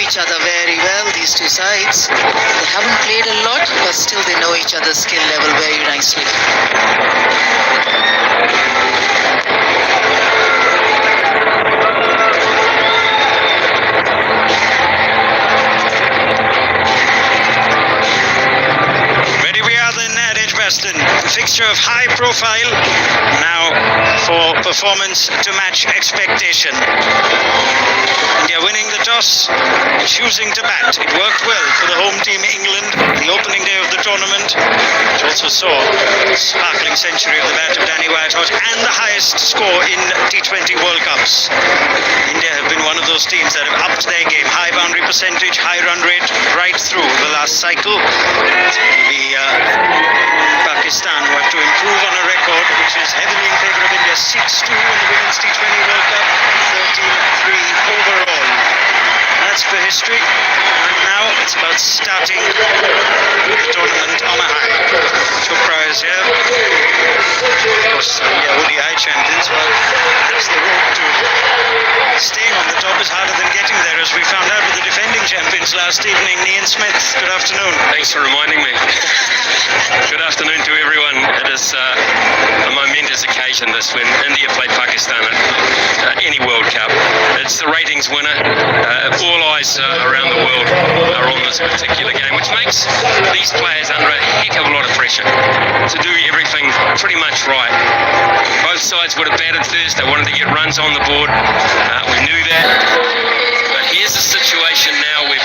each other very well, these two sides. They haven't played a lot, but still they know each other's skill level very nicely. Ready we are then at Edgbaston. A fixture of high profile, now for performance to match expectation. India winning the toss, choosing to bat. It worked well for the home team England the opening day of the tournament. It also saw the sparkling century of the bat of Danny Whitehot and the highest score in T20 World Cups. India have been one of those teams that have upped their game. High boundary percentage, high run rate right through the last cycle. Pakistan who have to improve on a record which is heavily in favour of India. 6-2 in the Women's T20 World Cup, 13-3 overall. That's for history. And now it's about starting the tournament on a high. Chopra is here. Of course, India ODI champions, but perhaps the road to staying on the top is harder than getting there, as we found out with the defending champions last evening. Ian Smith, good afternoon. Thanks for reminding me. Good afternoon to everyone. It is a momentous occasion this when India play Pakistan at any World Cup. It's the ratings winner. All eyes around the world are on this particular game, which makes these players under a heck of a lot of pressure to do everything pretty much right. Both sides would have batted first. They wanted to get runs on the board. We knew that. But here's the situation now where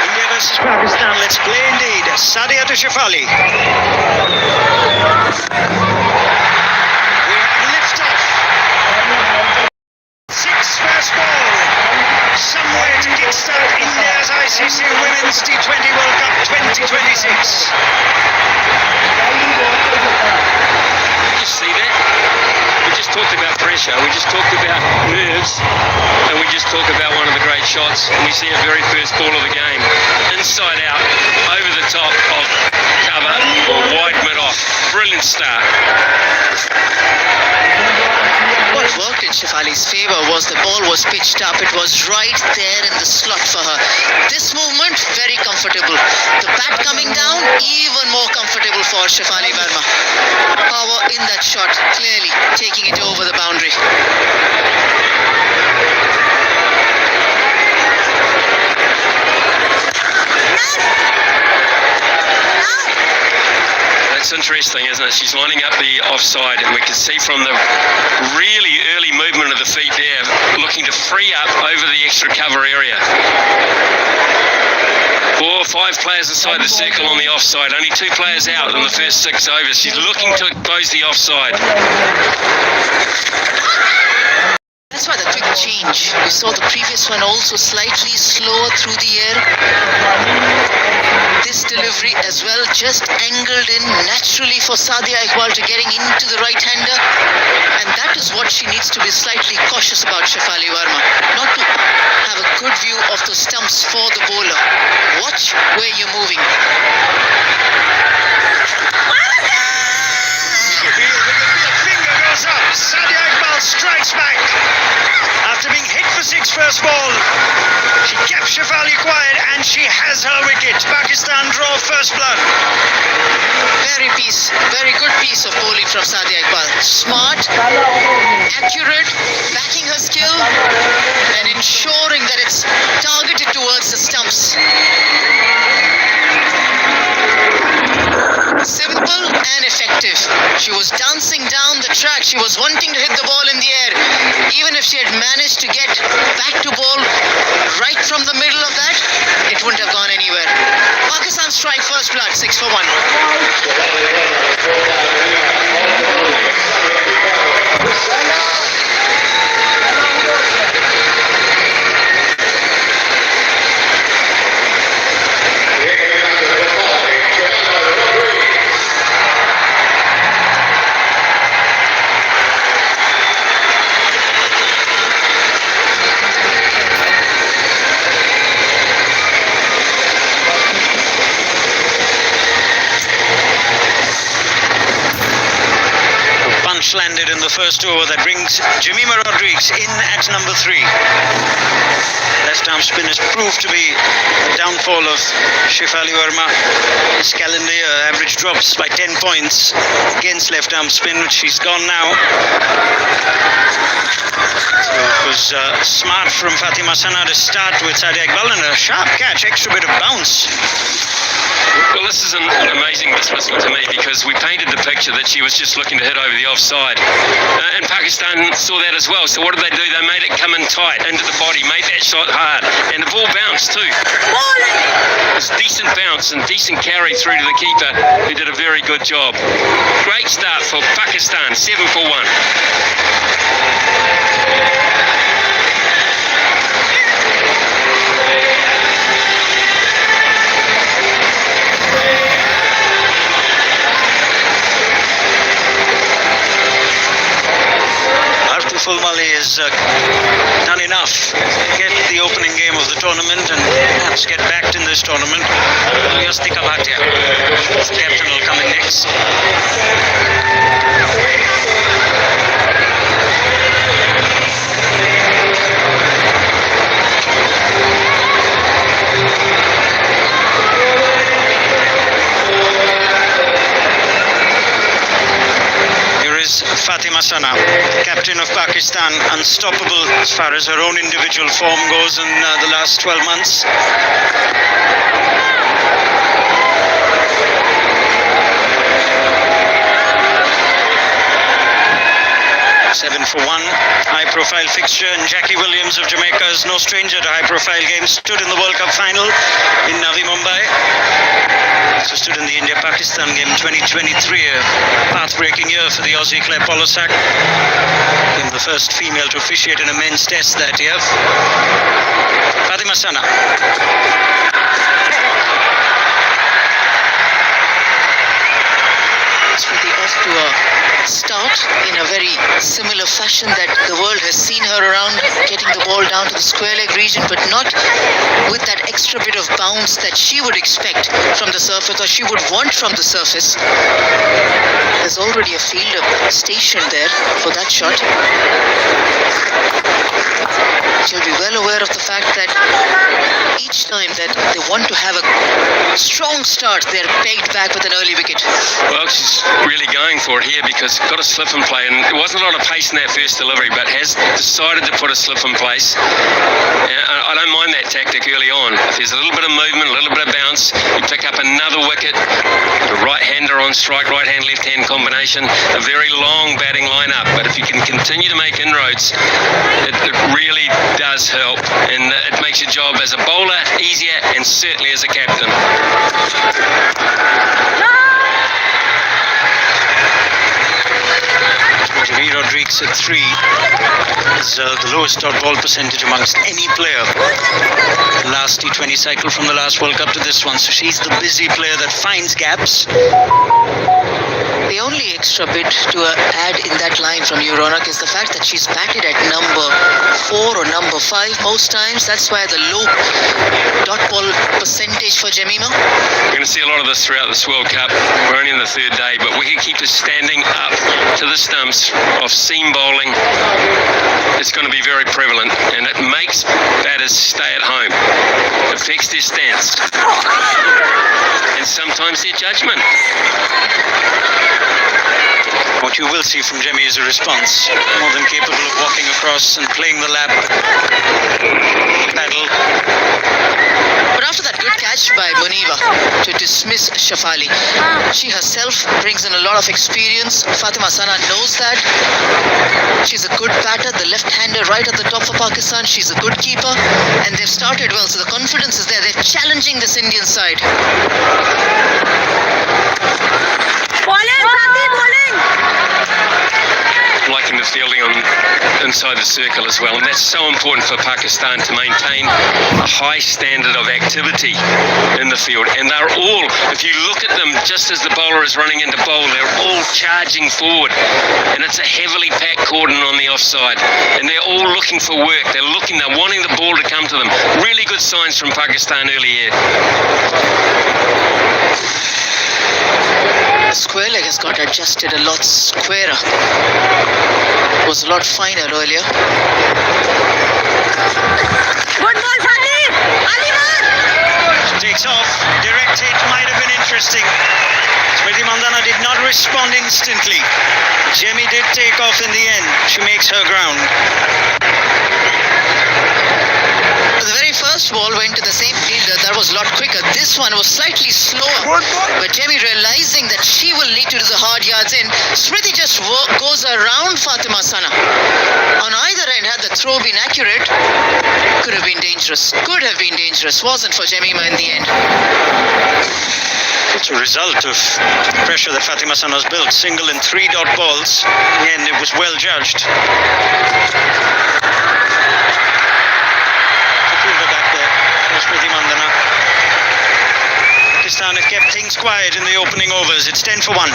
India versus Pakistan. Let's play indeed. Sadia to Shefali. We have liftoff. 6 first ball. Somewhere to kickstart India's ICC Women's T20 World Cup 2026. you see that? We just talked about pressure, we just talked about nerves, and we just talked about one of the great shots, and we see a very first ball of the game. Inside out, over the top of cover, or wide mid-off. Brilliant start. What worked in Shefali's favour was the ball was pitched up. It was right there in the slot for her. This movement, very comfortable. The bat coming down, even more comfortable for Shefali Verma. Power in that shot, clearly taking it over the boundary. That's interesting, isn't it? She's lining up the offside, and we can see from the really early movement of the feet there, looking to free up over the extra cover area. 4 or 5 players inside the circle on the offside, only 2 players out in the first 6 overs. She's looking to close the offside. That's why the quick change. We saw the previous one also slightly slower through the air. This delivery as well just angled in naturally for Sadia Iqbal to getting into the right-hander. And that is what she needs to be slightly cautious about, Shefali Verma. Not to have a good view of the stumps for the bowler. Watch where you're moving. Finger goes up. Sadia Iqbal strikes back. After being hit for six first ball, she kept Shefali quiet and she has her wicket. Pakistan draw first blood. Very good piece of bowling from Sadia Iqbal. Smart, accurate, backing her skill and ensuring that it's targeted towards the stumps. Simple and effective. She was dancing down the track. She was wanting to hit the ball in the air. Even if she had managed to get back to ball right from the middle of that, it wouldn't have gone anywhere. Pakistan strike first blood, 6 for 1. Landed in the first over that brings Jemima Rodriguez in at number 3. Left arm spin has proved to be the downfall of Shefali Verma. This calendar year average drops by 10 points against left arm spin, which she's gone now. So it was smart from Fatima Sana to start with Sadia Iqbal and a sharp catch, extra bit of bounce. Well, this is an amazing dismissal to me because we painted the picture that she was just looking to hit over the offside. And Pakistan saw that as well. So what did they do? They made it come in tight into the body, made that shot hard. And the ball bounced too. It was decent bounce and decent carry through to the keeper, who did a very good job. Great start for Pakistan, 7 for 1. Fulmali has done enough to get the opening game of the tournament and perhaps get backed in this tournament. Yastika Bhatia, the captain, will come in next. Fatima Sana, captain of Pakistan, unstoppable as far as her own individual form goes in the last 12 months. 7 for 1, high-profile fixture, and Jackie Williams of Jamaica is no stranger to high-profile games. Stood in the World Cup final in Navi Mumbai. Also stood in the India-Pakistan game 2023, a path-breaking year for the Aussie Claire Polosak. Became the first female to officiate in a men's test that year. Fatima Sana. To start in a very similar fashion that the world has seen her around, getting the ball down to the square leg region, but not with that extra bit of bounce that she would expect from the surface, or she would want from the surface. There's already a fielder stationed there for that shot. She'll be well aware of the fact that each time that they want to have a strong start, they're pegged back with an early wicket. Well, she's really going for it here because got a slip in play, and there wasn't a lot of pace in that first delivery, but has decided to put a slip in place. I don't mind that tactic early on. If there's a little bit of movement, a little bit of bounce, you pick up another wicket. The right-hander on strike, right-hand, left-hand combination, a very long batting lineup. But if you can continue to make inroads, it really does help, and it makes your job as a bowler easier, and certainly as a captain. Jemima Rodriguez at 3 is the lowest dot ball percentage amongst any player. Last T20 cycle from the last World Cup to this one, so she's the busy player that finds gaps. The only extra bit to add in that line from you, Ronak, is the fact that she's batted at number 4 or number 5 most times. That's why the low dot ball percentage for Jemima. We're going to see a lot of this throughout this World Cup. We're only in the third day, but we can keep us standing up to the stumps of seam bowling. It's going to be very prevalent, and it makes batters stay at home. It affects their stance and sometimes their judgment. What you will see from Jemmy is a response, more than capable of walking across and playing the lap, paddle. But after that good catch by Muniva to dismiss Shafali, she herself brings in a lot of experience. Fatima Sana knows that. She's a good batter, the left-hander right at the top for Pakistan. She's a good keeper, and they've started well, so the confidence is there. They're challenging this Indian side. Liking the fielding on inside the circle as well, and that's so important for Pakistan to maintain a high standard of activity in the field. And they're all, if you look at them just as the bowler is running into bowl, they're all charging forward, and it's a heavily packed cordon on the offside, and they're all looking for work. They're wanting the ball to come to them. Really good signs from Pakistan early here. The square leg has got adjusted a lot squarer. It was a lot finer earlier. Good ball, Fatih! Takes off. Direct hit might have been interesting. Smriti Mandhana did not respond instantly. Jemmy did take off in the end. She makes her ground. The very first ball went to the same fielder. That was a lot quicker. This one was slightly slower. But Jemmy, realizing that she will need to do the hard yards in, Smriti just goes around Fatima Sana. On either end, had the throw been accurate, could have been dangerous. Could have been dangerous. Wasn't for Jemima in the end. It's a result of pressure that Fatima Sana's built. Single and 3 dot balls. And it was well judged. Smriti Mandhana. Pakistan have kept things quiet in the opening overs. It's 10 for 1.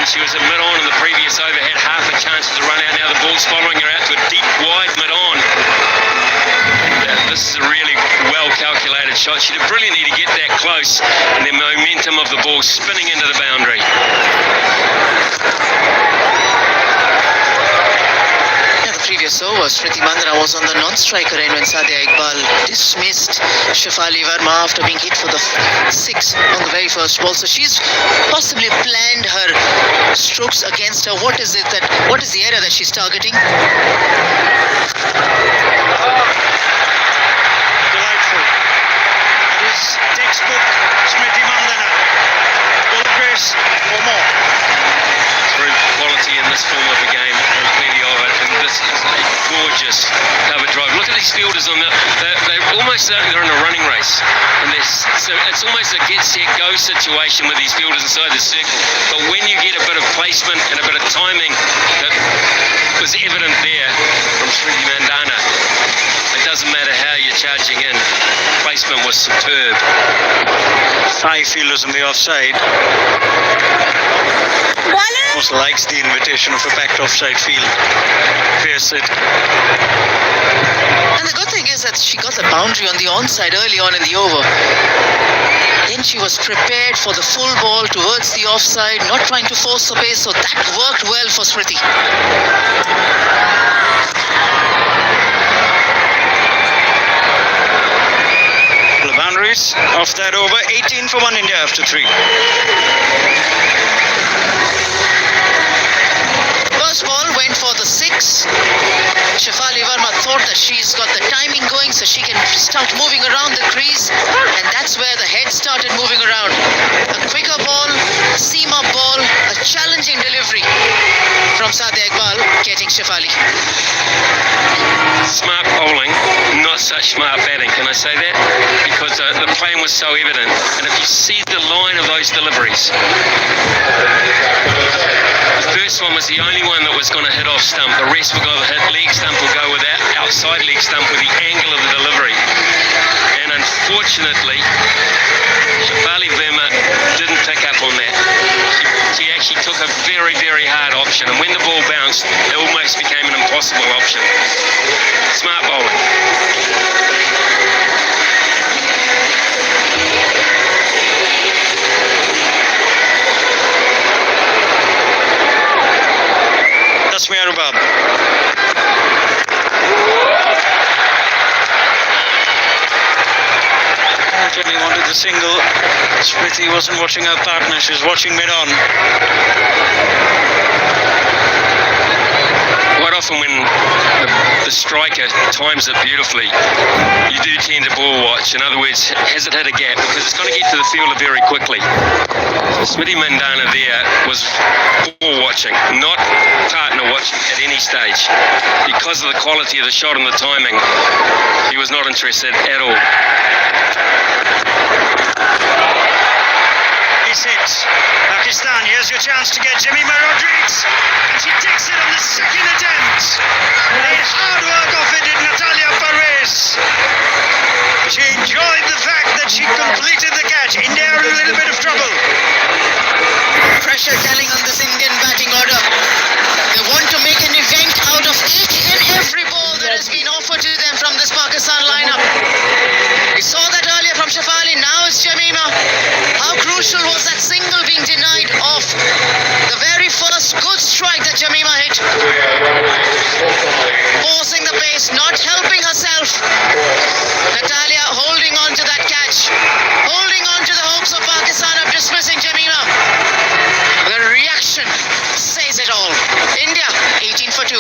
She was at mid-on in the previous over, had half a chance to run out. Now the ball's following her out to a deep, wide mid-on. This is a really well-calculated shot. She did brilliantly to get that close, and the momentum of the ball spinning into the boundary. Previous over, Smriti Mandhana was on the non-striker end when Sadia Iqbal dismissed Shafali Verma after being hit for the 6 on the very first ball. So she's possibly planned her strokes against her. What is the area that she's targeting? Delightful. It is textbook Smriti Mandhana. Ball grace for more. Through quality in this form of the game, plenty of it. this is a gorgeous cover drive. Look at these fielders on they're almost like they're in a running race. And so it's almost a get, set, go situation with these fielders inside the circle. But when you get a bit of placement and a bit of timing that was evident there from Smriti Mandhana, it doesn't matter how you're charging in. Placement was superb. 5 fielders on the offside. Almost likes the invitation of a packed offside field. Pierce it. And the good thing is that she got the boundary on the onside early on in the over. Then she was prepared for the full ball towards the offside, not trying to force the pace, so that worked well for Smriti. The boundaries of that over. 18 for 1 India after 3. First ball went for the 6. Shefali Verma thought that she's got the timing going so she can start moving around the crease, and that's where the head started moving around. A quicker ball, a seam-up ball, a challenging delivery from Sadia Iqbal getting Shefali. Smart bowling, not such smart batting. Can I say that? Because the plan was so evident. And if you see the line of those deliveries, the first one was the only one that was going to hit off stump. The rest were going to hit leg stump or go with that outside leg stump with the angle of the delivery. And unfortunately, Shefali Verma didn't pick up on that. She actually took a very, very hard option. And when the ball bounced, it almost became an impossible option. Smart bowling. Tasmia Rubab. Jenny wanted the single. Smriti wasn't watching her partner, she was watching mid-on. Quite often when the striker times it beautifully, you do tend to ball watch. In other words, has it hit a gap? Because it's going to get to the fielder very quickly. Smriti Mandhana there was ball watching, not partner watching at any stage. Because of the quality of the shot and the timing, he was not interested at all. This hit. Pakistan, here's your chance to get Jemima Rodriguez. And she takes it on the second attempt. Made hard work of it did Natalia Perez. She enjoyed the fact that she completed the catch. India are in a little bit of trouble. Pressure telling on this Indian batting order. They want to make an event out of each and every ball that has been offered to them from this Pakistan lineup. We saw that earlier from Shefali, now it's Jemima. How crucial was that single being denied of the very first good strike that Jemima hit? Forcing the pace, not helping herself. Natalia holding on to that catch, holding on to the hopes of Pakistan of dismissing Jemima. The reaction says it all. India 18 for 2.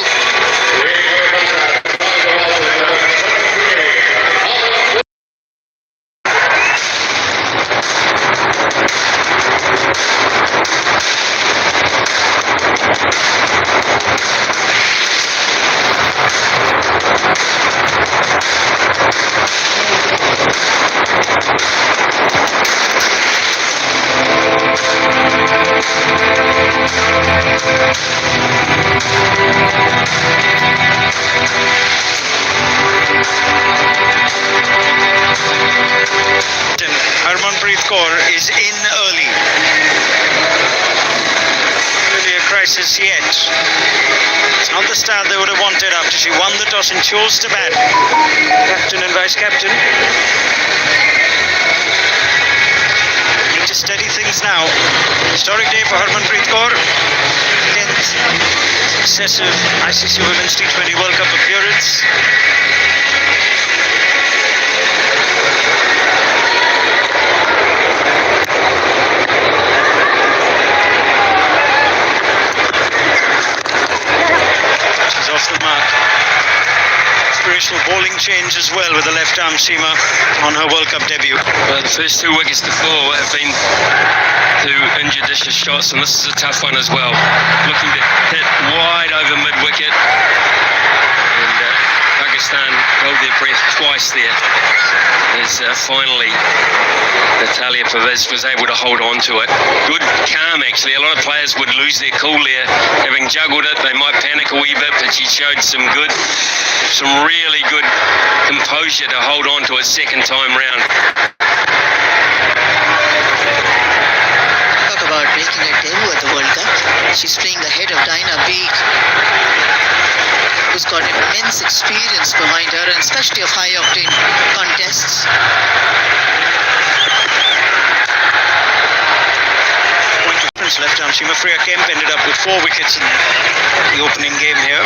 Harmanpreet Kaur is in early. Really a crisis yet. It's not the start they would have wanted after she won the toss and chose to bat. Captain and vice captain need to steady things now. Historic day for Harmanpreet Kaur. 10th successive ICC Women's T20 World Cup appearance. Off the mark. Inspirational bowling change as well with the left arm seamer on her World Cup debut. Well, the first 2 wickets to fall have been to injudicious shots, and this is a tough one as well. Looking to hit wide over mid-wicket. Pakistan held their breath twice there as finally Natalia Pervez was able to hold on to it. Good calm actually. A lot of players would lose their cool there. Having juggled it, they might panic a wee bit, but she showed some really good composure to hold on to it second time round. Talk about making a debut at the World Cup. She's playing ahead of Dinah Baig, who's got immense experience behind her, and especially of high-octane contests. Point difference left arm seamer Freya Kemp ended up with 4 wickets in the opening game here.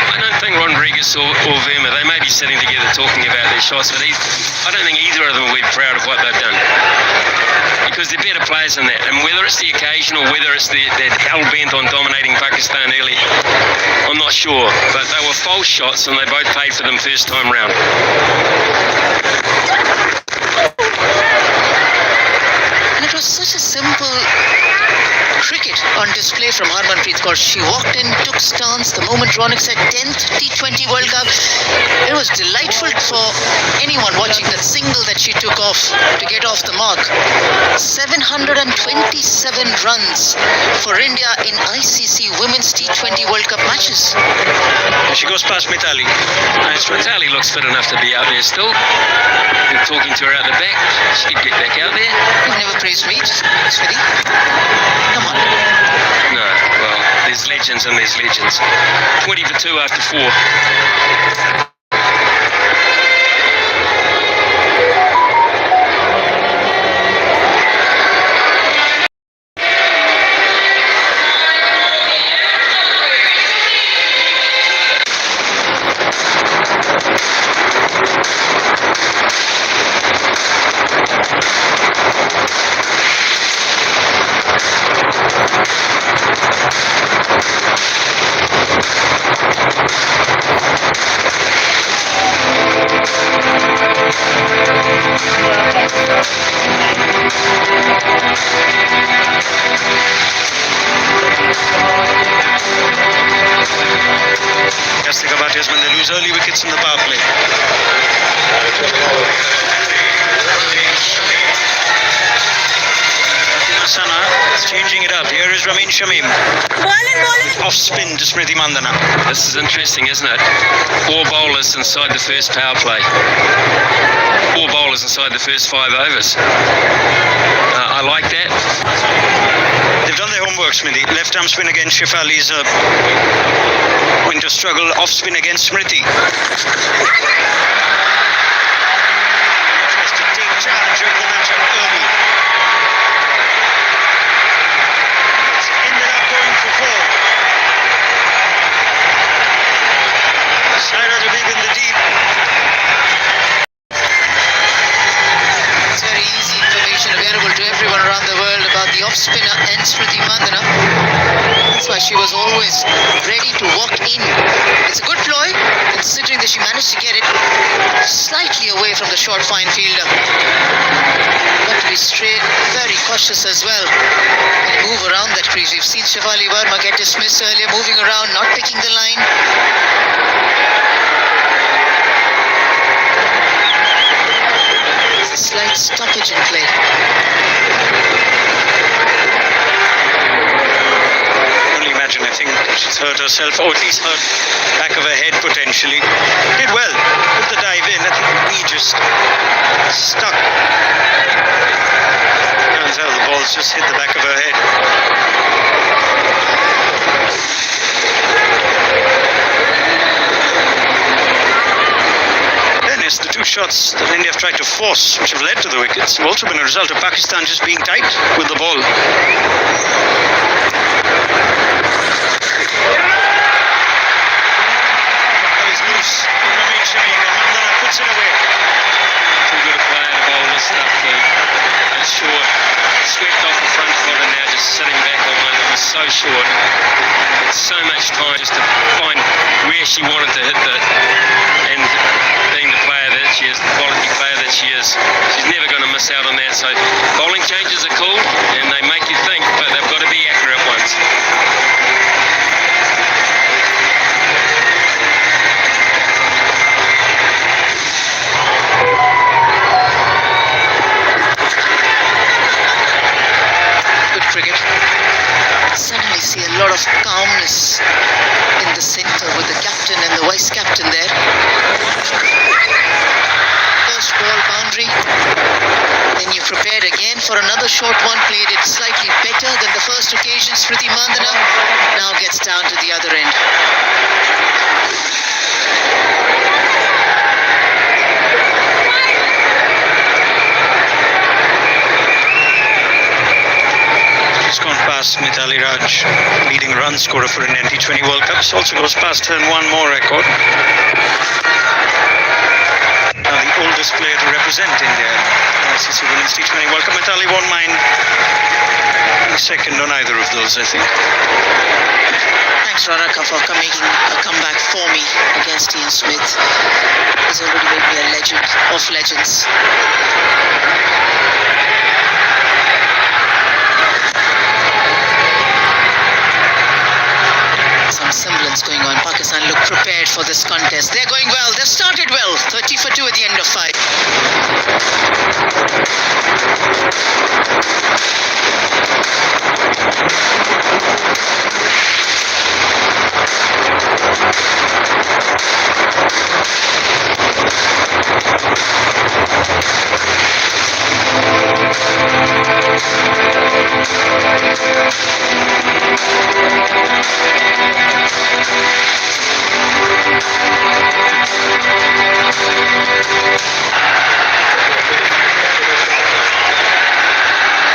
I don't think Rodriguez or Verma, they may be sitting together talking about their shots, but I don't think either of them will be proud of what they've done, because they're better players than that. And whether it's the occasion or whether it's they're hell-bent on dominating Pakistan early, I'm not sure. But they were false shots and they both paid for them first time round. And it was such a simple cricket on display from Harmanpreet Kaur. She walked in, took stance the moment Ronak said 10th T20 World Cup. It was delightful for anyone watching that single that she took off to get off the mark. 727 runs for India in ICC Women's T20 World Cup matches. And she goes past Mithali. Mithali looks fit enough to be out there still. Been talking to her out the back. She could get back out there. You've never praised me, Smithy. Come on. No, well, there's legends and there's legends. 20 for 2 after 4. When they lose early wickets in the power play. Sana is changing it up. Here is Ramin Shamim. Off spin to Smriti Mandhana. This is interesting, isn't it? 4 bowlers inside the first power play. 4 bowlers inside the first 5 overs. I like that. They've done their homework, Smithy. Left arm spin against Shefali is going to struggle. Off spin against Smriti. Tries to take charge of the matchup early. It's ended up going for 4. Saira to big in the deep. It's very easy information available to everyone around the world about the off-spinner and Smriti Mandhana. That's why she was always ready to walk in. It's a good ploy, considering that she managed to get it slightly away from the short fine fielder. Got to be straight, very cautious as well, and move around that crease. We've seen Shefali Verma get dismissed earlier, moving around, not picking the line. There's a slight stoppage in play. I think she's hurt herself, or at least hurt back of her head potentially. Did well with the dive in. I think he just stuck. Turns out the ball's just hit the back of her head. Then it's the 2 shots that India have tried to force, which have led to the wickets, have also been a result of Pakistan just being tight with the ball. Puts it away. Too good a player to bowl this stuff to. It's short. Swept off the front foot and now just sitting back on one. It was so short. It's so much time just to find where she wanted to hit it. And being the player that she is, the quality player that she is, she's never going to miss out on that. So bowling changes are cool and they make you think, but they've got to be accurate ones. calmness in the center with the captain and the vice captain there. First ball boundary. Then you prepared again for another short one, played it slightly better than the first occasion. Smriti Mandana now gets down to the other end. She's gone past Mithali Raj, leading run scorer for an T20 World Cup. She also goes past her in one more record. Now the oldest player to represent India in ICC Women's T20 World Cup. Mithali won't mind being second on either of those, I think. Thanks, Ranaka, for making a comeback for me against Ian Smith. He's already made me a legend of legends. Some semblance going on. Pakistan look prepared for this contest. They're going well. They've started well. 30 for 2 at the end of 5.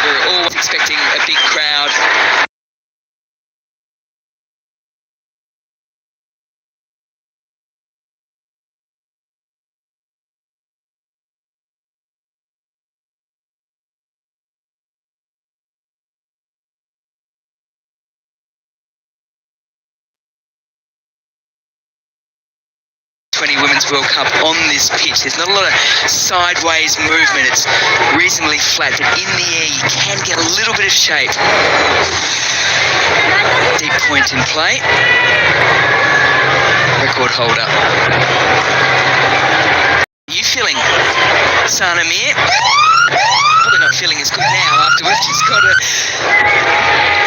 We're always expecting a big crowd. 20 Women's World Cup on this pitch. There's not a lot of sideways movement. It's reasonably flat, but in the air you can get a little bit of shape. Deep point in play. Record holder. Are you feeling, Sana Mir? Probably not feeling as good now after we've just got a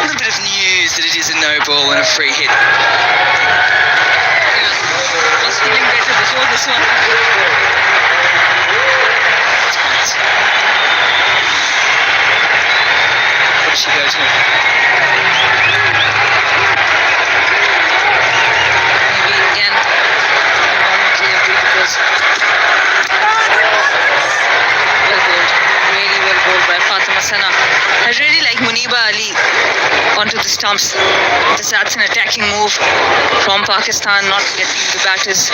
little bit of news that it is a no ball and a free hit. I was feeling better before this one. What does she go to? Maybe again, environmentally agree because well bowled, really well bowled by Fatima Sana. I really like Muniba Ali onto the stumps. That's an attacking move from Pakistan, not letting the batters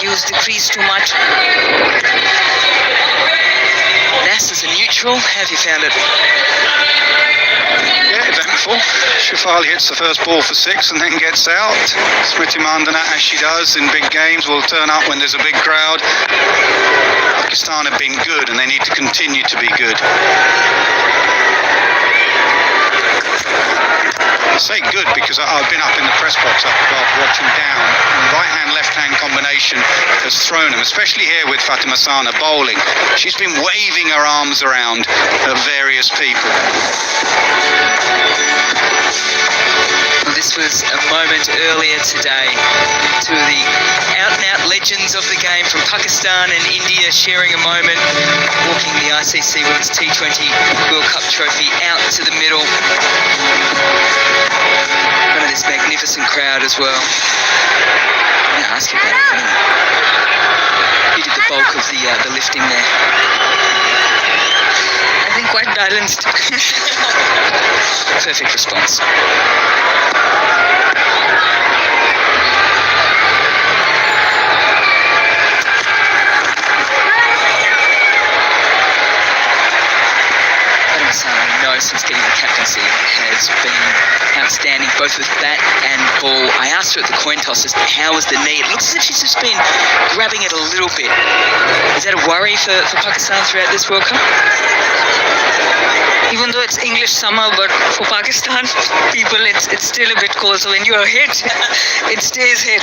use the crease too much. That's as a neutral. How have you found it? Yeah, eventful. Shefali hits the first ball for 6 and then gets out. Smriti Mandana, as she does in big games, will turn up when there's a big crowd. Pakistan have been good and they need to continue to be good. I say good because I've been up in the press box up above watching down, and the right hand left hand combination has thrown them, especially here with Fatima Sana bowling. She's been waving her arms around at various people. Well, this was a moment earlier today. Two of the out-and-out legends of the game from Pakistan and India sharing a moment, walking the ICC Women's T20 World Cup trophy out to the middle. One of this magnificent crowd as well. I'm going to ask you about it in a minute. You did the bulk of the lifting there. I think quite balanced. Perfect response. Since getting the captaincy has been outstanding, both with bat and ball. I asked her at the coin tosses, how was the knee? It looks as if she's just been grabbing it a little bit. Is that a worry for Pakistan throughout this World Cup? Even though it's English summer, but for Pakistan people, it's still a bit cold. So when you are hit, it stays hit.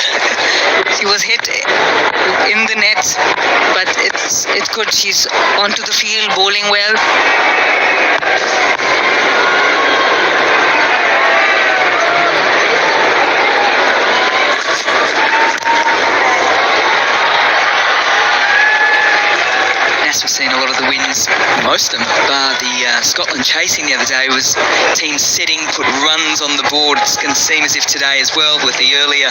She was hit in the net, but it's good. She's onto the field, bowling well. most of them, bar the Scotland chasing the other day, was teams setting, put runs on the board. It's going to seem as if today as well, with the earlier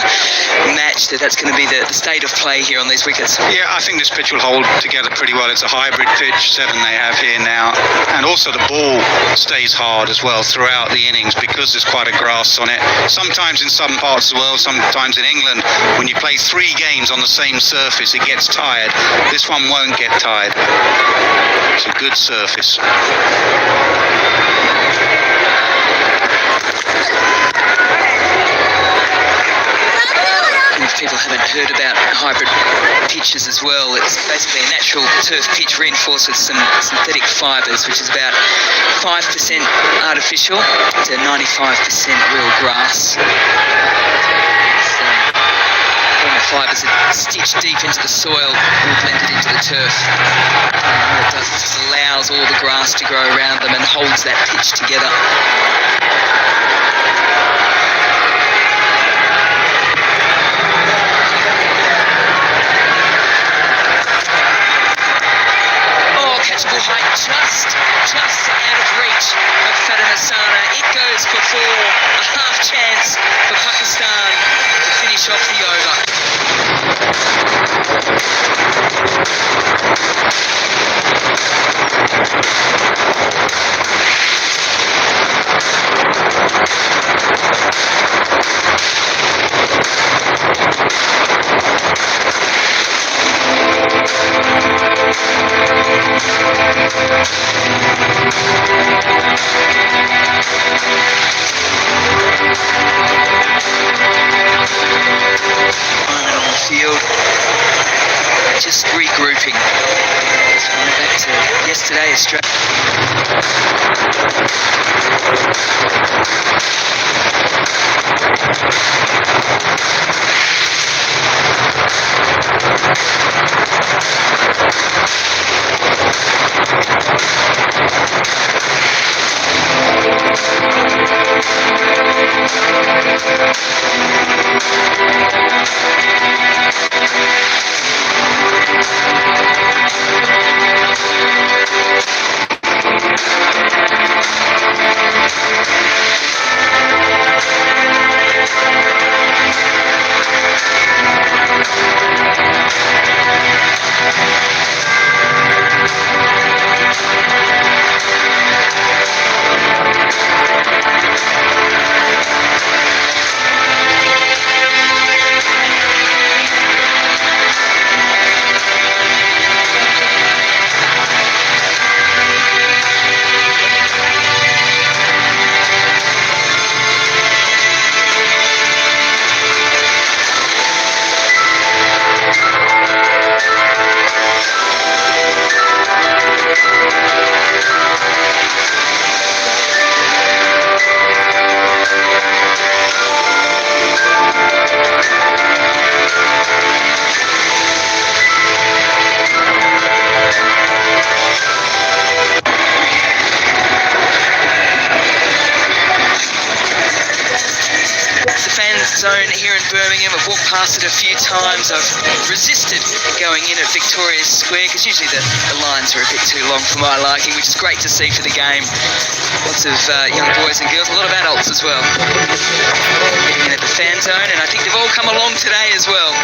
match, that's going to be the state of play here on these wickets. Yeah, I think this pitch will hold together pretty well. It's a hybrid pitch, 7 they have here now, and also the ball stays hard as well throughout the innings because there's quite a grass on it. Sometimes in some parts of the world, sometimes in England, when you play 3 games on the same surface, it gets tired. This one won't get tired. It's a good surface. If people haven't heard about hybrid pitches as well, it's basically a natural turf pitch reinforced with some synthetic fibres, which is about 5% artificial to 95% real grass. So, all the fibres are stitched deep into the soil and blended into the turf. And what it does is just allows all the grass to grow around them and holds that pitch together. Catchable height just out of reach of Fatima. It goes for 4, a half chance for Pakistan to finish off the over. Moment on the field, just regrouping. So back to yesterday, Australia. Zone here in Birmingham. I've walked past it a few times. I've resisted going in at Victoria Square because usually the lines are a bit too long for my liking, which is great to see for the game. Lots of young boys and girls, a lot of adults as well, getting in at the fan zone, and I think they've all come along today as well,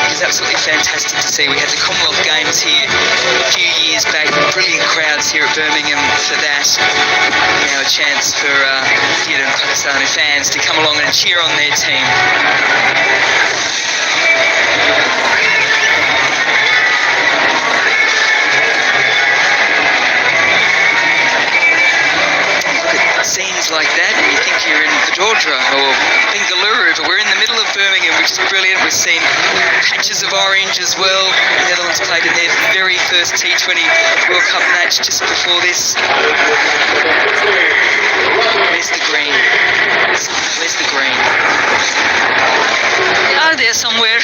which is absolutely fantastic to see. We had the Commonwealth Games here a few years back, brilliant crowds here at Birmingham for that. Now a chance for Indian and Pakistani fans to come along and cheer on their team. Scenes like that and you think you're in Vadodara or Bengaluru, but we're in the middle of Birmingham, which is brilliant. We've seen patches of orange as well. The Netherlands played in their very first T20 World Cup match just before this. Where's the green? Where's the green? Are there somewhere?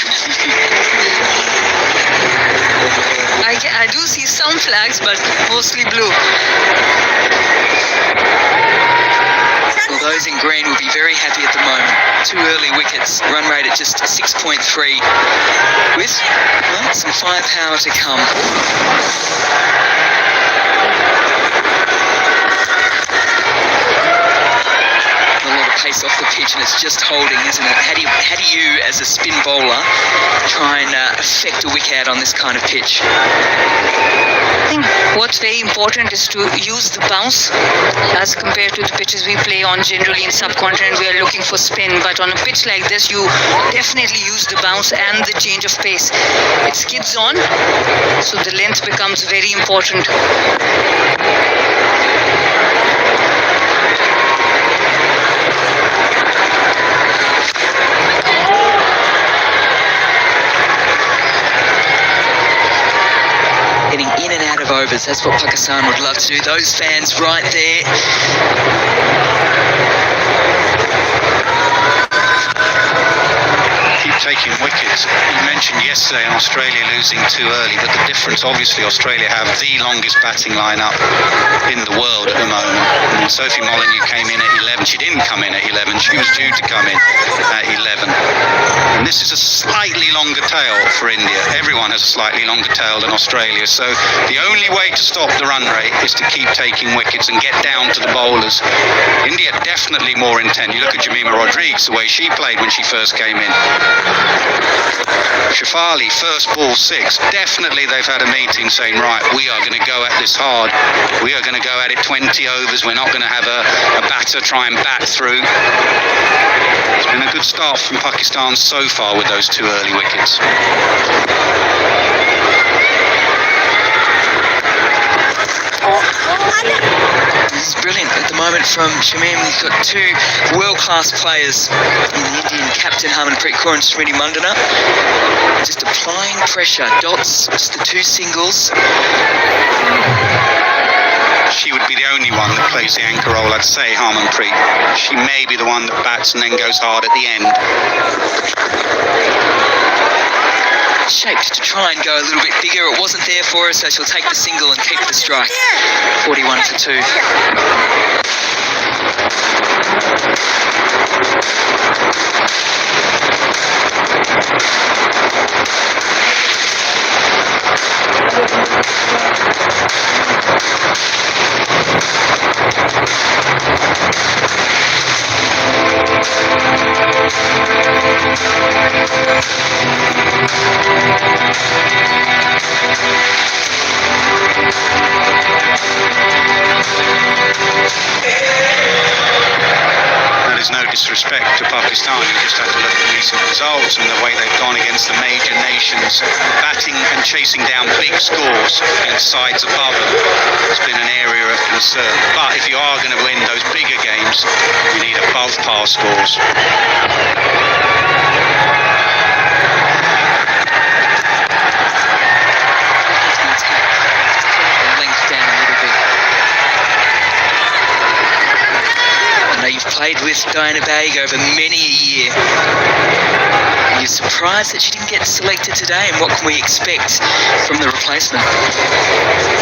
I do see some flags, but mostly blue. Well, those in green will be very happy at the moment. 2 early wickets, run rate at just 6.3, with some firepower to come. pace off the pitch, and it's just holding, isn't it? How do you as a spin bowler, try and affect a wicket out on this kind of pitch? I think what's very important is to use the bounce as compared to the pitches we play on. Generally in subcontinent we are looking for spin, but on a pitch like this you definitely use the bounce and the change of pace. It skids on, so the length becomes very important. Getting in and out of overs, that's what Pakistan would love to do. Those fans right there. Keep taking wickets. You mentioned yesterday in Australia losing too early, but the difference, obviously, Australia have the longest batting lineup in the world at the moment. I mean, Sophie Molyneux came in at 11. She didn't come in at 11. She was due to come in at 11. And this is a slightly longer tail for India. Everyone has a slightly longer tail than Australia. So the only way to stop the run rate is to keep taking wickets and get down to the bowlers. India definitely more intent. You look at Jamima Rodriguez, the way she played when she first came in. Shafali, first ball 6. Definitely they've had a meeting saying, right, we are going to go at this hard. We are going to go at it 20 overs. We're not going to have a batter try and bat through. It's been a good start from Pakistan so far with those 2 early wickets. This is brilliant at the moment from Shamim. He's got 2 world-class players in the Indian captain Harmanpreet Kaur and Smriti Mandana. Just applying pressure, dots, just the 2 singles. She would be the only one that plays the anchor role, I'd say, Harmanpreet. She may be the one that bats and then goes hard at the end. Shaped to try and go a little bit bigger. It wasn't there for her, so she'll take the single and keep the strike. 41 for 2. That is no disrespect to Pakistan. You just have to look at recent results and the way they've gone against the major nations, batting and chasing down big scores against sides above them. It's been an area of concern. But if you are going to win those bigger games, you need above par scores. You've played with Diana Payega over many a year. You're surprised that she didn't get selected today, and what can we expect from the replacement?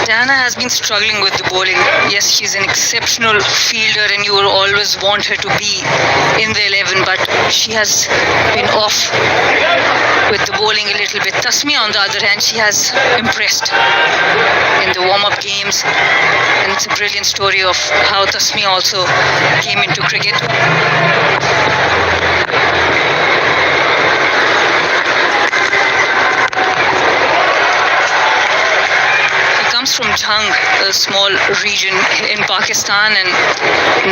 Diana has been struggling with the bowling. Yes, she's an exceptional fielder and you will always want her to be in the 11, but she has been off with the bowling a little bit. Tasmia, on the other hand, she has impressed in the warm-up games, and it's a brilliant story of how Tasmia also came into cricket. Comes from Jhang, a small region in Pakistan, and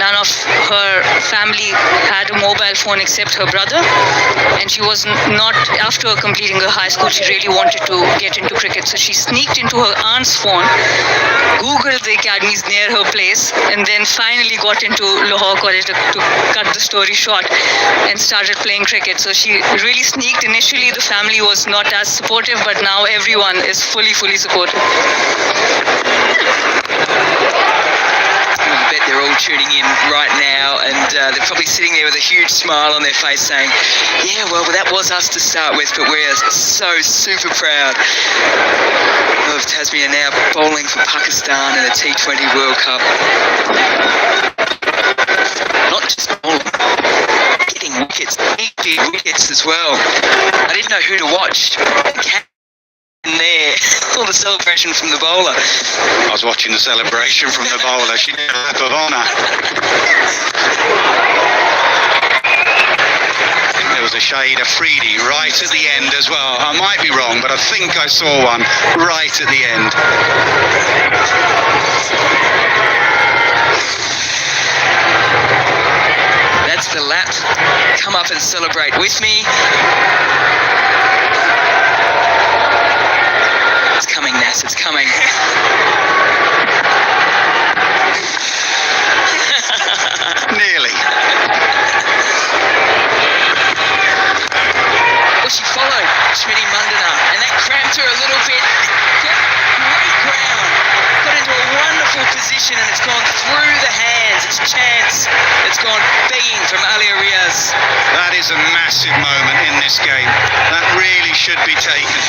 none of her family had a mobile phone except her brother, and she was not, after completing her high school, she really wanted to get into cricket, so she sneaked into her aunt's phone, googled the academies near her place, and then finally got into Lahore College to cut the story short, and started playing cricket. So she really sneaked. Initially the family was not as supportive, but now everyone is fully supportive. I bet they're all tuning in right now, and they're probably sitting there with a huge smile on their face saying, yeah, well, that was us to start with, but we're so super proud of Tasmia now bowling for Pakistan in the T20 World Cup. Not just bowling, getting wickets as well. I didn't know who to watch. There, all the celebration from the bowler. I was watching the celebration from the bowler. She did a lap of honour. was a Shahid Afridi right at the end as well. I might be wrong, but I think I saw one right at the end. That's the lap. Come up and celebrate with me. It's coming, Nas, it's coming. Nearly. Well, she followed Smriti Mandana, and that cramped her a little bit. Great ground. Got into a wonderful position, and it's gone through the hands. It's chance. It's gone begging from Alia Riaz. That is a massive moment in this game. That really should be taken.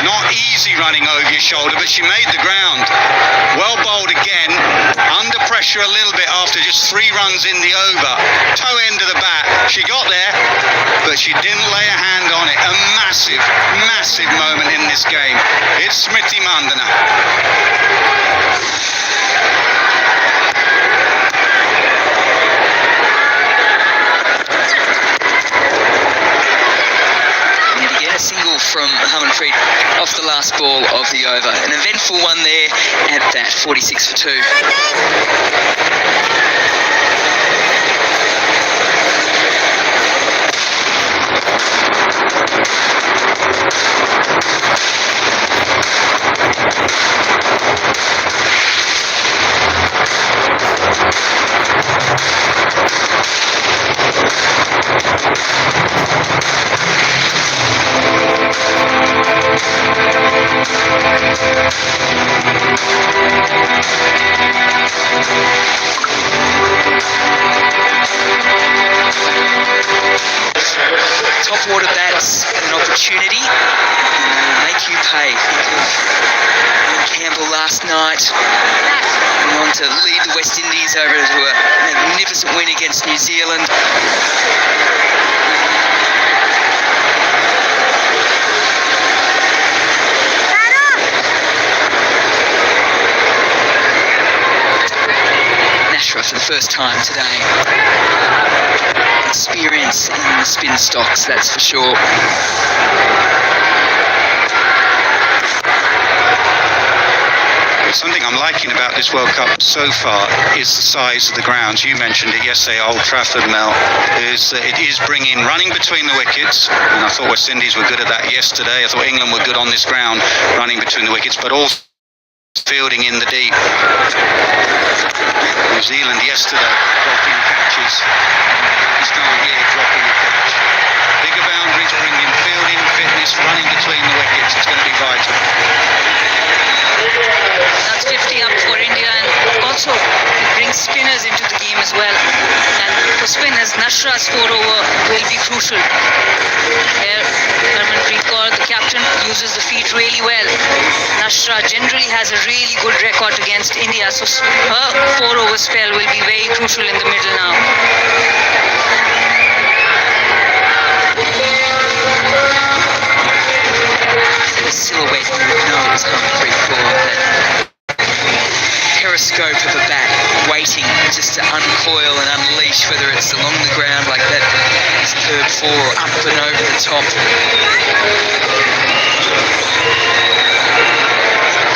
Not easy running over your shoulder, but she made the ground. Well bowled again. Under pressure a little bit after just 3 runs in the over. Toe end of the bat. She got there, but she didn't lay a hand on it. A massive, massive moment in this game. It's Smriti Mandana. A single from Harmanpreet off the last ball of the over. An eventful one there at that, 46 for 2. Top order bats, an opportunity, make you pay. Think of Campbell last night, went on to lead the West Indies over to a magnificent win against New Zealand. Nashra for the first time today. Experience in the spin stocks, that's for sure. Something I'm liking about this World Cup so far is the size of the grounds. You mentioned it yesterday, Old Trafford, Mel. It is bringing running between the wickets, and I thought West Indies were good at that yesterday. I thought England were good on this ground, running between the wickets, but also fielding in the deep. New Zealand yesterday dropping catches. Pakistan here dropping a catch. Bigger boundaries bring in fielding, fitness, running between the wickets. It's going to be vital. That's 50 up for India, and also it brings spinners into the game as well. And for spinners, Nashra's 4-over will be crucial. There, Harmanpreet Kaur, the captain, uses the feet really well. Nashra generally has a really good record against India, so her 4-over spell will be very crucial in the middle now. The silhouette, you know it was Harmanpreet Kaur. Periscope of a bat waiting just to uncoil and unleash, whether it's along the ground like that superb 4 or up and over the top.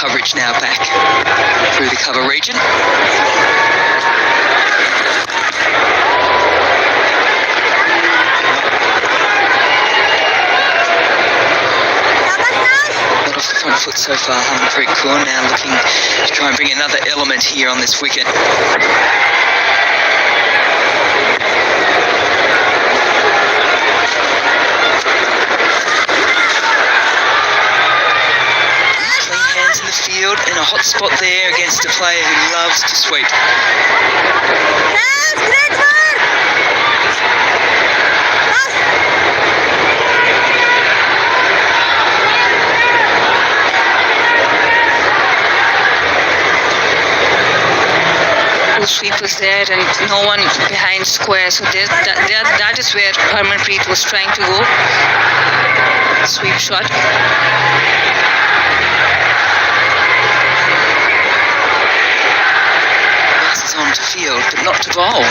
Coverage now back through the cover region. Off the front foot so far, Harmanpreet Kaur now looking to try and bring another element here on this wicket. Clean hands in the field and a hot spot there against a player who loves to sweep. Sweepers there and no one behind square, so that is where Harmanpreet was trying to go. Sweep shot. Passes on to field, but not to bowl.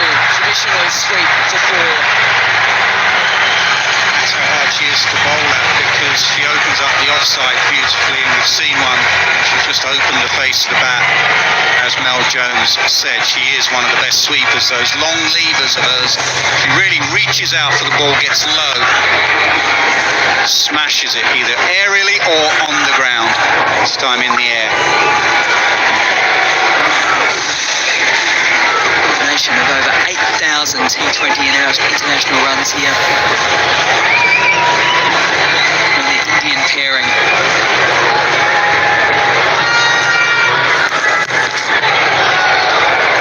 a traditional sweep for 4. That's how hard she is to bowl at, because she opens up the offside beautifully, and we've seen one. She's just opened the face of the bat. As Mel Jones said, she is one of the best sweepers. Those long levers of hers, she really reaches out for the ball, gets low, smashes it either aerially or on the ground. This time in the air. Combination of over 8,000 T20 international runs here from the Indian pairing.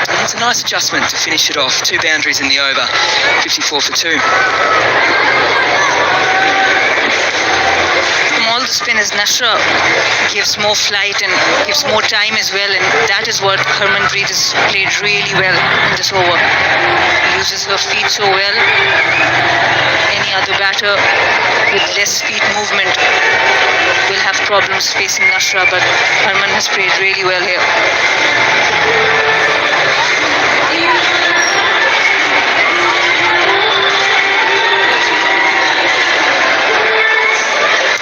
And it's a nice adjustment to finish it off. 2 boundaries in the over, 54 for 2. From all the spinners, Nashra gives more flight and gives more time as well, and that is what Harmanpreet has played really well in this over. Uses her feet so well. Any other batter with less feet movement will have problems facing Nashra, but Harman has played really well here.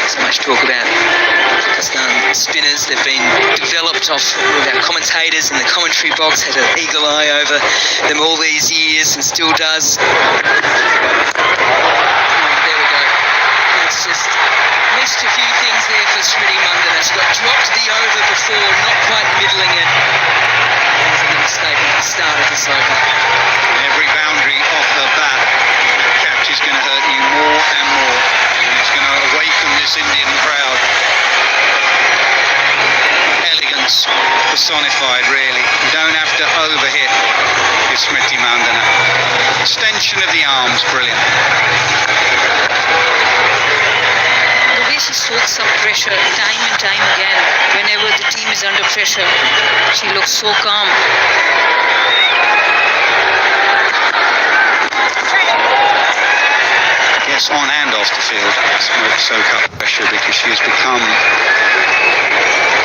So much talk about Pakistan spinners. They've been developed off with our commentators in the commentary box, had an eagle eye over them all these years and still does. There we go. It's just missed a few things there for Smriti Mandana. She got dropped the over before, not quite middling it. That was a mistake at the start of this over. Every boundary off her bat catch is going to hurt you more and more, and it's going to awaken this Indian crowd. Elegance personified, really. You don't have to overhit with Smriti Mandana. Extension of the arms, brilliant. The way she soaks up pressure time and time again, whenever the team is under pressure, she looks so calm. Yes, on and off the field, soak up pressure, because she has become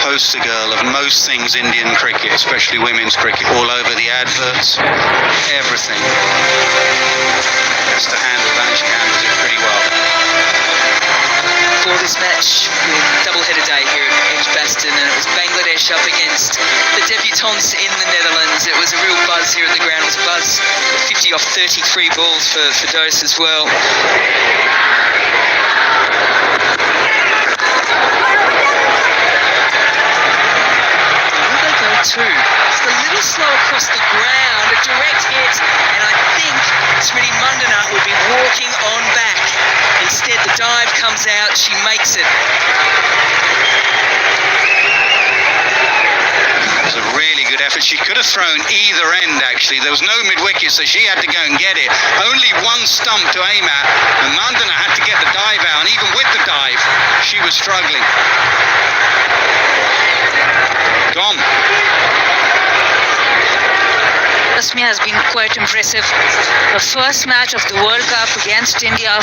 poster girl of most things Indian cricket, especially women's cricket, all over the adverts, everything. Has to handle that, and she handles it pretty well. For this match, double-header day here at Edgbaston, and it was Bangladesh up against the debutantes in the Netherlands. It was a real buzz here at the ground. It was a buzz, 50 off 33 balls for Dose as well. Two. Just a little slow across the ground, a direct hit, and I think Smriti Mandana will be walking on back. Instead, the dive comes out, she makes it. It was a really good effort. She could have thrown either end, actually. There was no mid-wicket, so she had to go and get it. Only one stump to aim at, and Mandana had to get the dive out, and even with the dive, she was struggling. Gone. Asmia has been quite impressive. Her first match of the World Cup against India.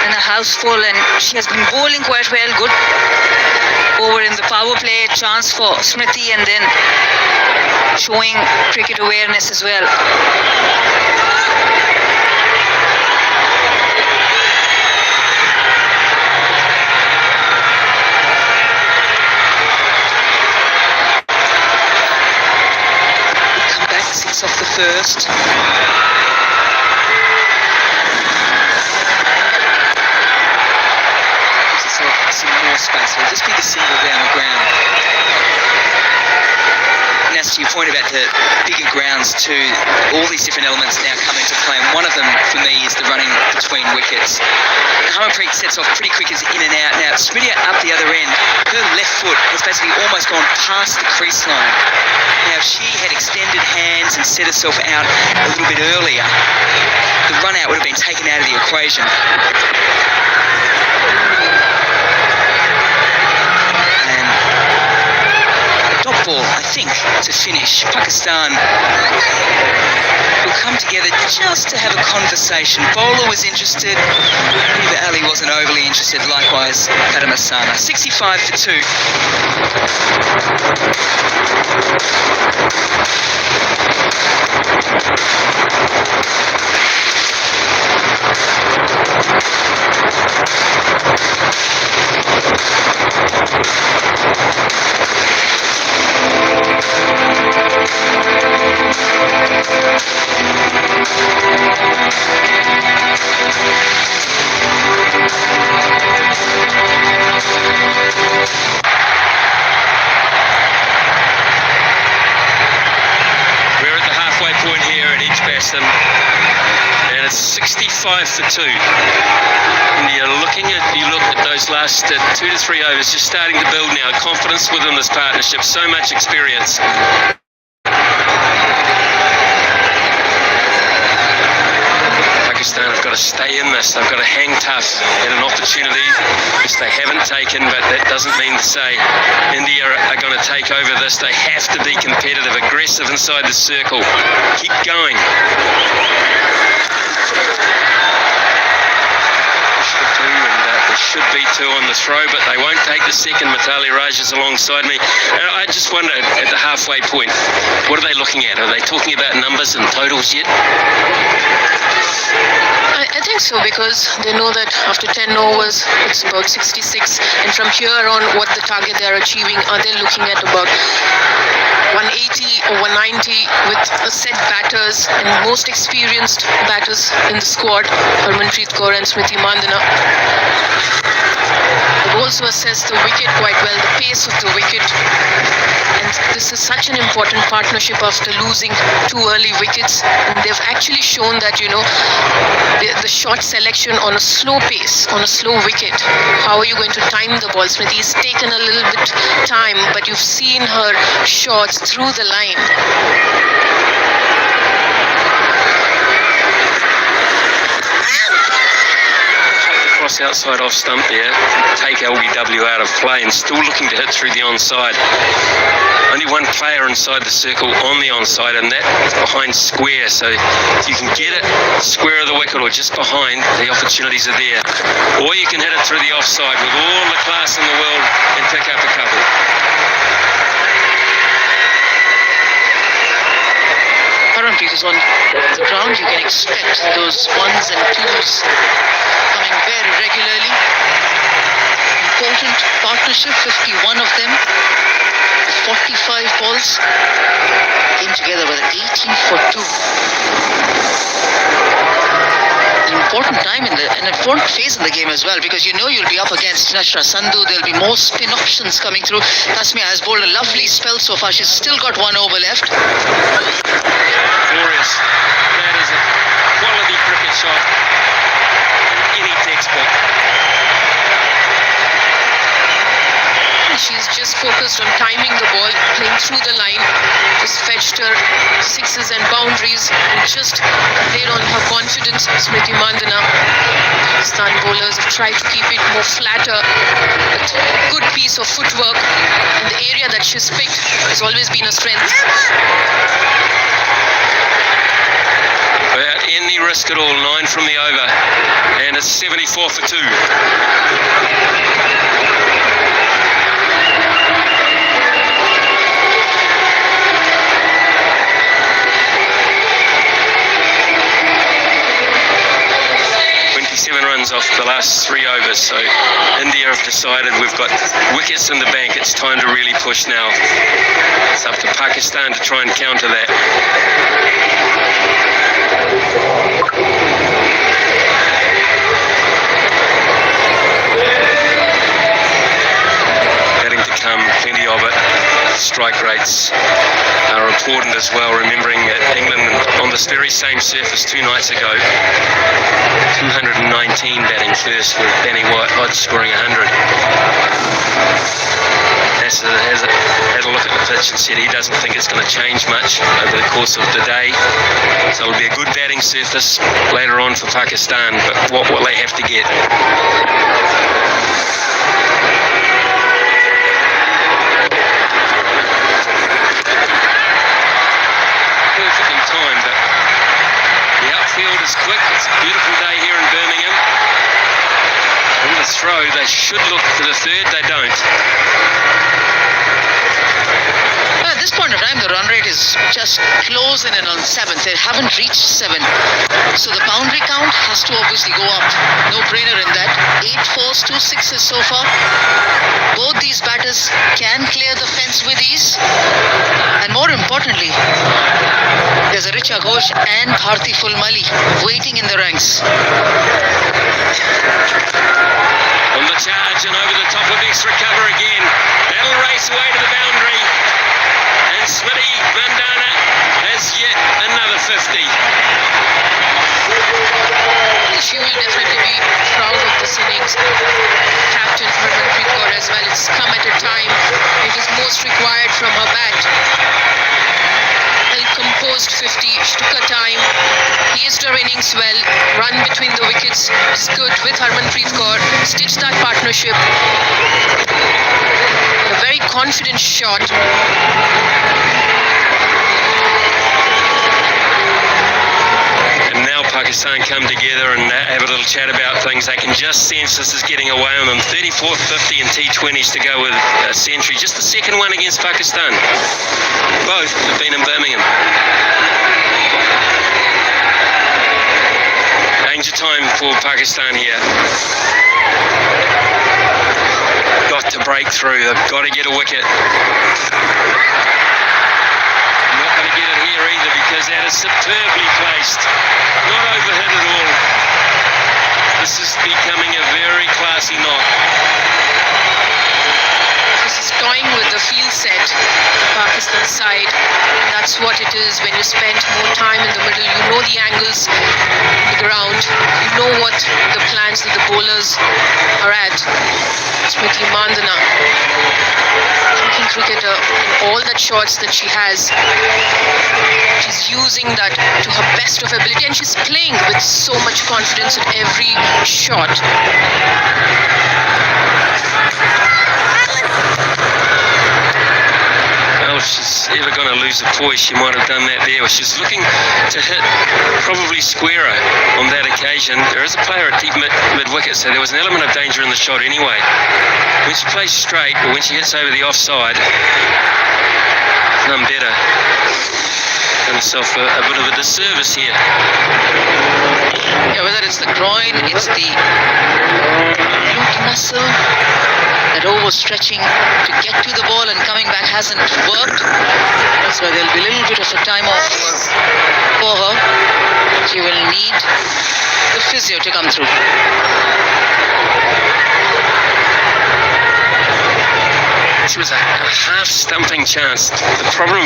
In a house full, and she has been bowling quite well. Good over in the power play, chance for Smriti, and then showing cricket awareness as well. Off the first. Gives herself some more space. It'll just be the single down the ground. And as to your point about the bigger grounds too, all these different elements now come into play, and one of them for me is the running between wickets. Harmanpreet sets off pretty quick as in and out. Now Smriti up the other end, her left foot has basically almost gone past the crease line. Now if she had extended hands and set herself out a little bit earlier, the run out would have been taken out of the equation. And a dot ball, I think, to finish. Pakistan will come together just to have a conversation. Bowler was interested, Eva Ali wasn't overly interested, likewise Fatima Sana. 65 for 2. We're at the halfway point here at Edgbaston, and it's 65 for 2. And you look at those last 2 to 3 overs, just starting to build now. Confidence within this partnership, so much experience. Pakistan have got to stay in this. They've got to hang tough at an opportunity which they haven't taken, but that doesn't mean to say India are going to take over this. They have to be competitive, aggressive inside the circle. Keep going. There should be 2 on the throw, but they won't take the second. Mitali Raj is alongside me. I just wonder, at the halfway point, what are they looking at? Are they talking about numbers and totals yet? I think so, because they know that after 10 overs, it's about 66. And from here on, what the target they are achieving, are they looking at about 180 or 190 with set batters and most experienced batters in the squad, Harmanpreet Kaur and Smriti Mandhana. They've also assessed the wicket quite well, the pace of the wicket. And this is such an important partnership after losing 2 early wickets. And they've actually shown that, the shot selection on a slow pace, on a slow wicket. How are you going to time the ball? Smriti's taken a little bit time, but you've seen her shots through the line. Cross outside off stump there, take LBW out of play, and still looking to hit through the onside. Only one player inside the circle on the onside, and that's behind square, so if you can get it square of the wicket or just behind, the opportunities are there. Or you can hit it through the offside with all the class in the world and pick up a couple. Harmanpreet is on the ground. You can expect those 1s and 2s coming very regularly. Important partnership, 51 of them, 45 balls, came together with 18 for 2. An important time an important phase in the game as well, because you'll be up against Nashra Sandhu. There'll be more spin options coming through. Tasmia has bowled a lovely spell so far. She's still got 1 over left. Glorious. That is a quality cricket shot in any textbook. She's just focused on timing the ball, playing through the line, just fetched her 6s and boundaries, and just played on her confidence. Smriti Mandhana, Pakistan bowlers have tried to keep it more flatter, but a good piece of footwork, and the area that she's picked has always been a strength. Without any risk at all, 9 from the over, and it's 74 for 2. 27 runs off the last 3 overs, so India have decided we've got wickets in the bank. It's time to really push now. It's up to Pakistan to try and counter that. Batting to come, plenty of it. Strike rates are important as well, remembering that England on this very same surface 2 nights ago, 219 batting first, with Danny White scoring 100. Has a look at the pitch and said he doesn't think it's going to change much over the course of the day. So it'll be a good batting surface later on for Pakistan, but what will they have to get? Perfectly timed, but is quick. It's a beautiful day here in Birmingham. On the throw, they should look for the third. They don't. At this point of time, the run rate is just closing in on 7th. They haven't reached 7. So the boundary count has to obviously go up. No brainer in that. 8 4s, 2 6s so far. Both these batters can clear the fence with ease. And more importantly, there's a Richa Ghosh and Bharti Fulmali waiting in the ranks. On the charge and over the top of extra cover again. That'll race away to the boundary. And Smriti Mandhana has yet another 50. She will definitely be proud of this innings. Captain Harmanpreet Kaur as well. It's come at a time it is most required from her bat. Well composed 50. She took her time. Paced her innings well. Run between the wickets is good with Harmanpreet Kaur. Stitched that partnership. A very confident shot. Pakistan come together and have a little chat about things. They can just sense this is getting away on them. 34th, 50 and T20s to go with a century. Just the second one against Pakistan. Both have been in Birmingham. Danger time for Pakistan here. Got to break through. They've got to get a wicket. Not going to get it here either because that is superbly placed. Not overhit at all. This is becoming a very classy knock. This is toying with the field set, the Pakistan side. And that's what it is when you spend more time in the middle. You know the angles on the ground. You know what the plans that the bowlers are at. Smriti Mandhana, thinking cricketer in all that shots that she has. She's using that to her best of ability and she's playing with so much confidence in every shot. Well, if she's ever going to lose a poise, she might have done that there. She's looking to hit probably squarer on that occasion. There is a player at deep mid-wicket, so there was an element of danger in the shot anyway. When she plays straight, or when she hits over the offside, none better. Done herself a bit of a disservice here. Yeah, whether it's the groin, it's the glute muscle, that overstretching to get to the ball and coming back hasn't worked. That's why there'll be a little bit of a time off for her. She will need the physio to come through. This was a half stumping chance. The problem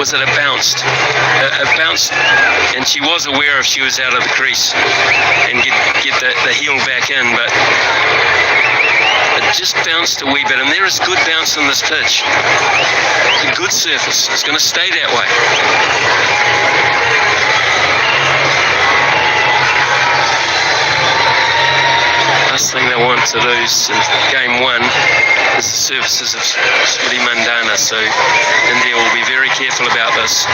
was that it bounced. It bounced, and she was aware if she was out of the crease and get the heel back in, but it just bounced a wee bit. And there is good bounce on this pitch. It's a good surface. It's going to stay that way. Last thing they want to lose in game one is the services of Smriti Mandhana, so India will be very careful about this.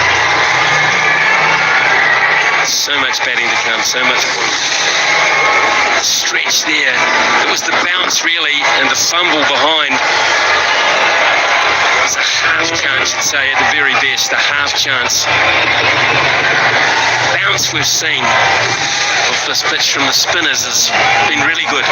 So much batting to come, so much stretch there. It was the bounce really and the fumble behind. It's a half chance, you'd say, at the very best, a half chance. Bounce we've seen of this pitch from the spinners has been really good.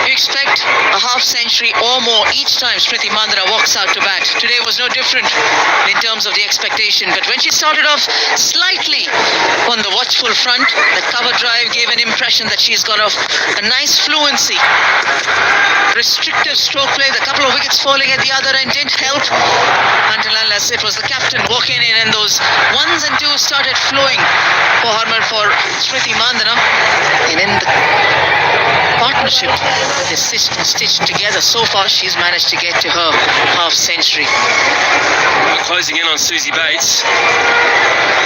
You expect a half century or more each time Smriti Mandhana walks out to bat. Today was no different in terms of the expectation, but when she started off slightly on the watchful front, the cover drive gave an impression that she's got a nice fluency. Restrictive stroke play, the couple of wickets falling at the other end didn't help until unless it was the captain walking in and those ones and twos started flowing for Smriti Mandhana. And in the partnership that is stitched together. So far, she's managed to get to her half century. We're closing in on Susie Bates.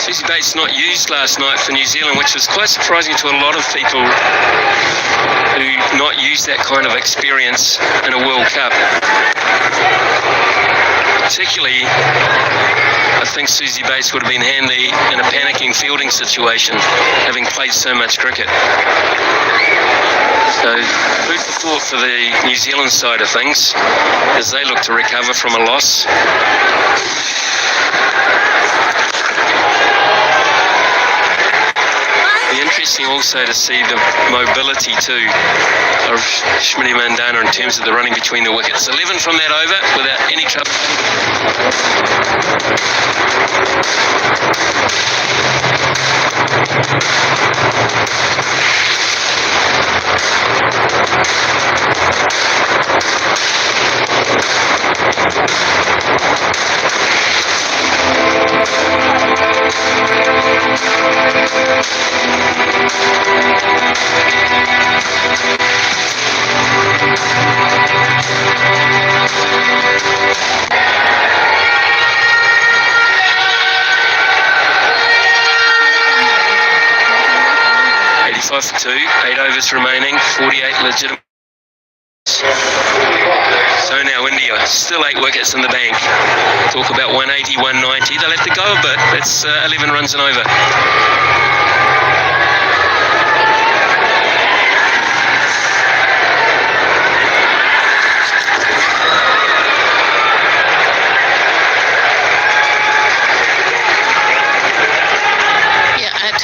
Susie Bates not used last night for New Zealand, which was quite surprising to a lot of people who not use that kind of experience in a World Cup. Particularly, I think Susie Bates would have been handy in a panicking fielding situation, having played so much cricket. So, food for thought for the New Zealand side of things as they look to recover from a loss. Be interesting also to see the mobility too of Smriti Mandana in terms of the running between the wickets. 11 from that over without any trouble. For 2, 8 overs remaining, 48 legitimate. So now India, still 8 wickets in the bank. Talk about 180, 190. They'll have to go a bit. It's 11 runs and over.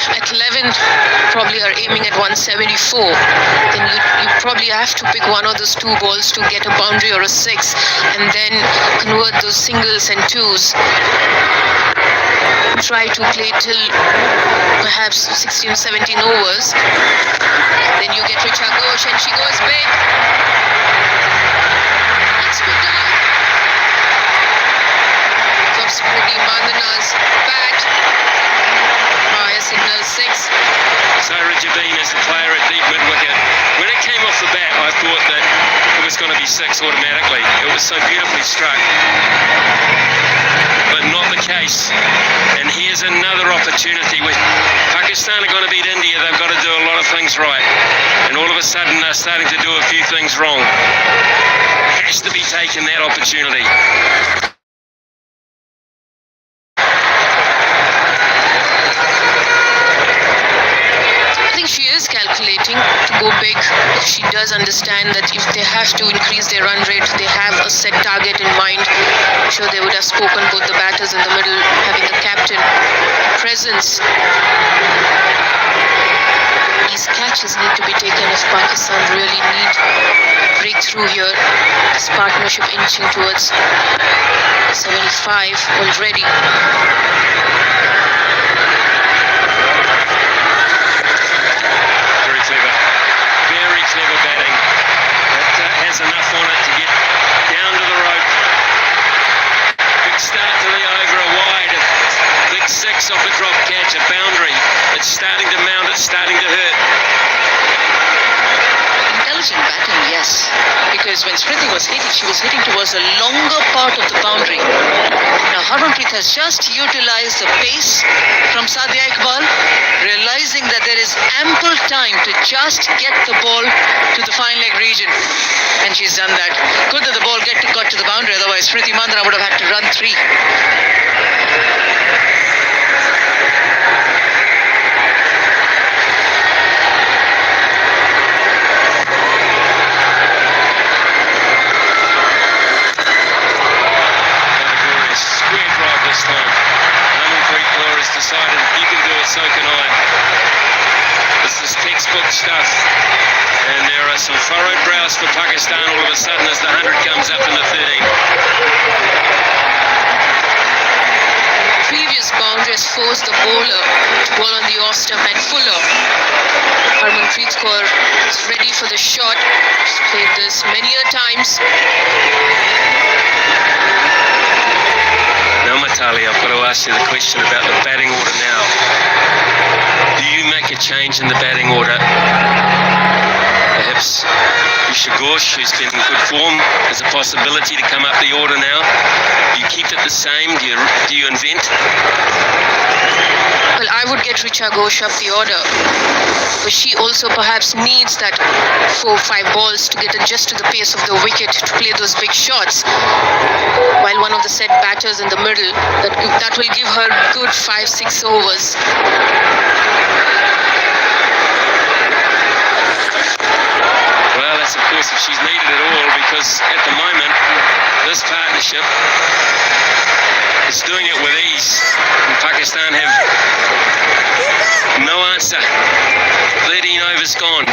At 11, probably are aiming at 174, then you probably have to pick one of those 2 balls to get a boundary or a 6, and then convert those singles and 2s. Try to play till perhaps 16, 17 overs. Then you get Richa Ghosh and she goes big. That's good now. From Smriti Mandana's bat. Signal 6. Saira Javine as the player at deep mid-wicket. When it came off the bat, I thought that it was going to be 6 automatically. It was so beautifully struck. But not the case. And here's another opportunity with Pakistan are going to beat India. They've got to do a lot of things right. And all of a sudden they're starting to do a few things wrong. Has to be taken, that opportunity. She is calculating to go big. She does understand that if they have to increase their run rate, they have a set target in mind. I'm sure they would have spoken, both the batters in the middle, having the captain presence. These catches need to be taken if Pakistan really need breakthrough here. This partnership inching towards 75 already. Clever batting. That has enough on it to get down to the rope. Big start to the over, a wide. Big 6 off the drop catch, a boundary. It's starting to mount, it's starting to hurt. Intelligent batting, yes. Because when Smriti was hitting, she was hitting towards a longer part of the boundary. Now Harmanpreet has just utilized the pace from Sadia Iqbal, realizing that there is ample time to just get the ball to the fine leg region. And she's done that. Good that the ball got to the boundary, otherwise Smriti Mandana would have had to run 3. This time, Harmanpreet Kaur has decided you can do it, so can I. This is textbook stuff, and there are some furrowed brows for Pakistan all of a sudden as the 100 comes up in the 13. Previous boundary has forced the bowler to bowl on the off stump and fuller. Harmanpreet Kaur is ready for the shot. She's played this many a times. Now, Matali, I've got to ask you the question about the batting order now. Do you make a change in the batting order? Perhaps perhaps Isha Ghosh, who's been in good form, has a possibility to come up the order now. Do you keep it the same? Do you invent? Well, I would get Richa Ghosh up the order, but she also perhaps needs that 4-5 balls to get adjust to the pace of the wicket to play those big shots. While one of the set batters in the middle, that will give her good 5-6 overs. Well, that's of course if she's needed at all, because at the moment this partnership is doing it with ease. And Pakistan have no answer. 13 overs gone.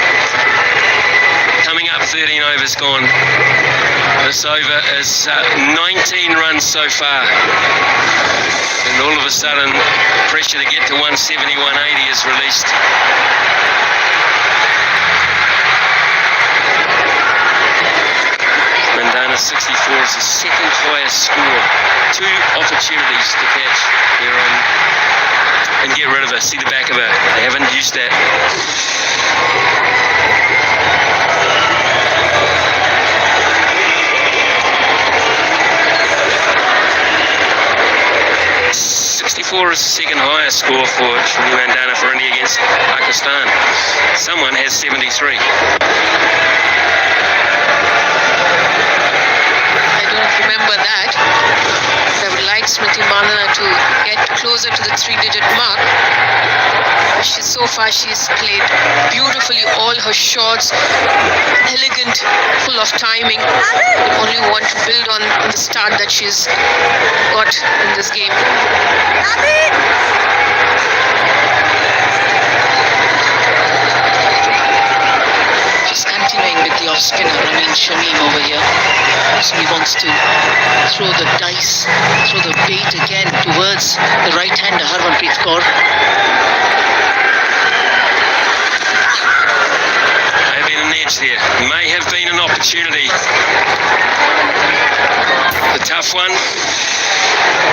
Coming up, 13 overs gone. This over is 19 runs so far. And all of a sudden, pressure to get to 170, 180 is released. Mandana 64 is the second highest score. 2 opportunities to catch here on and get rid of her. See the back of her. They haven't used that. .64 is the second highest score for Shmiti Mandana for India against Pakistan. Someone has 73. Remember that. I would like Smriti Mandana to get closer to the 3-digit mark. So far she's played beautifully, all her shots, elegant, full of timing. We only want to build on the start that she's got in this game. She's continuing with the off-spinner, Shamim over here. So he wants to throw the dice, throw the bait again towards the right-hander, Harmanpreet Kaur. May have been an edge there. May have been an opportunity. The tough one.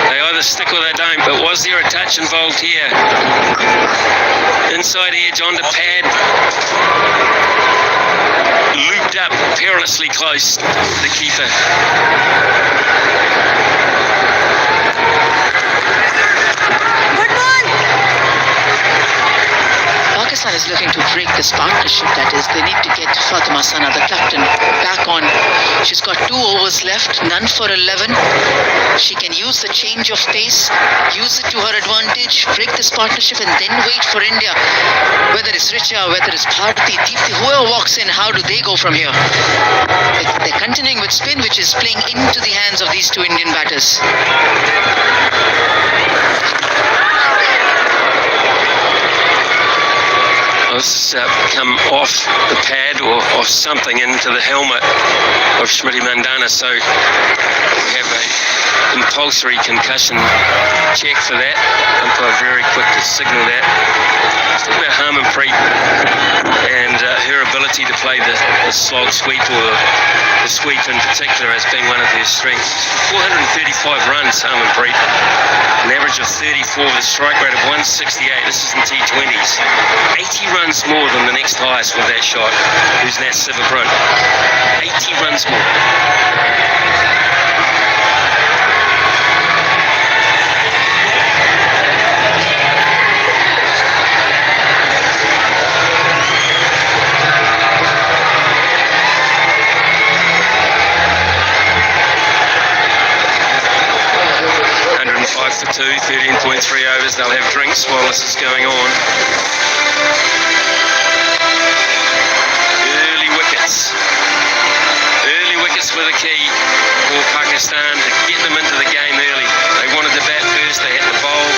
They either stick or they don't, but was there a touch involved here? Inside edge onto pad. Looped up perilously close to the keeper. Pakistan is looking to break this partnership, that is, they need to get Fatima Sana, the captain, back on. She's got 2 overs left, none for 11. She can use the change of pace, use it to her advantage, break this partnership and then wait for India. Whether it's Richa, whether it's Bharti, Deepthi, whoever walks in, how do they go from here? They're continuing with spin, which is playing into the hands of these 2 Indian batters. This come off the pad or off something into the helmet of Shmiti Mandana, so we have a compulsory concussion check for that. Umpire very quick to signal that. Let's talk about Harmanpreet and her ability to play the slog sweep, or the sweep in particular, as being one of her strengths. 435 runs, Harmanpreet, an average of 34 with a strike rate of 168. This is in T20s. 80 runs more than the next highest with that shot, who's now Sivabrun. 80 runs more. 5 for 2, 13.3 overs. They'll have drinks while this is going on. Early wickets. Early wickets were the key for Pakistan to get them into the game early. They wanted to bat first, they had to bowl.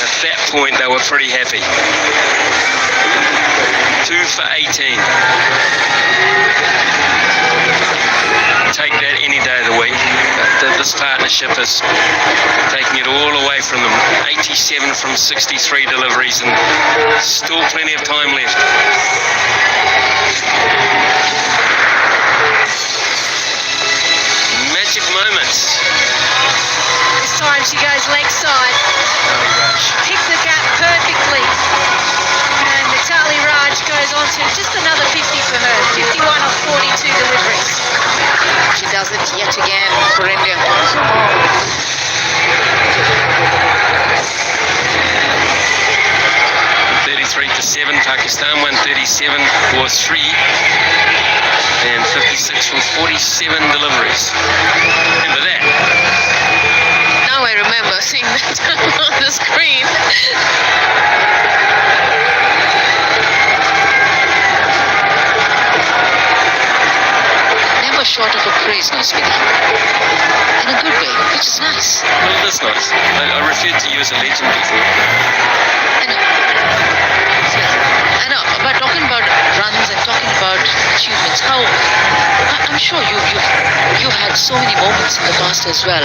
At that point, they were pretty happy. 2 for 18. Take that any day of the week. This partnership is taking it all away from them. 87 from 63 deliveries and still plenty of time left. Magic moments. This time she goes leg side. Picked the gap perfectly. And Mitali Raj goes on to just enough does it yet again for India. 33-7 Pakistan, 137-3 and 56 from 47 deliveries. Remember that? Now I remember seeing that on the screen. Never short of a praise, no, Smithy. In a good way, which is nice. Well, it is nice. I referred to you as a legend before. I know, but talking about runs and talking about achievements, I'm sure you've had so many moments in the past as well.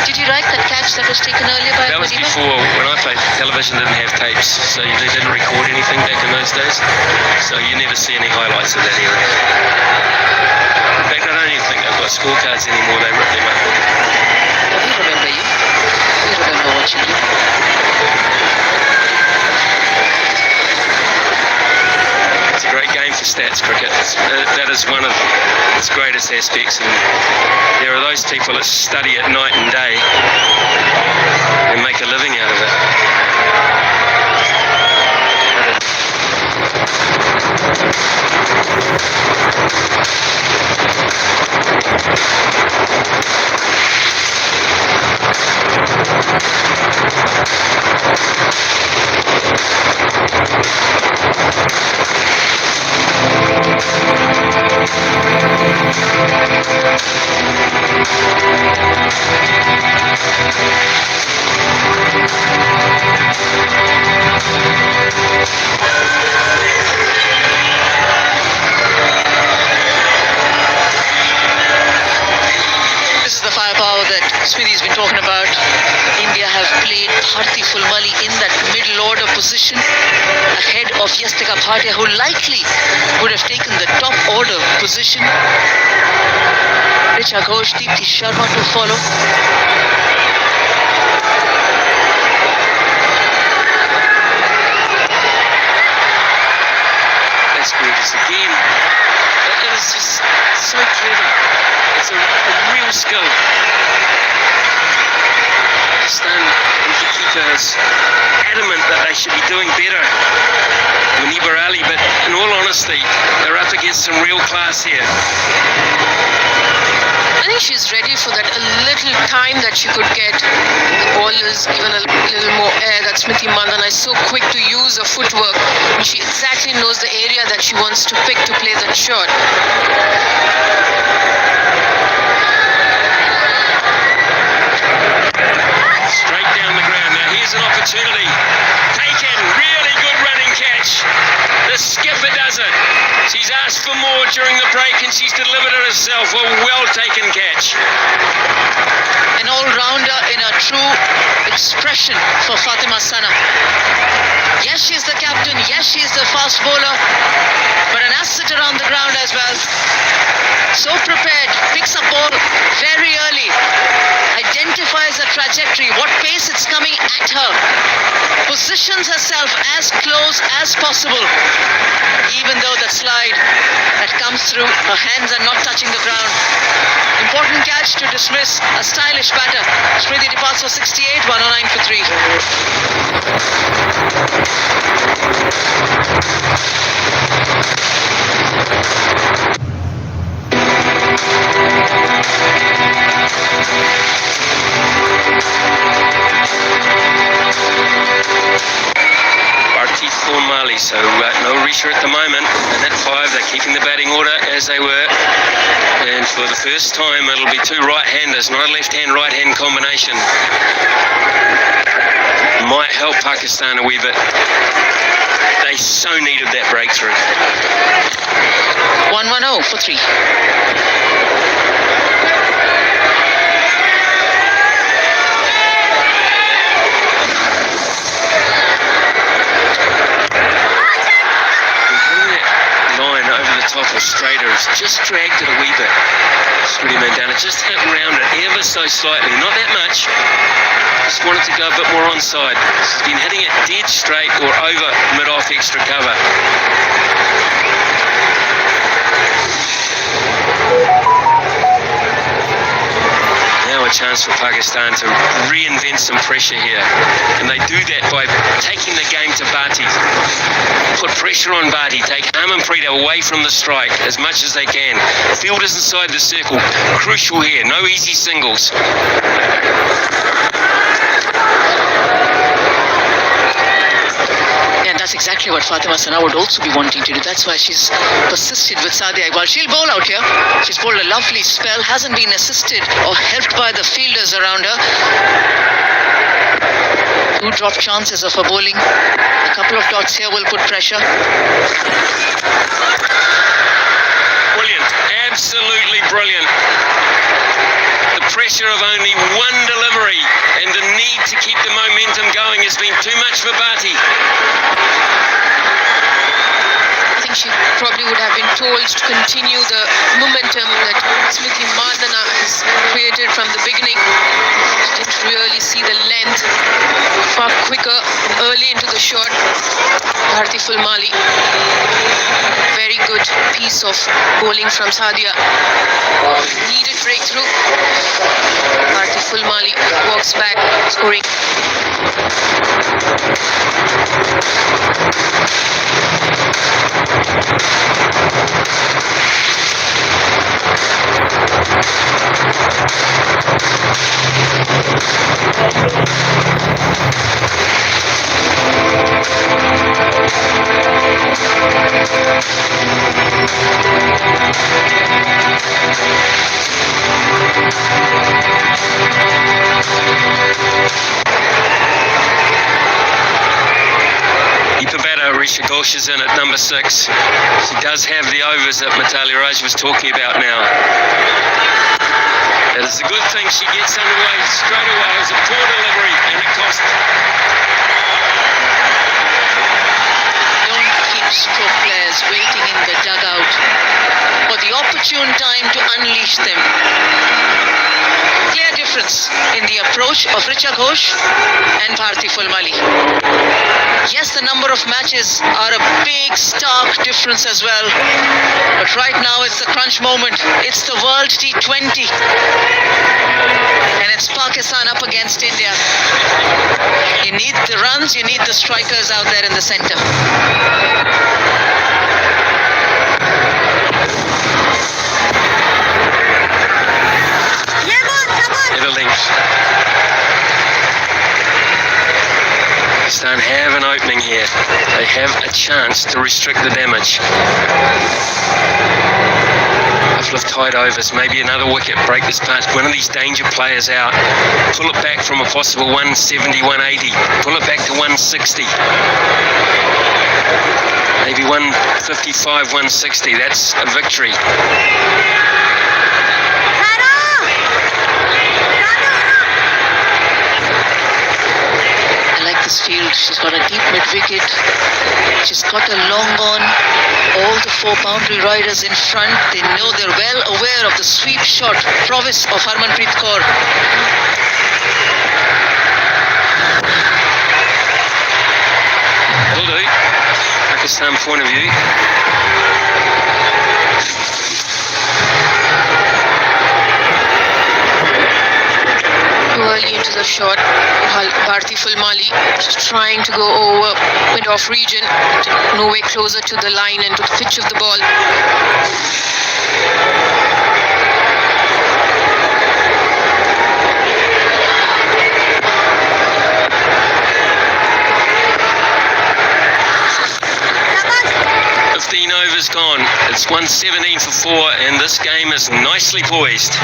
Did you like that catch that was taken earlier by That was Madiba? before, when I played, television didn't have tapes, so they didn't record anything back in those days. So you never see any highlights of that era. In fact, I don't even think they've got scorecards anymore, they rip them up. We remember you. We remember what you did. It's a great game for stats cricket. That is one of its greatest aspects, and there are those people that study it night and day and make a living out of it. This is the firepower that Smithy's been talking about. India have played Bharti Fulmali in that middle order position ahead of Yastika Bhatia, who likely would have taken the top order position. Richa Ghosh, Deepti Sharma to follow. That's gorgeous. Again, it is just so clever. It's a real skill. Pakistan and the keeper is adamant that they should be doing better. Munibur Ali, but in all honesty, they're up against some real class here. I think she's ready for that a little time that she could get. The ball is given a little more air. That Smriti Mandhana is so quick to use her footwork. And she exactly knows the area that she wants to pick to play that shot. Straight down the ground. Now here's an opportunity. Taken. Really good running catch. The skipper does it. She's asked for more during the break and she's delivered it herself. A well taken catch. An all-rounder in a true expression for Fatima Sana. Yes, she's the captain. Yes, she's the fast bowler. But an asset around the ground as well. So prepared. Picks up ball very early. Identifies a trajectory, what pace it's coming at her. Positions herself as close as possible. Even though the slide that comes through, her hands are not touching the ground. Important catch to dismiss a stylish batter. Smriti departs for 68, 109 for 3. Bharti Fulmali, so no Risha at the moment. And at 5, they're keeping the batting order as they were. And for the first time, it'll be two right-handers, not a left-hand, right-hand combination. Might help Pakistan a wee bit. They so needed that breakthrough. 110 for 3. Top of straighter has just dragged it a wee bit. Smriti Mandhana just hit round it ever so slightly, not that much. Just wanted to go a bit more onside. She's been hitting it dead straight or over mid-off extra cover. a chance for Pakistan to reinvent some pressure here. And they do that by taking the game to badi. Put pressure on badi. Take Harmanpreet away from the strike as much as they can. Fielders inside the circle. Crucial here. No easy singles. And that's exactly what Fatima Sana would also be wanting to do. That's why she's persisted with Sadia Iqbal. She'll bowl out here. She's bowled a lovely spell, hasn't been assisted or helped by the fielders around her. 2 drop chances of her bowling. A couple of dots here will put pressure. Brilliant. Absolutely brilliant. The pressure of only one delivery and the need to keep the momentum going has been too much for Bati. I think she probably would have been told to continue the momentum that Smriti Mandhana has created from the beginning. She didn't really see the length. Far quicker early into the shot. Bharti Fulmali. Very good piece of bowling from Sadia. Needed breakthrough. Bharti Fulmali walks back, scoring. Risha Ghosh is in at number 6. She does have the overs that Mitali Raj was talking about now. It is a good thing she gets underway straight away. It was a poor delivery and it cost. Don't keep stroke players waiting in the dugout for the opportune time to unleash them. Clear difference in the approach of Richa Ghosh and Bharti Fulmali. Yes, the number of matches are a big, stark difference as well. But right now it's the crunch moment. It's the World T20. And it's Pakistan up against India. You need the runs, you need the strikers out there in the center. Middle length. Pakistan have an opening here. They have a chance to restrict the damage. A couple of tight overs, maybe another wicket, break this part. One of these danger players out. Pull it back from a possible 170, 180. Pull it back to 160. Maybe 155, 160. That's a victory. Field. She's got a deep mid-wicket. She's got a long on. All the 4 boundary riders in front. They know, they're well aware of the sweep shot prowess of Harmanpreet Kaur. Will do. Pakistan point of view. Early into the shot, Bharti Fulmali just trying to go over mid-off region, no way closer to the line and to the pitch of the ball. Overs gone. It's 117 for 4 and this game is nicely poised.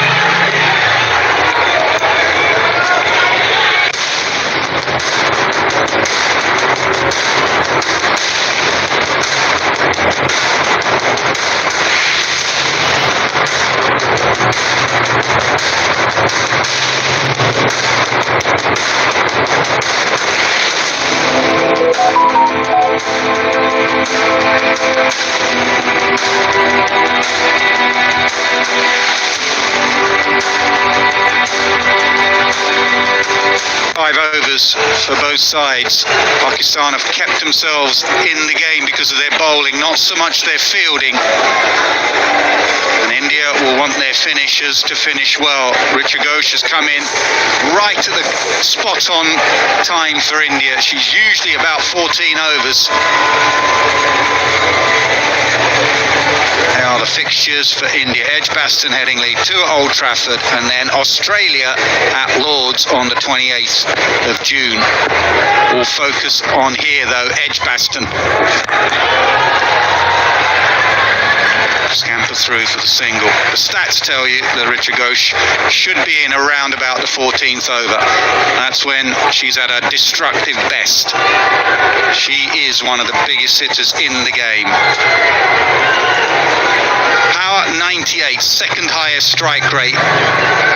Overs for both sides. Pakistan have kept themselves in the game because of their bowling, not so much their fielding. And India will want their finishers to finish well. Richa Ghosh has come in right at the spot on time for India. She's usually about 14 overs. They are the fixtures for India. Edgbaston, Headingley, 2 at Old Trafford, and then Australia at Lord's on the 28th of June. All focus on here though, Edgbaston. Scamper through for the single. The stats tell you that Richa Ghosh should be in around about the 14th over. That's when she's at her destructive best. She is one of the biggest hitters in the game. Power 98, second highest strike rate.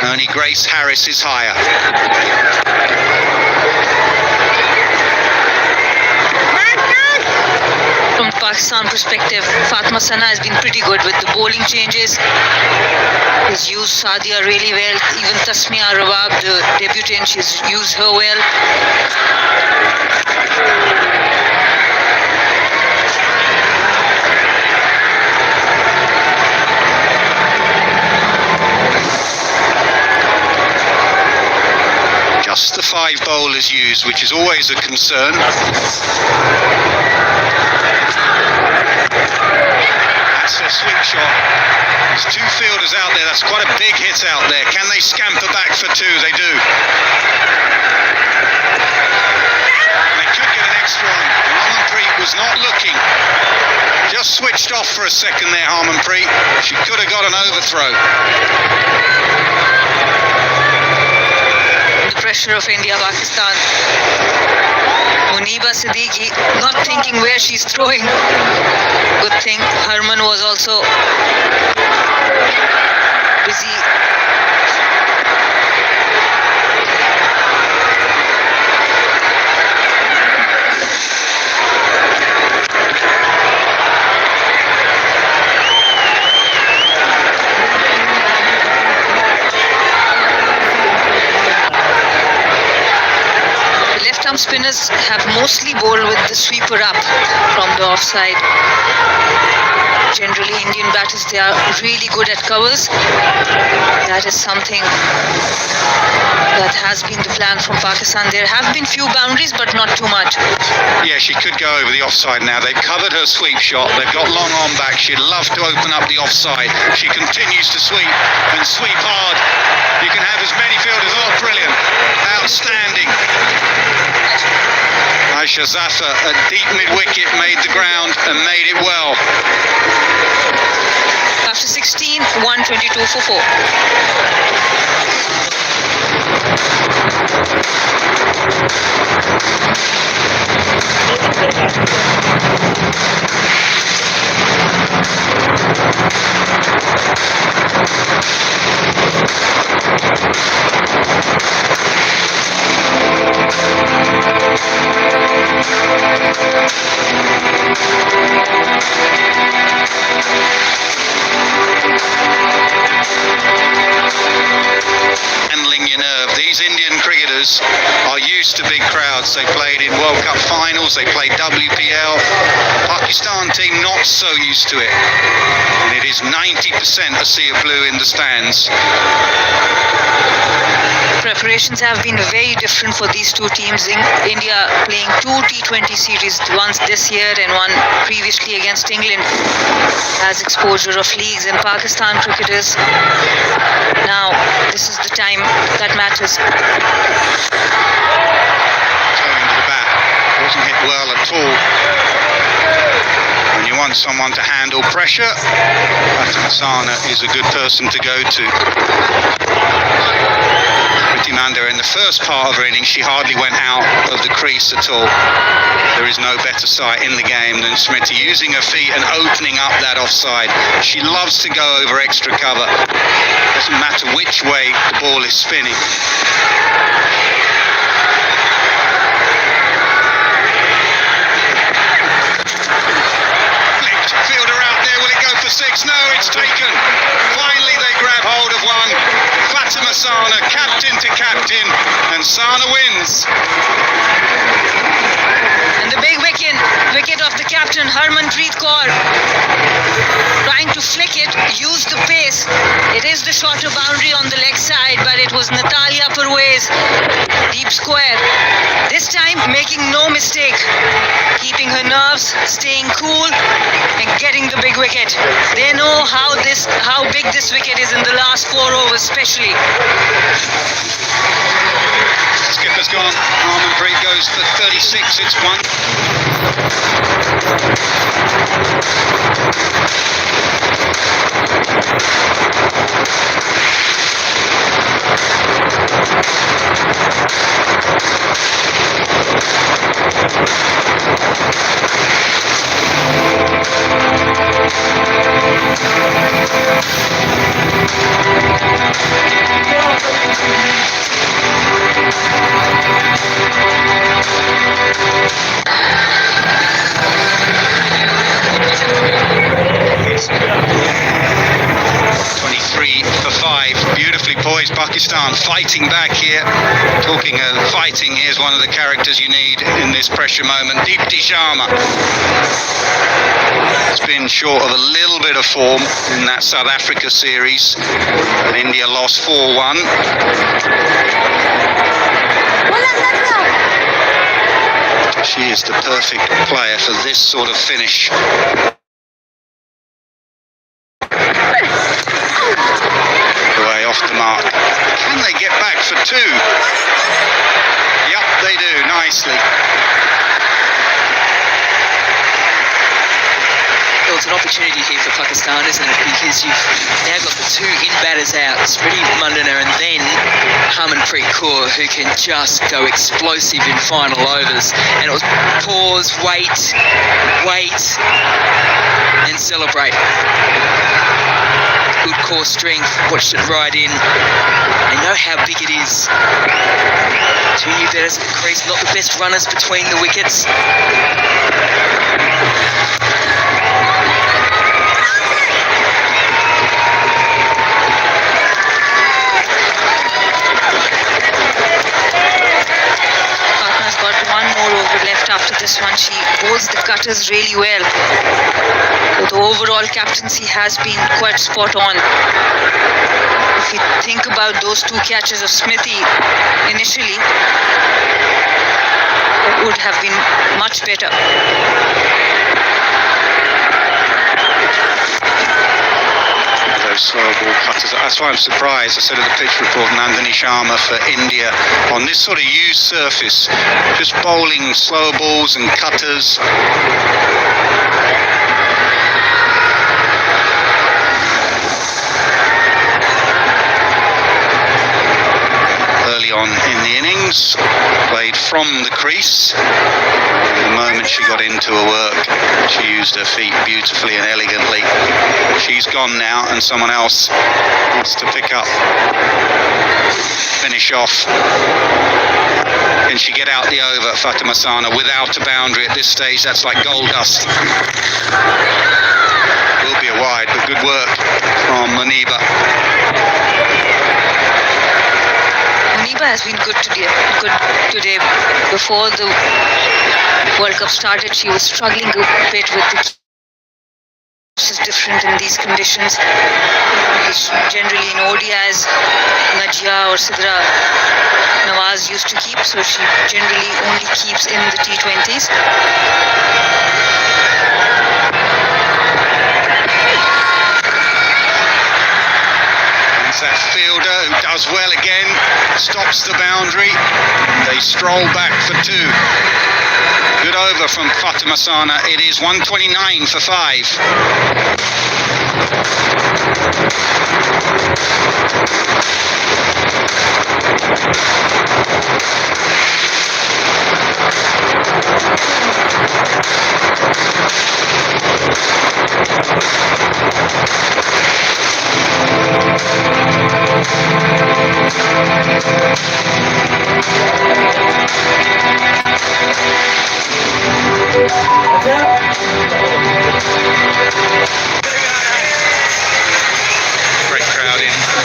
Only Grace Harris is higher. From Pakistan perspective, Fatma Sana has been pretty good with the bowling changes. He's used Sadia really well. Even Tasmia Rawab, the debutant, she's used her well. Just the 5 bowlers used, which is always a concern. That's a sweep shot. There's 2 fielders out there. That's quite a big hit out there. Can they scamper back for 2? They do. They could get an extra one. Harmanpreet was not looking. Just switched off for a second there, Harmanpreet. She could have got an overthrow. Pressure of India, Pakistan. Muniba Siddiqui not thinking where she's throwing. Good thing Harman was also busy. Left-arm spinners have mostly bowled with the sweeper up from the offside. Generally, Indian batters, they are really good at covers. That is something that has been the plan from Pakistan. There have been few boundaries, but not too much. Yeah, she could go over the offside now. They've covered her sweep shot. They've got long on back. She'd love to open up the offside. She continues to sweep and sweep hard. You can have as many fielders. Oh, brilliant. Outstanding. Aisha Zafar, a deep mid-wicket, made the ground and made it well. After 16, 122 for 4. Handling your nerve. These Indian cricketers are used to big crowds. They played in World Cup finals, they played WPL. Pakistan team not so used to it. And it is 90% a sea of blue in the stands. Preparations have been very different for these two teams. India playing 2 T20 series, once this year and one previously against England, has exposure of leagues, and Pakistan cricketers, now this is the time that matters. Going to the bat, wasn't hit well at all. When you want someone to handle pressure, Sana is a good person to go to. Manda, in the first part of her innings, she hardly went out of the crease at all. There is no better sight in the game than Smithy using her feet and opening up that offside. She loves to go over extra cover. Doesn't matter which way the ball is spinning. Flicked, fielder out there, will it go for 6? No, it's taken. Finally they grab hold of one. Fatima Sana, captain to captain, and Sana wins. And the big wicket of the captain, Harmanpreet Kaur, trying to flick it, use the pace. It is the shorter boundary on the leg side, but it was Natalia Perwez, deep square. This time making no mistake, keeping her nerves, staying cool and getting the big wicket. They know how big this wicket is in the last 4 overs especially. Skipper's gone. Harmanpreet goes for 36. It's one. Poised Pakistan fighting back here. Talking of fighting, here's one of the characters you need in this pressure moment, Deepti Sharma. It's been short of a little bit of form in that South Africa series, and India lost 4-1. She is the perfect player for this sort of finish. Off the mark. Can they get back for 2? Yup, they do, nicely. Well, it's an opportunity here for Pakistan, isn't it? Because you've now got the 2 in-batters out, Smriti Mandana and then Harmanpreet Kaur, who can just go explosive in final overs. And it was pause, wait, and celebrate. Good core strength, watched it right in. They know how big it is. 2 new batters at the crease, not the best runners between the wickets. Patna's got 1 more over left after this one. She holds the cutters really well. The overall captaincy has been quite spot on. If you think about those 2 catches of Smithy initially, it would have been much better. Those slow ball cutters. That's why I'm surprised. I said at the pitch report, Nandini Sharma for India on this sort of used surface, just bowling slow balls and cutters. On in the innings, played from the crease. The moment she got into her work, she used her feet beautifully and elegantly. She's gone now, and someone else wants to pick up, finish off. Can she get out the over, Fatima Sana, without a boundary at this stage? That's like gold dust. Will be a wide, but good work from Muniba. Muniba has been good today. Before the World Cup started, she was struggling a bit with the which is different in these conditions. Generally in ODIs, Najia or Sidra Nawaz used to keep, so she generally only keeps in the T20s. That fielder who does well again, stops the boundary. They stroll back for 2. Good over from Fatima Sana. It is 129 for 5.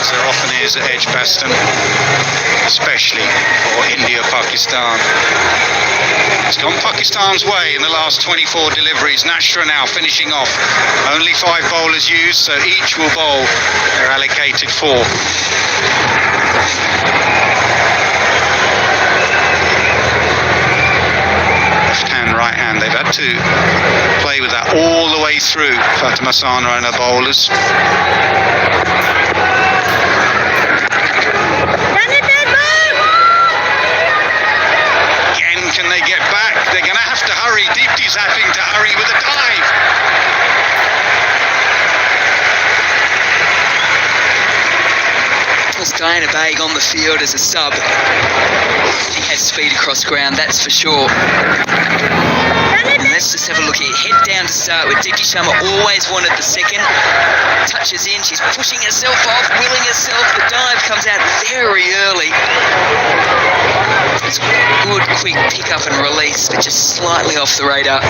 as there often is at Edgbaston, especially for India-Pakistan. It's gone Pakistan's way in the last 24 deliveries. Nashra now finishing off. Only 5 bowlers used, so each will bowl their allocated 4. Left hand, right hand. They've had to play with that all the way through, Fatima Sana and her bowlers. Again, can they get back? They're going to have to hurry. Deepti's having to hurry with a dive. Diana Baig on the field as a sub. She has speed across ground, that's for sure. And let's just have a look here. Head down to start with. Dipti Sharma always wanted the second. Touches in, she's pushing herself off, willing herself. The dive comes out very early. It's good, quick pick up and release, but just slightly off the radar.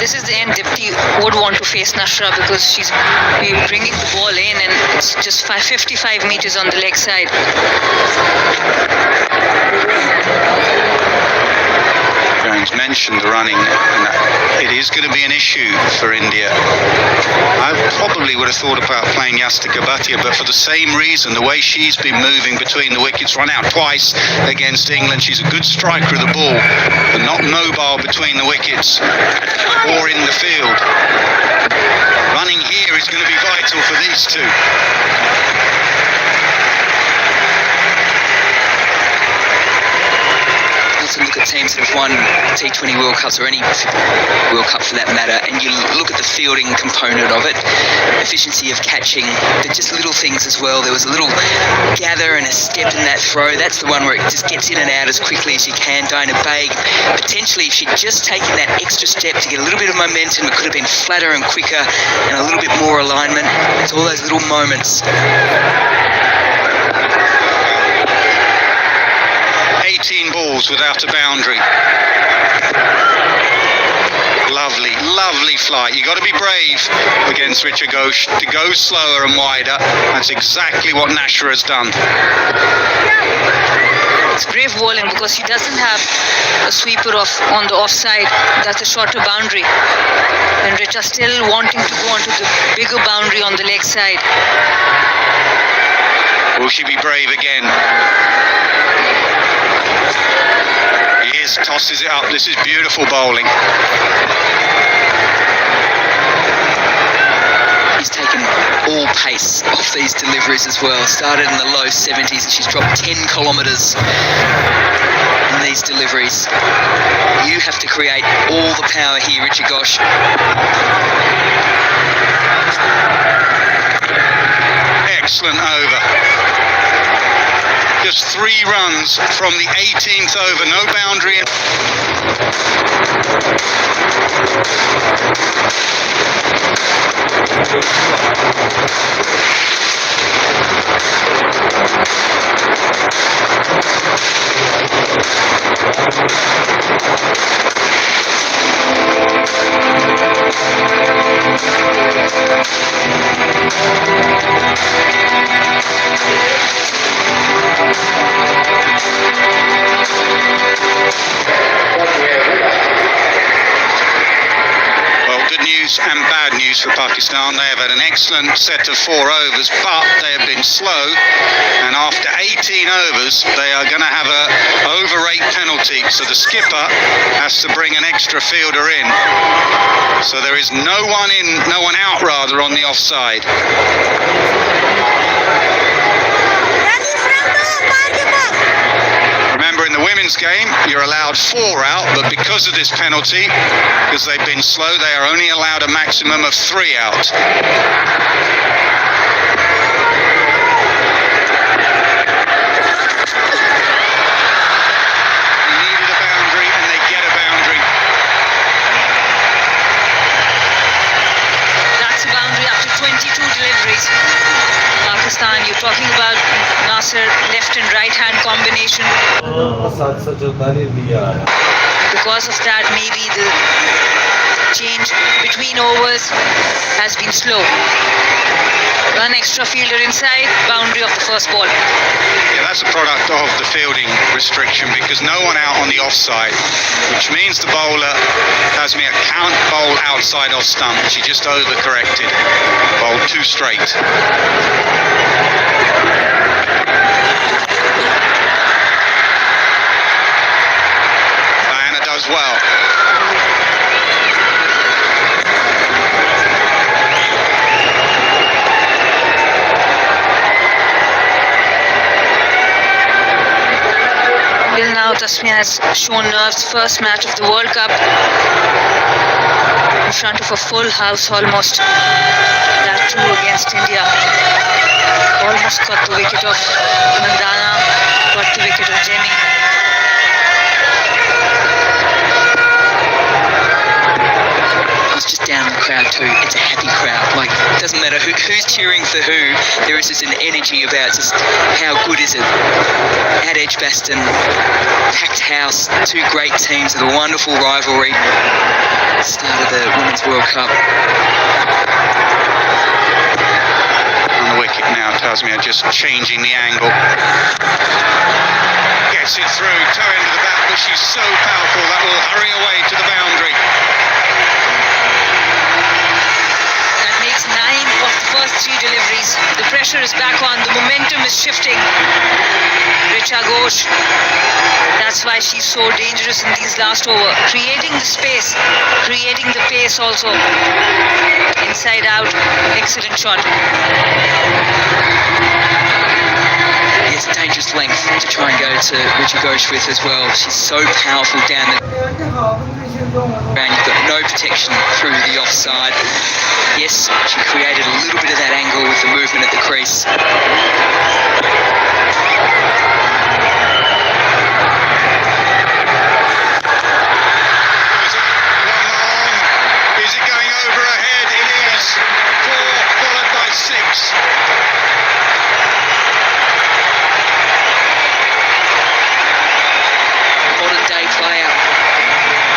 This is the end Dipti would want to face Nashra because she's bringing the ball in and it's just 55 meters on the leg side. Jones mentioned the running, and it is going to be an issue for India. I probably would have thought about playing Yastika Bhatia, but for the same reason, the way she's been moving between the wickets, run out twice against England. She's a good striker of the ball, but not mobile between the wickets or in the field. Running here is going to be vital for these two. Look at teams that have won T20 World Cups or any World Cup for that matter, and you look at the fielding component of it, efficiency of catching, but just little things as well. There was a little gather and a step in that throw. That's the one where it just gets in and out as quickly as you can. Diana Baig, potentially if she'd just taken that extra step to get a little bit of momentum, it could have been flatter and quicker and a little bit more alignment. It's all those little moments. 18 balls without a boundary. Lovely, lovely flight. You've got to be brave against Richa Ghosh to go slower and wider. That's exactly what Nashra has done. It's brave bowling because she doesn't have a sweeper on the offside. That's a shorter boundary. And Richa still wanting to go onto the bigger boundary on the leg side. Will she be brave again? He is, tosses it up. This is beautiful bowling. He's taken all pace off these deliveries as well. Started in the low 70s and she's dropped 10 kilometres in these deliveries. You have to create all the power here, Richa Ghosh. Excellent over. Just 3 runs from the 18th over, no boundary. Well, good news and bad news for Pakistan. They have had an excellent set of 4 overs, but they have been slow, and after 18 overs they are going to have a over 8 penalty, so the skipper has to bring an extra fielder in. So there is no one out rather on the offside. Remember, in the women's game, you're allowed 4 out, but because of this penalty, because they've been slow, they are only allowed a maximum of 3 out. They needed a boundary, and they get a boundary. That's a boundary after 22 deliveries. Pakistan, you're talking about Nasser left and right hand combination. Because of that, maybe the change between overs has been slow. One extra fielder inside, boundary of the first ball. Yeah, that's a product of the fielding restriction because no one out on the offside, which means the bowler, Tasmia, can't bowl outside off stump. She just overcorrected, bowled too straight. Diana does well. Till now, Tasmia has shown nerves. First match of the World Cup in front of a full house almost. That too against India. Almost got the wicket of Mandana, got the wicket of Jemmy. I was just down in the crowd too. It's a happy crowd. Like, it doesn't matter who's cheering for who. There is just an energy about just how good is it at Edgbaston. Packed house, two great teams with a wonderful rivalry. Start of the Women's World Cup. On the wicket now, Tasmia just changing the angle. Gets it through, toe into the bat, but she's so powerful that will hurry away to the boundary. That makes 9 of the first 3 deliveries. The pressure is back on, the momentum is shifting. Richa Ghosh, that's why she's so dangerous in these last over. Creating the space, creating the pace also. Inside out, excellent shot. It's a dangerous length to try and go to Richa Ghosh with as well. She's so powerful down the ground. You've got no protection through the offside. Yes, she created a little bit of that angle with the movement at the crease. Is it going over her head? It is. 4 followed by 6. Modern day player,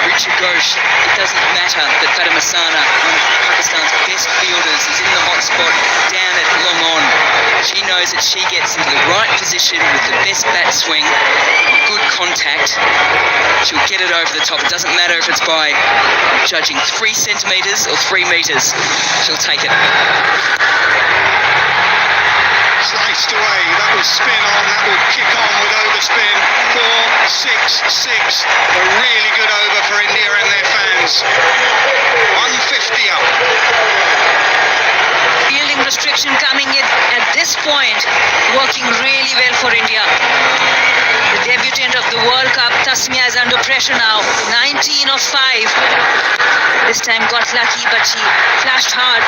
Richa Ghosh. It doesn't matter that Fatima Sana, one of Pakistan's best fielders, is in the hot spot down at long on. She knows that she gets into the right position with the best bat swing, good contact. She'll get it over the top. It doesn't matter if it's by judging 3 centimetres or 3 metres. She'll take it. Sliced away. That will spin on. That will kick on with overspin. 4, 6, 6. A really good over for India and their fans. 150 up. Fielding restriction coming in at this point, working really well for India. The debutant of the World Cup, Tasmia, is under pressure now. 19 of 5. This time got lucky, but she flashed hard.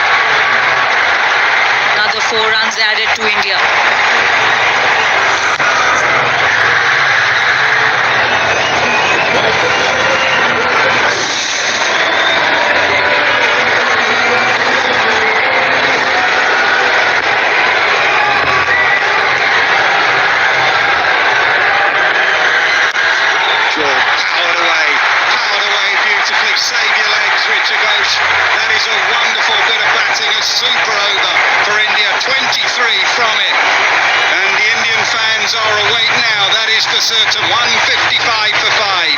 Another 4 runs added to India. Powered away beautifully. Save your legs, Richa Ghosh. That is a wonderful bit of batting. A super over for India. 23 from it. And the Indian fans are awake now. That is for certain. 155 for 5.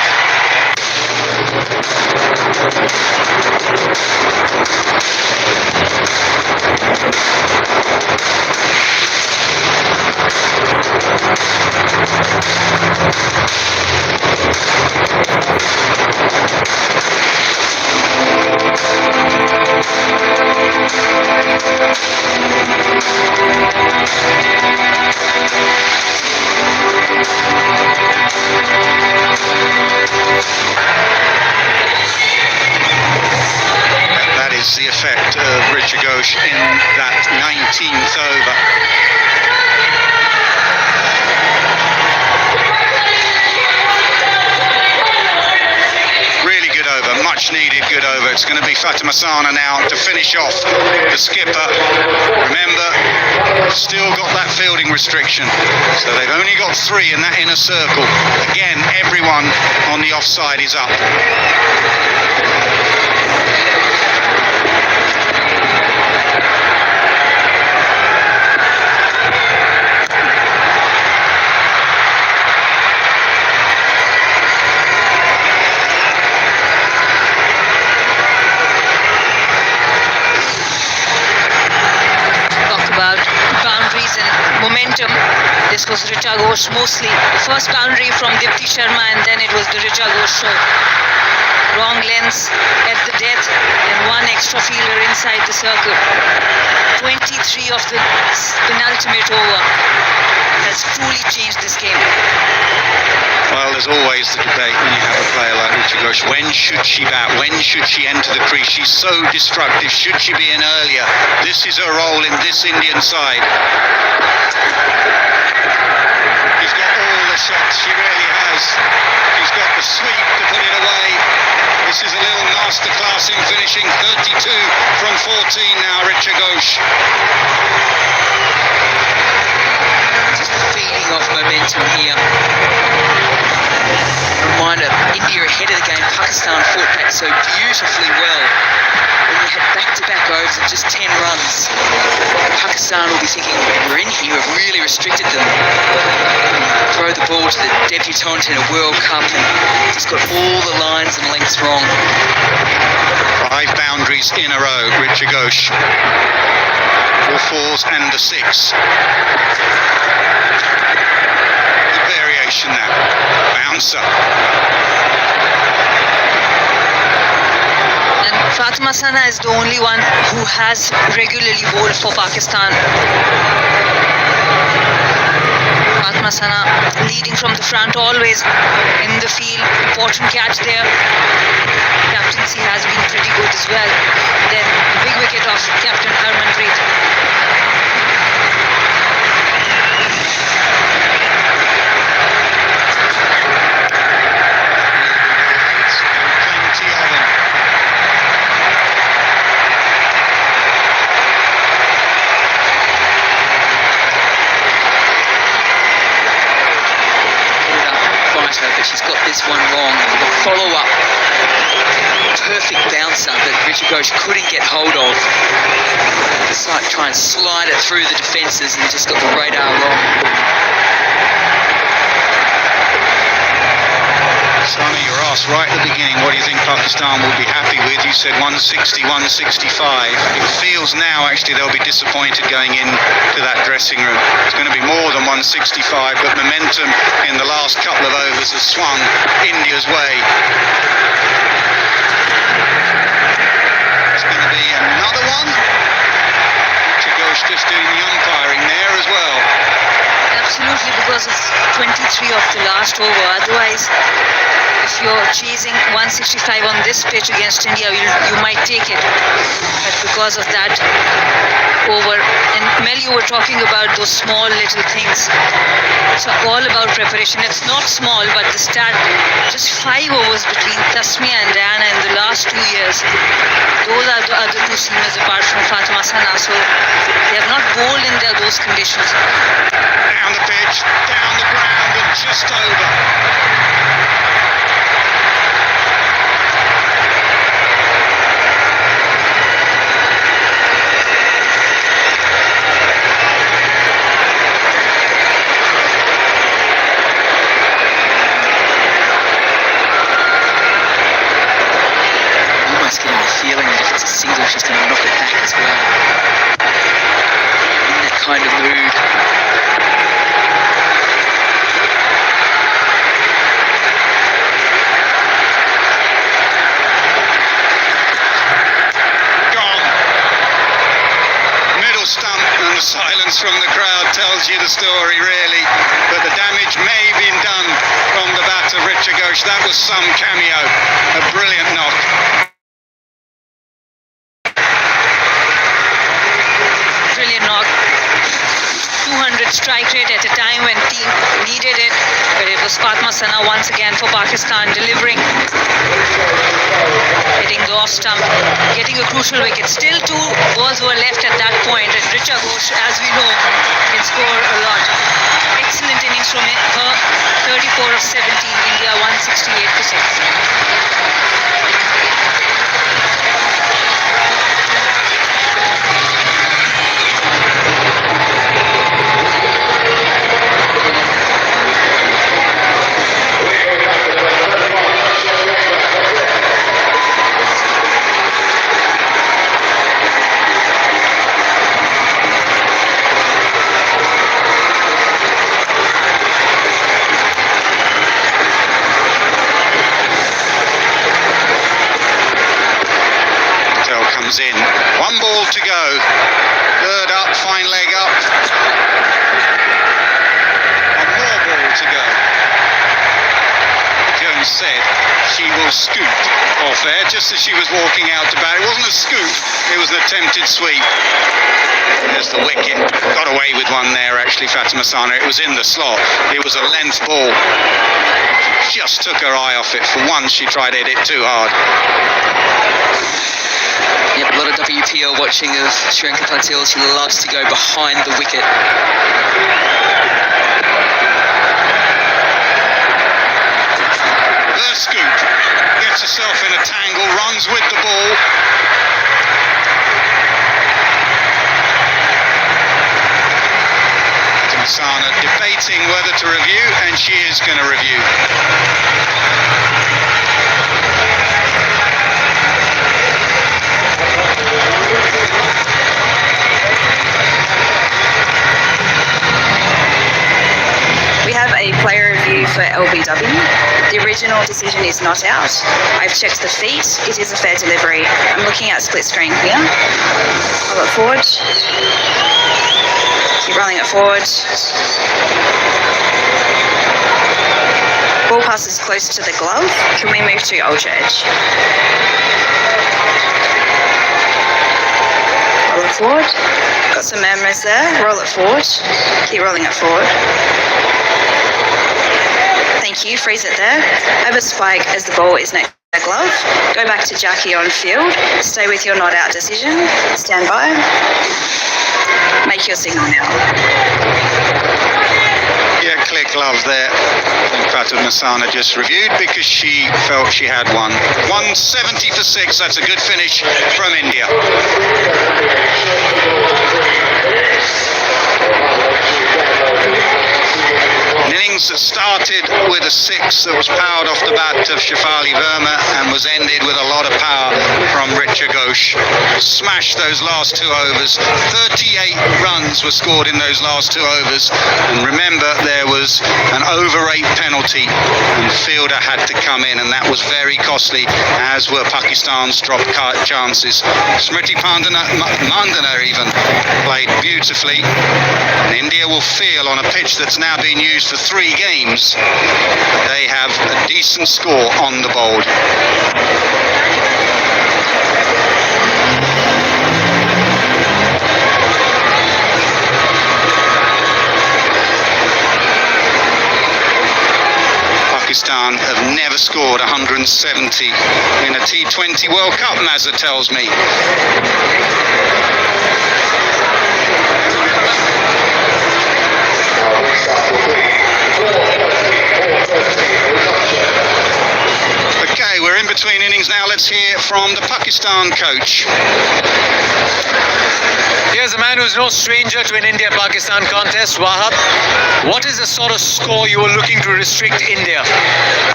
That is the effect of Richa Ghosh in that 19th over. Really good over, much needed good over. It's going to be Fatima Sana now to finish off the skipper. Remember, still got that fielding restriction, so they've only got 3 in that inner circle. Again, everyone on the offside is up. momentum. This was Richa Ghosh mostly. First boundary from Dipti Sharma and then it was the Richa Ghosh show. Wrong lengths at the death and one extra fielder inside the circle. 23 of the penultimate over has truly changed this game. Well, there's always the debate when you have a player like Richa Ghosh. When should she bat? When should she enter the crease? She's so destructive. Should she be in earlier? This is her role in this Indian side. She's got all the shots. She really has. She's got the sweep to put it away. This is a little masterclass in finishing. 32 from 14 now, Richa Ghosh. Just feeding off momentum here. Reminder, India ahead of the game. Pakistan fought back so beautifully well. When you had back-to-back overs of just 10 runs, Pakistan will be thinking, we're in here, we've really restricted them. Throw the ball to the debutante in a World Cup and just got all the lines and lengths wrong. 5 boundaries in a row, Richa Ghosh. 4 fours and a 6. Good variation there. Bouncer. And Fatima Sana is the only one who has regularly bowled for Pakistan. Fatima Sana leading from the front, always in the field. Important catch there. Captaincy has been pretty good as well. Then big wicket of Captain Harmanpreet. Plenty of them. Fighter, but she's got this one wrong. The follow-up, perfect bouncer that Richa Ghosh couldn't get hold of. Just like try and slide it through the defences and just got the radar wrong. Sana, you were asked right at the beginning, what do you think Pakistan will be happy with? You said 160, 165. It feels now actually they'll be disappointed going into that dressing room. It's going to be more than 165, but momentum in the last couple of overs has swung India's way. It's going to be another one. Richa Ghosh just doing the umpiring there as well. Absolutely, because it's 23 of the last over. Otherwise, if you're chasing 165 on this pitch against India, you might take it. But because of that over, and Mel, you were talking about those small little things. It's all about preparation. It's not small, but the stat, just 5 overs between Tasmia and Diana in the last 2 years. Those are the other 2 seamers apart from Fatima Sana. So they have not bowled in those conditions. Down the pitch, down the ground and just over. Almost getting the feeling that if it's a single, she's going to knock it back as well. In that kind of mood. Silence from the crowd tells you the story, really. But the damage may have been done from the bat of Richa Ghosh. That was some cameo. A brilliant knock. Brilliant knock. 200 strike rate at a time when team needed it. But it was Fatima Sana once again for Pakistan delivering. Hitting the off stump, getting a crucial wicket. Still 2 balls were left at that point, and Richa Ghosh, as we know, can score a lot. Excellent innings from her. 34 of 17, India 168 for 6. to go. Third up, fine leg up. And more ball to go. Jones said she will scoop off there just as she was walking out to bat. It wasn't a scoop, it was an attempted sweep. There's the wicket. Got away with one there actually, Fatima Sana. It was in the slot. It was a length ball. Just took her eye off it. For once she tried to hit it too hard. Yep, a lot of WPL watching of Shriyanka Patil. She loves to go behind the wicket. The scoop. Gets herself in a tangle, runs with the ball. Sana debating whether to review, and she is going to review. We have a player review for LBW. The original decision is not out. I've checked the feet. It is a fair delivery. I'm looking at split screen here. I'll look forward. Keep rolling it forward. Ball passes close to the glove. Can we move to ultra edge? Roll it forward. Got some murmurs there. Roll it forward. Keep rolling it forward. Thank you. Freeze it there. Have a spike as the ball is next to the glove. Go back to Jackie on field. Stay with your not out decision. Stand by. Make your signal now. Yeah, clear glove there. Fatima Sana just reviewed because she felt she had one. 170 for 6. That's a good finish from India. An innings that started with a 6 that was powered off the bat of Shefali Verma and was ended with a lot of power from Richa Ghosh. Smashed those last 2 overs. 38 runs were scored in those last 2 overs. And remember, there was an over 8 penalty and the fielder had to come in, and that was very costly, as were Pakistan's drop chances. Smriti Mandana even played beautifully. And India will feel on a pitch that's now been used for 3 games, they have a decent score on the board. Pakistan have never scored 170 in a T20 World Cup, Mazza tells me. Okay, we're in between innings now. Let's hear from the Pakistan coach. Here's a man who's no stranger to an India-Pakistan contest, Wahab. What is the sort of score you were looking to restrict India?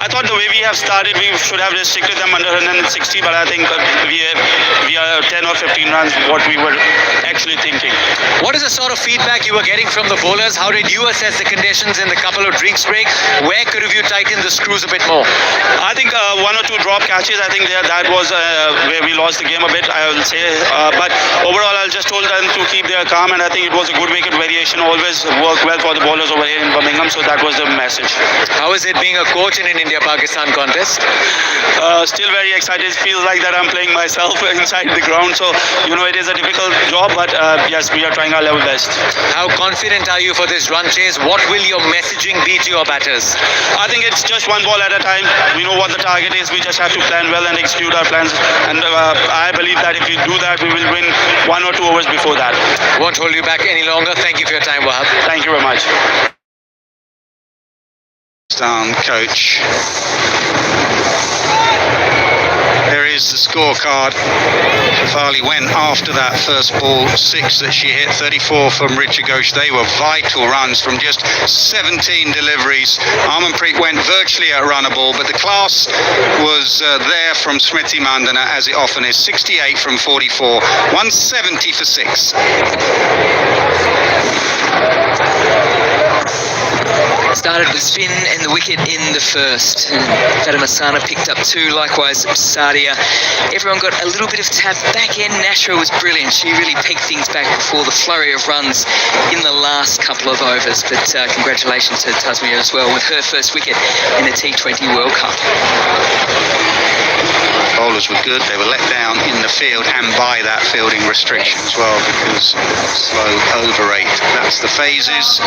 I thought the way we have started, we should have restricted them under 160, but I think we are 10 or 15 runs, what we were actually thinking. What is the sort of feedback you were getting from the bowlers? How did you assess the conditions in the couple of drinks break? Where could have you tightened the screws a bit more? I think 1 or 2 drop catches, I think that was where we lost the game a bit, I will say. But overall, I'll just told them to keep their calm, and I think it was a good wicket variation, always worked well for the bowlers over here in Birmingham, so that was the message. How is it being a coach in an India-Pakistan contest? Still very excited. It feels like that I'm playing myself inside the ground, so it is a difficult job, but yes, we are trying our level best. How confident are you for this run chase? What will your messaging be to your batters? I think it's just 1 ball at a time. We know what the target is. We just have to plan well and execute our plans, and I believe that if we do that, we will win 1 or 2 overs before that. Won't hold you back any longer. Thank you for your time, Wahab. Thank you very much. Coach. There is the scorecard. Shefali went after that first ball 6 that she hit, 34 from Richa Ghosh. They were vital runs from just 17 deliveries. Harmanpreet went virtually at runner ball, but the class was there from Smriti Mandana, as it often is. 68 from 44, 170 for 6. started with spin and the wicket in the first. Fatima Sana picked up 2, likewise Sadia. Everyone got a little bit of tap back end. Nashra was brilliant. She really pegged things back before the flurry of runs in the last couple of overs. But congratulations to Tasmia as well with her first wicket in the T20 World Cup. Bowlers were good. They were let down in the field and by that fielding restriction as well, because slow over 8. That's the phases.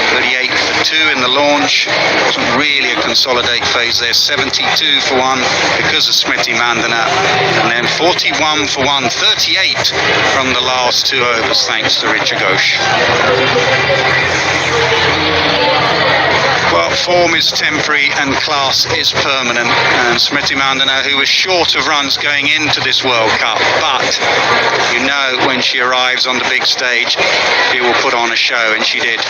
38 for 2 in the launch. Wasn't really a consolidate phase there. 72 for 1 because of Smriti Mandana, and then 41 for 1. 38 from the last 2 overs thanks to Richa Ghosh. Well, form is temporary and class is permanent, and Smriti Mandana, who was short of runs going into this World Cup, but you know when she arrives on the big stage she will put on a show, and she did.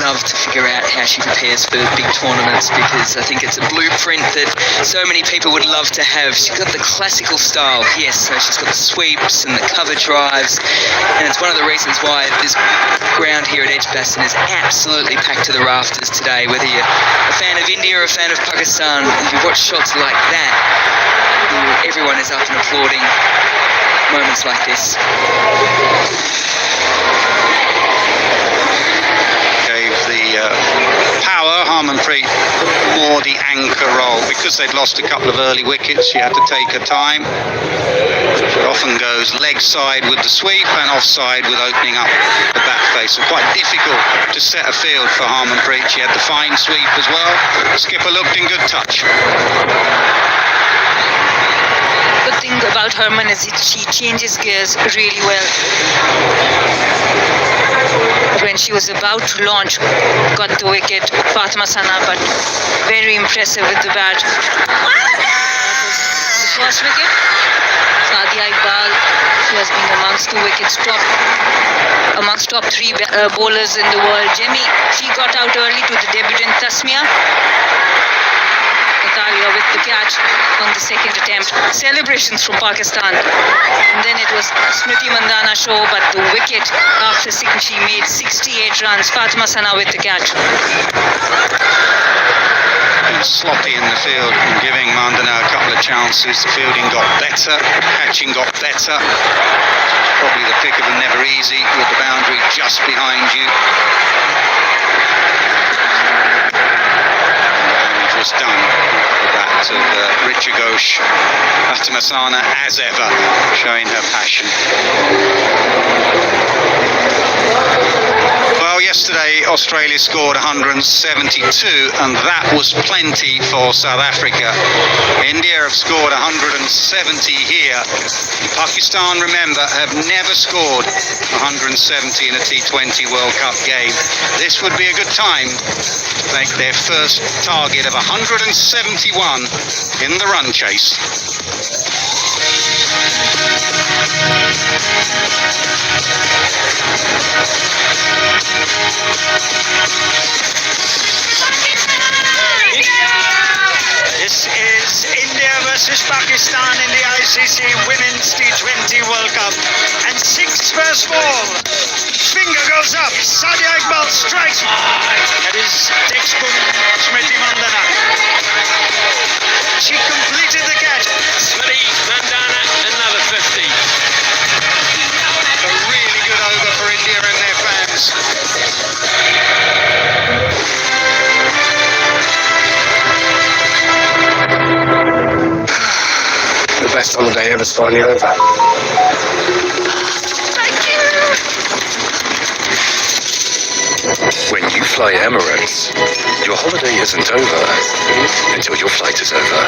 Love to figure out how she prepares for big tournaments, because I think it's a blueprint that so many people would love to have. She's got the classical style, yes, so she's got the sweeps and the cover drives, and it's one of the reasons why this ground here at Edgbaston is absolutely packed to the rafters today. Whether you're a fan of India or a fan of Pakistan, if you watch shots like that, everyone is up and applauding moments like this. Power, Harmanpreet more the anchor role, because they'd lost a couple of early wickets. She had to take her time. It often goes leg side with the sweep and offside with opening up the bat face. So quite difficult to set a field for Harmanpreet. She had the fine sweep as well. Skipper looked in good touch. Good thing about Harman is she changes gears really well. When she was about to launch, got the wicket, Fatima Sana, but very impressive with the bat. That was the first wicket. Sadia Iqbal, she has been amongst top 3 bowlers in the world. Jemmy, she got out early to the debutant Tasmia with the catch on the second attempt. Celebrations from Pakistan. And then it was Smriti Mandana show, but the wicket after she made 68 runs. Fatima Sana with the catch. Been sloppy in the field and giving Mandana a couple of chances. The fielding got better, catching got better. Probably the pick of the never easy with the boundary just behind you. And it was done. Of Richa Ghosh. Fatima Sana, as ever, showing her passion. Well, yesterday Australia scored 172, and that was plenty for South Africa. India have scored 170 here. Pakistan, remember, have never scored 170 in a T20 World Cup game. This would be a good time to make their first target of 171 in the run chase. This is India versus Pakistan in the ICC Women's T20 World Cup. And 6 first ball. Finger goes up. Sadia Iqbal strikes hard. That is textbook Smriti Mandana. She completed the catch. Smriti Mandana, another 50. A really good over for India and their fans. The best holiday ever's finally over. Thank you. When you fly Emirates, your holiday isn't over until your flight is over.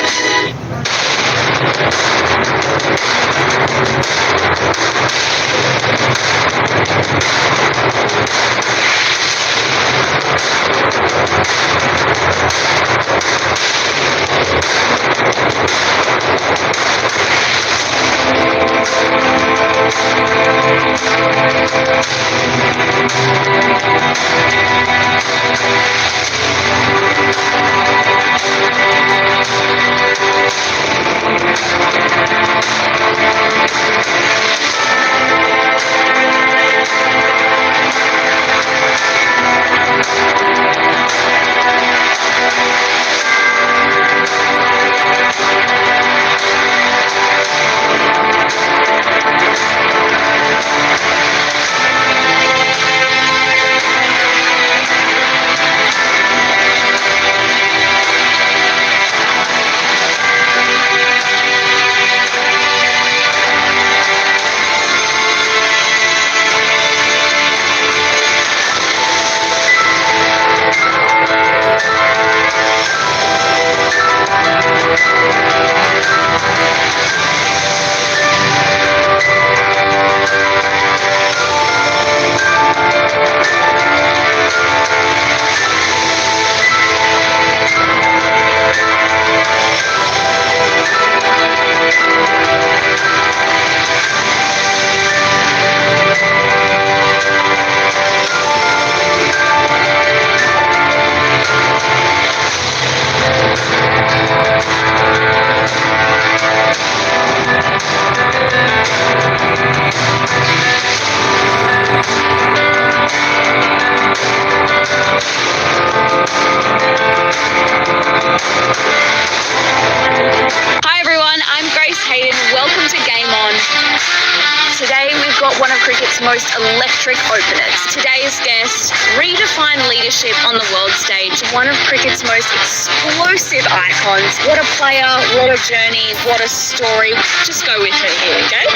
cricket's most electric openers. Today's guest redefined leadership on the world stage. One of cricket's most explosive icons. What a player, what a journey, what a story. Just go with me here, okay?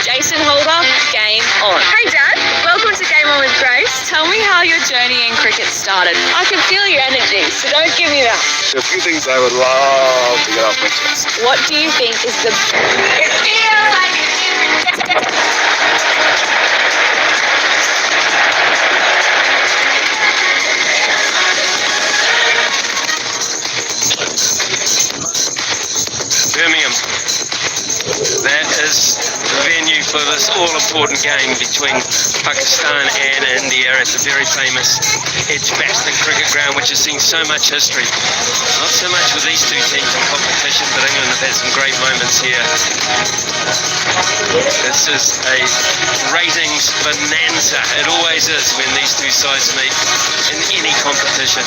Jason Holder, game on. Hey Dad, welcome to Game On with Grace. Tell me how your journey in cricket started. I can feel your energy, so don't give me that. There are a few things I would love to get off my chest. What do you think is the... It feels like Birmingham. That is the venue for this all-important game between Pakistan and India at the very famous Edgbaston cricket ground, which has seen so much history. Not so much with these two teams in competition, but England have had some great moments here. This is a ratings bonanza. It always is when these two sides meet in any competition.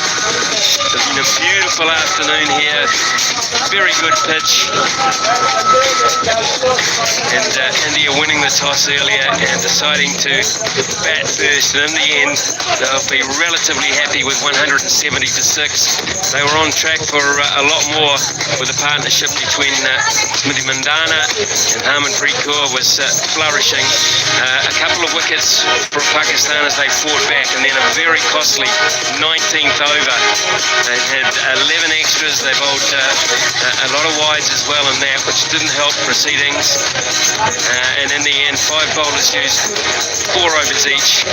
It's been a beautiful afternoon here. Very good pitch. And India winning the toss earlier and deciding to bat first. And in the end, they'll be relatively happy with 170 to 6. They were on track for a lot more with the partnership between Smriti Mandhana and Harmanpreet Kaur was flourishing. A couple of wickets for Pakistan as they fought back, and then a very costly 19th over. They had 11 extras. They bowled a lot of wides as well in that, which didn't help proceedings. And in the end, 5 bowlers used 4 overs each,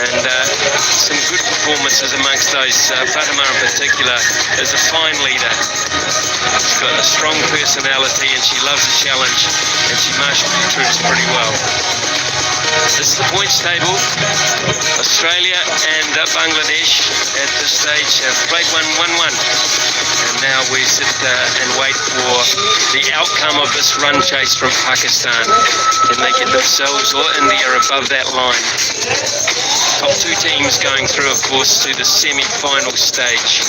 and some good performances amongst those. Fatima in particular is a fine leader. She's got a strong personality and she loves a challenge, and she marshaled the troops pretty well. This is the points table. Australia and Bangladesh at this stage have played 1-1-1. And now we sit and wait for the outcome of this run chase from Pakistan. Can they get themselves or India above that line? Top 2 teams going through, of course, to the semi-final stage.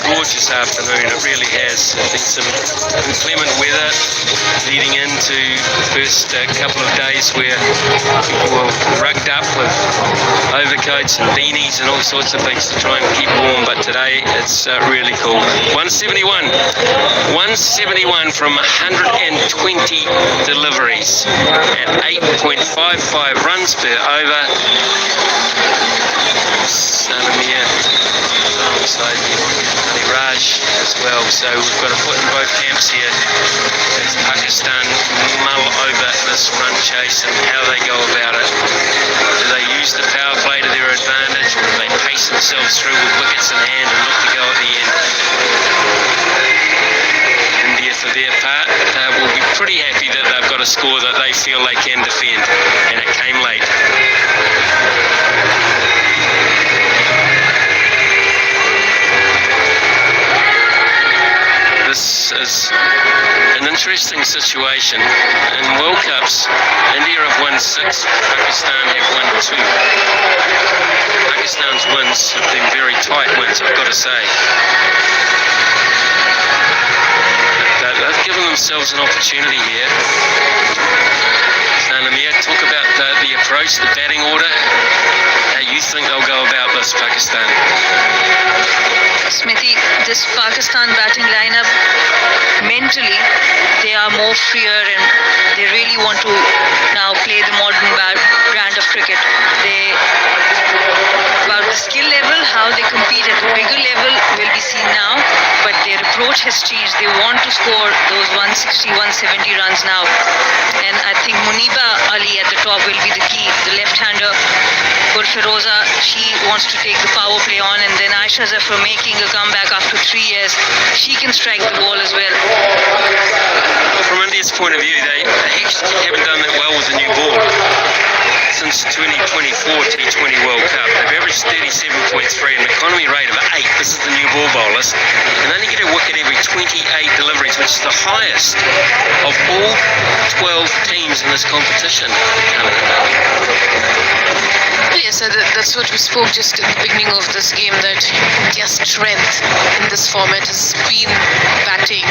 Gorgeous afternoon, it really has. Been some inclement weather leading into the first couple of days where people were rugged up with overcoats and beanies and all sorts of things to try and keep warm, but today it's really cool. 171 from 120 deliveries at 8.55 runs per over. Salamia alongside Ali Raj as well, so we've got a foot in both camps here as Pakistan mull over this run chase and how they go about it. Do they use the power play to their advantage, or do they pace themselves through with wickets in hand and look to go at the end? India, for their part, will be pretty happy that they've got a score that they feel they can defend, and it came late. This is an interesting situation. In World Cups, India have won 6, Pakistan have won 2. Pakistan's wins have been very tight wins, I've got to say. But they've given themselves an opportunity here. Salamia, talk about the approach, the batting order. How you think they'll go about this, Pakistan? Smithy, this Pakistan batting lineup, mentally, they are more freer and they really want to now play the modern brand of cricket. About the skill level, how they compete at the bigger level will be seen now, but their approach has changed. They want to score those 160, 170 runs now. And I think Muniba Ali at the top will be the key. The left-hander, Gurfiroza, she wants to take the power play on, and then Aisha Zafar making a comeback after 3 years. She can strike the ball as well. From India's point of view, they actually haven't done that well with the new ball. Since 2024 T20 World Cup, they've averaged 37.3, an economy rate of 8. This is the new ball bowlers, and they only get a wicket every 28 deliveries, which is the highest of all 12 teams in this competition. Yes, Yes, that's what we spoke just at the beginning of this game, that their strength in this format has been batting,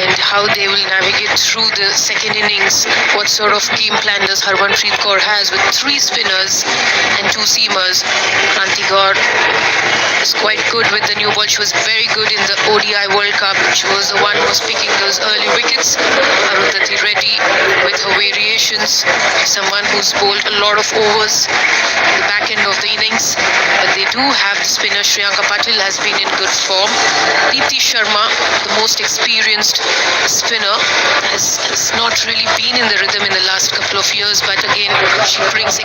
and how they will navigate through the second innings. What sort of game plan does Harmanpreet Kaur has with 3 spinners and 2 seamers? Kranti Kaur is quite good with the new ball. She was very good in the ODI World Cup. She was the one who was picking those early wickets. Arundhati Reddy with her variations, someone who's bowled a lot of overs in the back end of the innings. But they do have the spinner. Shriyanka Patil has been in good form. Deepti Sharma, the most experienced spinner, has not really been in the rhythm in the last couple of years, but again she brings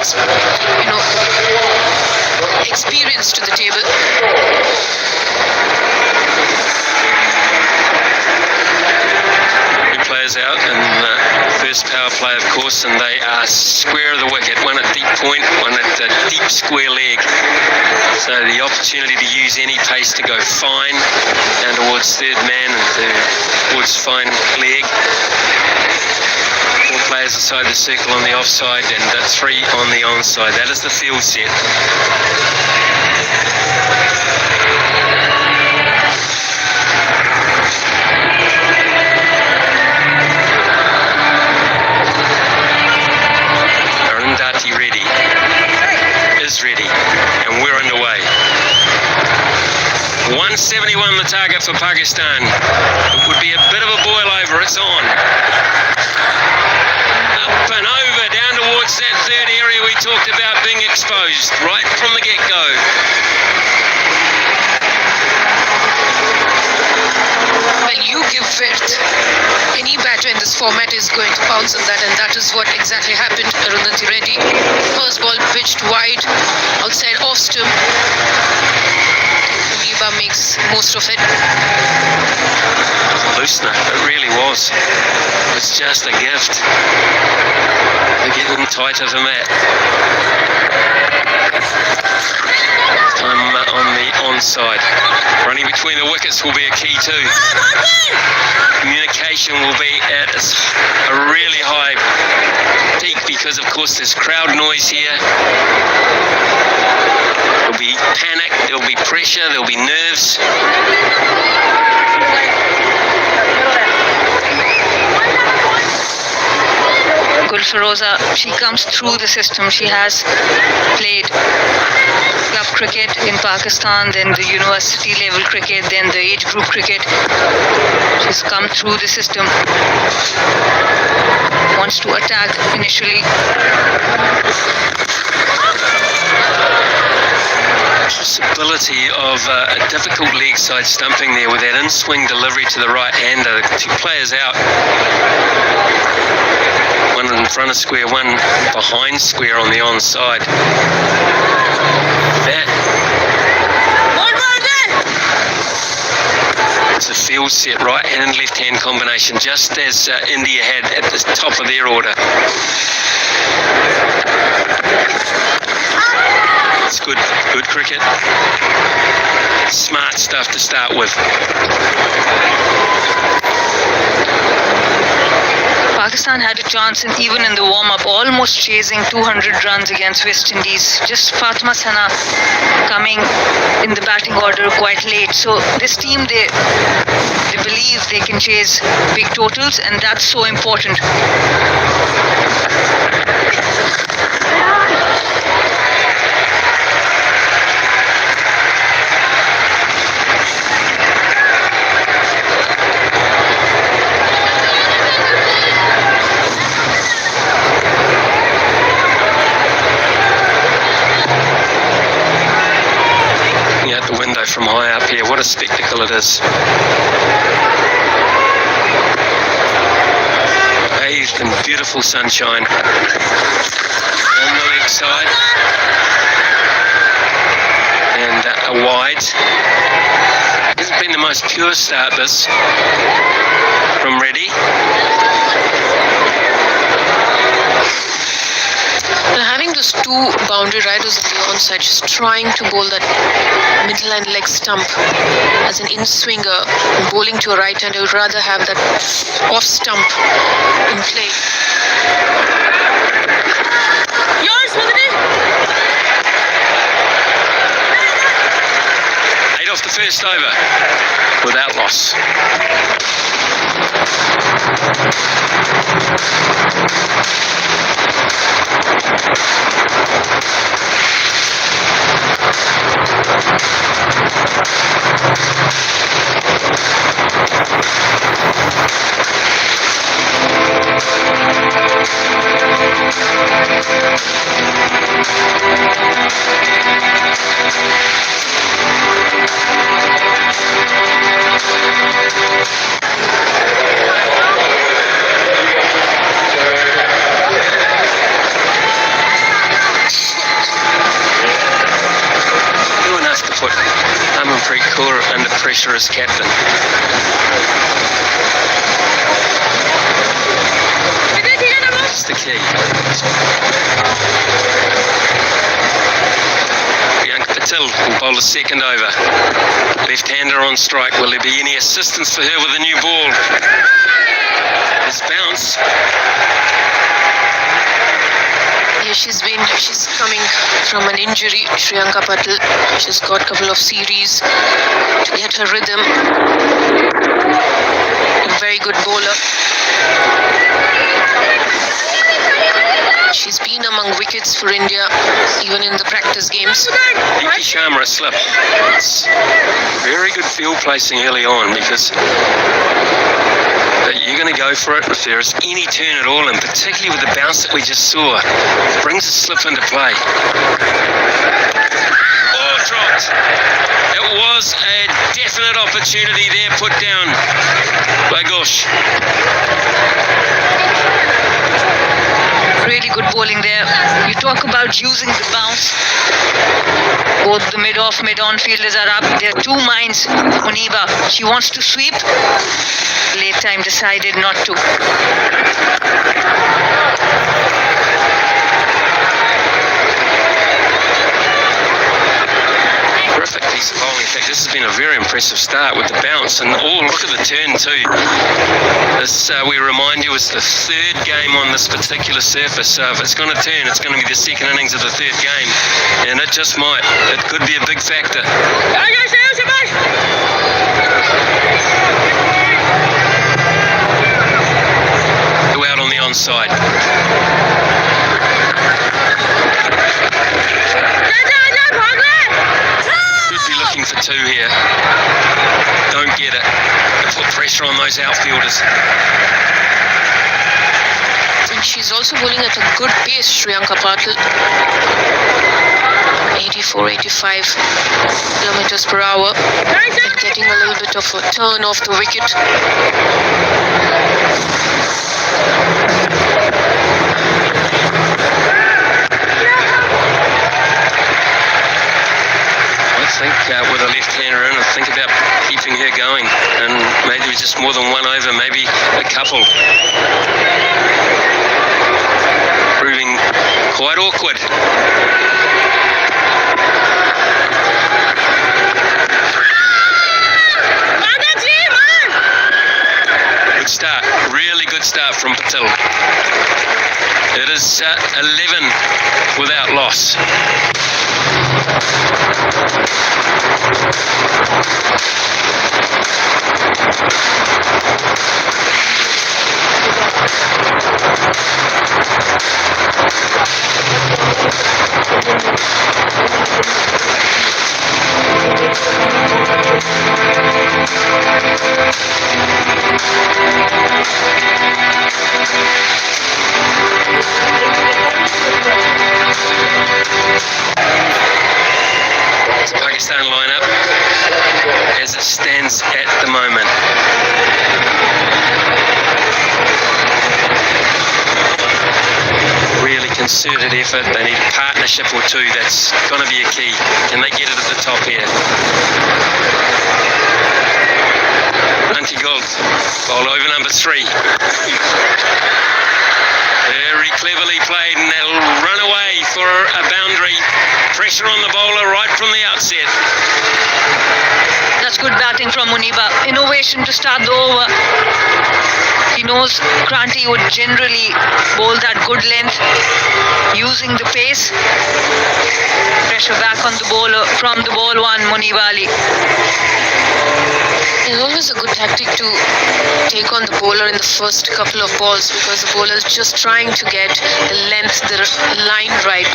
experience to the table. Players out in the first power play, of course, and they are square of the wicket, one at deep point, one at the deep square leg. So the opportunity to use any pace to go fine down towards third man and towards fine leg. 4 players inside the circle on the offside and 3 on the onside. That is the field set. Ready, is ready, and we're underway. 171 the target for Pakistan. It would be a bit of a boil over. It's on. Up and over, down towards that third area we talked about being exposed right from the get-go. Well, you give width. Any batter in this format is going to pounce on that, and that is what exactly happened. Arundhati Reddy, first ball pitched wide, outside off stump. Niba makes most of it. Loosener, it really was. It's just a gift. They're getting tighter than that. Time on the onside. Running between the wickets will be a key too. Communication will be at a really high peak because, of course, there's crowd noise here. There'll be panic, there'll be pressure, there'll be nerves. Gulfaroza, she comes through the system. She has played club cricket in Pakistan, then the university level cricket, then the age group cricket. She's come through the system. Wants to attack initially. Possibility of a difficult leg side stumping there with that in-swing delivery to the right hander. 2 players out. One in front of square, one behind square on the onside. That. It's a field set, right hand and left hand combination, just as India had at the top of their order. It's good cricket. Smart stuff to start with. Pakistan had a chance, and even in the warm-up, almost chasing 200 runs against West Indies. Just Fatima Sana coming in the batting order quite late. So this team, they believe they can chase big totals, and that's so important. From high up here, what a spectacle it is. Bathed in beautiful sunshine. On the leg side. And a wide. Hasn't been the most pure start this from Reddy. Now, having those 2 boundary riders on the onside, just trying to bowl that middle and leg stump as an in-swinger, bowling to a right hand, I would rather have that off stump in play. Yours, wasn't it? first over without loss. Under pressure as captain. That's the key. Priyanka Patil will bowl a second over. Left-hander on strike. Will there be any assistance for her with a new ball? This bounce. Yeah, she's coming from an injury, Priyanka Patil. She's got a couple of series to get her rhythm. A very good bowler. She's been among wickets for India, even in the practice games. Pinky Sharma a slip. It's very good field placing early on, because you're going to go for it if there is any turn at all, and particularly with the bounce that we just saw, it brings a slip into play. Oh, dropped. It was a definite opportunity there put down by Ghosh. Really good bowling there. You talk about using the bounce. Both the mid-off, mid-on fielders are up. There are two minds. Muniba, she wants to sweep. Late time decided not to. Terrific piece of bowling. In fact, this has been a very impressive start with the bounce, and look at the turn too. This, we remind you, is the third game on this particular surface, so if it's going to turn, it's going to be the second innings of the third game, and it just might. It could be a big factor. Go out on the onside. Should be looking for two here. Don't get it. Put pressure on those outfielders. And she's also bowling at a good pace, Priyanka Patil. 84, 85 kilometers per hour. And getting a little bit of a turn off the wicket. I think with a left-hander in, I think about keeping her going, and maybe just more than one over, maybe a couple. Proving quite awkward. Good start, really good start from Patil. It is 11 without loss. The Pakistan lineup as it stands at the moment. Really concerted effort. They need a partnership or two. That's going to be a key. Can they get it at the top here? Anti-Gold, bowl over number 3. Very cleverly played, and they'll run away for for a boundary. Pressure on the bowler right from the outset. That's good batting from Muniba. Innovation to start the over. He knows Kranti would generally bowl that good length using the pace. Pressure back on the bowler from the ball one, Muniba Ali. It's always a good tactic to take on the bowler in the first couple of balls because the bowler is just trying to get the length, the line right.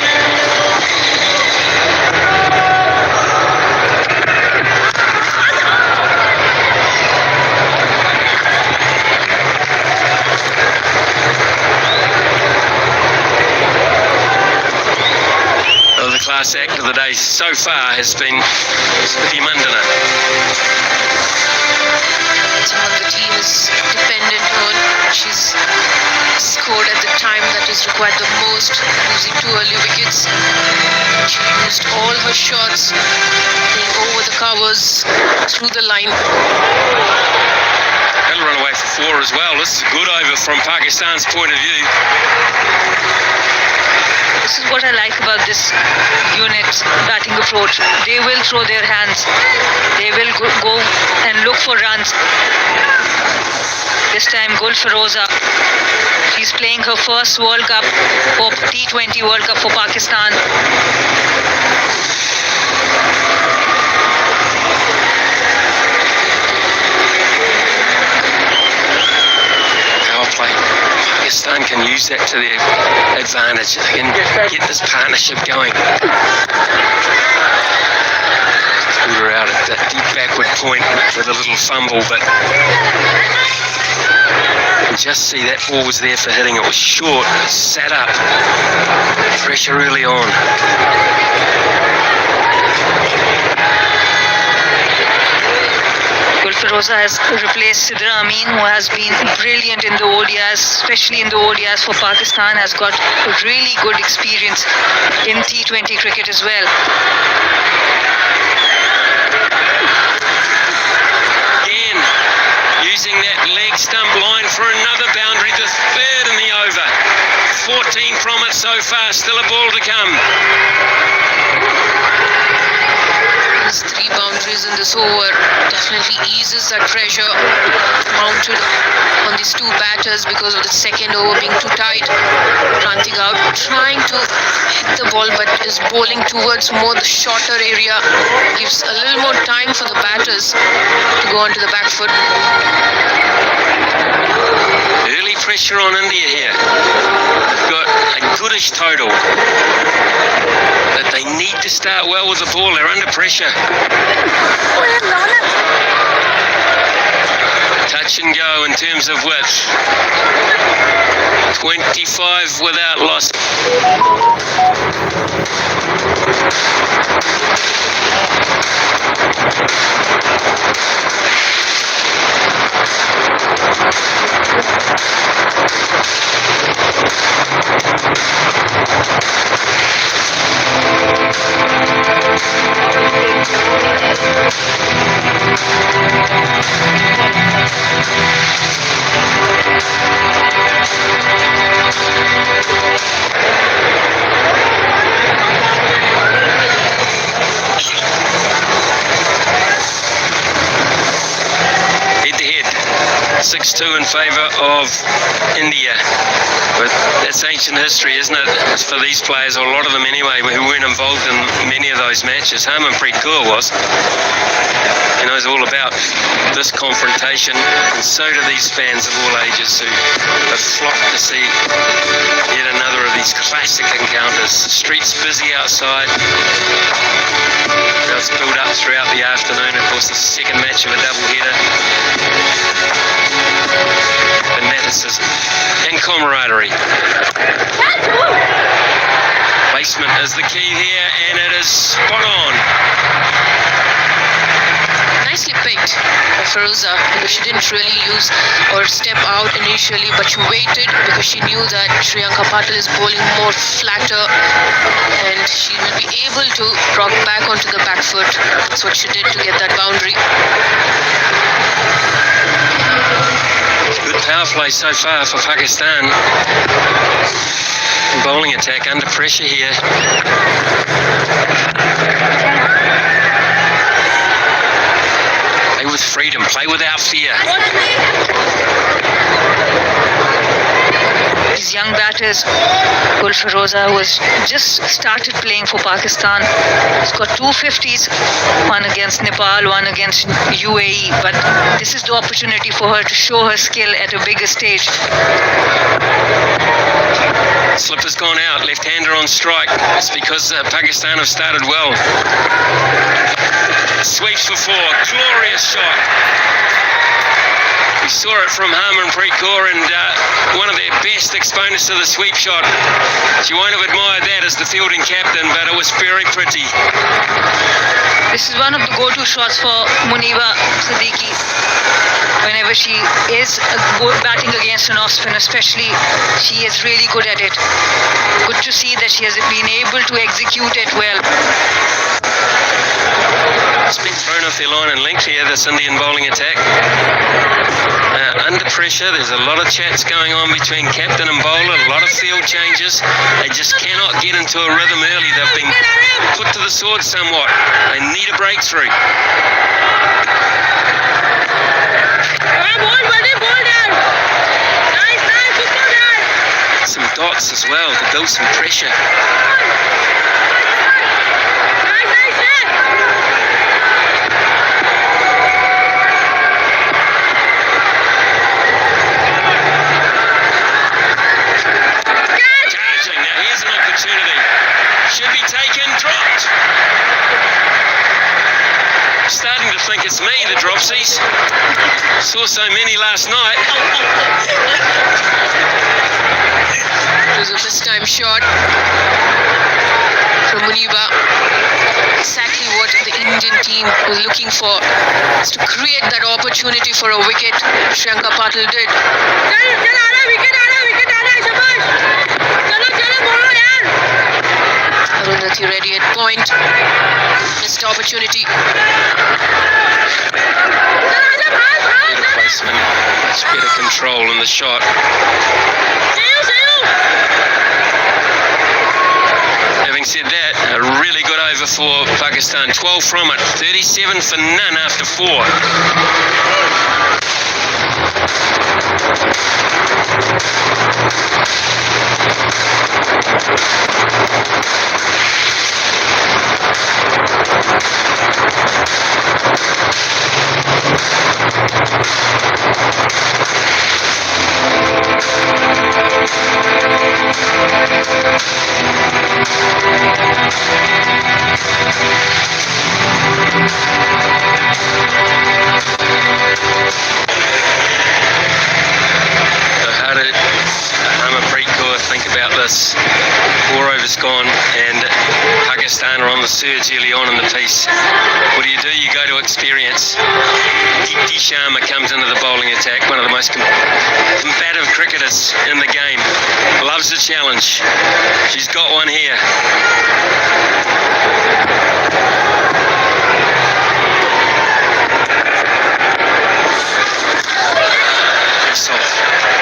Well, the class act of the day so far has been Smriti Mandana. Someone the team is dependent on. She's scored at the time that is required the most, losing 2 early wickets. She used all her shots, playing over the covers, through the line. That'll run away for 4 as well. This is a good over from Pakistan's point of view. This is what I like about this unit's batting approach. They will throw their hands. They will go and look for runs. This time Gul Feroza. She's playing her first World Cup for T20 World Cup for Pakistan. Power play. Pakistan can use that to their advantage. They can get this partnership going. Pulled her out at that deep backward point with a little fumble, but you can just see that ball was there for hitting. It was short, sat up. Pressure early on. Feroza has replaced Sidra Amin, who has been brilliant in the ODIs, especially in the ODIs for Pakistan, has got really good experience in T20 cricket as well. Again, using that leg stump line for another boundary, the third in the over. 14 from it so far, still a ball to come. These 3 boundaries in this over definitely eases that pressure mounted on these 2 batters because of the second over being too tight. Kranti out trying to hit the ball but is bowling towards more the shorter area. Gives a little more time for the batters to go onto the back foot. Early pressure on India here. Got a goodish total. But they need to start well with the ball. They're under pressure. Touch and go in terms of width. 25 without loss. Head-to-head, 6-2 in favour of India. But that's ancient history, isn't it? It's for these players, or a lot of them anyway, who weren't involved in many of those matches. Harmanpreet Kaur was. He knows all about this confrontation, and so do these fans of all ages who have flocked to see yet another of these classic encounters. The street's busy outside. Crowds build up throughout the afternoon. Of course, the second match of a double-header. Fanaticism and camaraderie. Placement is the key here, and it is spot on. Nicely picked by Feroza because she didn't really use or step out initially, but she waited because she knew that Shriyanka Patil is bowling more flatter and she will be able to rock back onto the back foot. That's what she did to get that boundary. Good power play so far for Pakistan. Bowling attack under pressure here. Play with freedom, play without fear. These young batters, Gul Firoza, who has just started playing for Pakistan. He's got 250s, one against Nepal, one against UAE, but this is the opportunity for her to show her skill at a bigger stage. Slipper's gone out, left-hander on strike. It's because Pakistan have started well. Sweeps for four, glorious shot. We saw it from Harmanpreet Kaur, and one of their best exponents to the sweep shot. She won't have admired that as the fielding captain, but it was very pretty. This is one of the go-to shots for Muniba Siddiqui. Whenever she is batting against an off-spin especially, she is really good at it. Good to see that she has been able to execute it well. It's been thrown off their line and length here, this Indian bowling attack. Under pressure, there's a lot of chats going on between captain and bowler, a lot of field changes. They just cannot get into a rhythm early. They've been put to the sword somewhat. They need a breakthrough. Some dots as well to build some pressure. Should be taken, dropped. Starting to think it's me, the dropsies. Saw so many last night. It was a first-time shot from Muniba. Exactly what the Indian team was looking for, is to create that opportunity for a wicket. Shriyanka Patil did. Arundhati ready at point. Missed opportunity. Better placement, much better control in the shot. Having said that, a really good over for Pakistan. 12 from it, 37 for none after 4. Harmanpreet Kaur, think about this. 4 overs gone and Pakistan are on the surge early on in the piece. What do? You go to experience. Deepti Sharma comes into the bowling attack, one of the most combative cricketers in the game. Loves the challenge. She's got one here.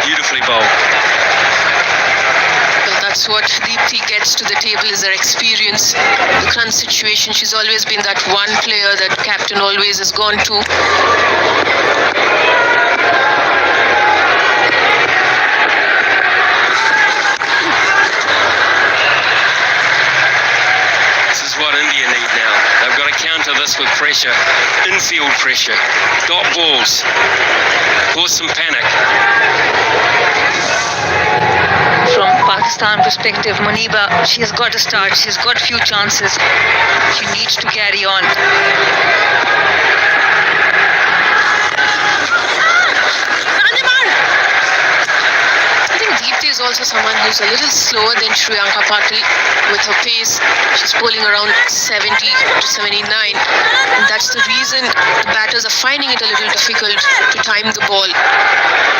Beautifully bowled. Well, that's what Deepti gets to the table, is her experience. The current situation, she's always been that one player that captain always has gone to. This is what India need now. They've got to counter this with pressure, infield pressure, dot balls, cause some panic. From Pakistan perspective, Muniba, she has got to start. She's got few chances. She needs to carry on. I think Deepti is also someone who's a little slower than Shriyanka Patil with her pace. She's bowling around 70 to 79, and that's the reason the batters are finding it a little difficult to time the ball.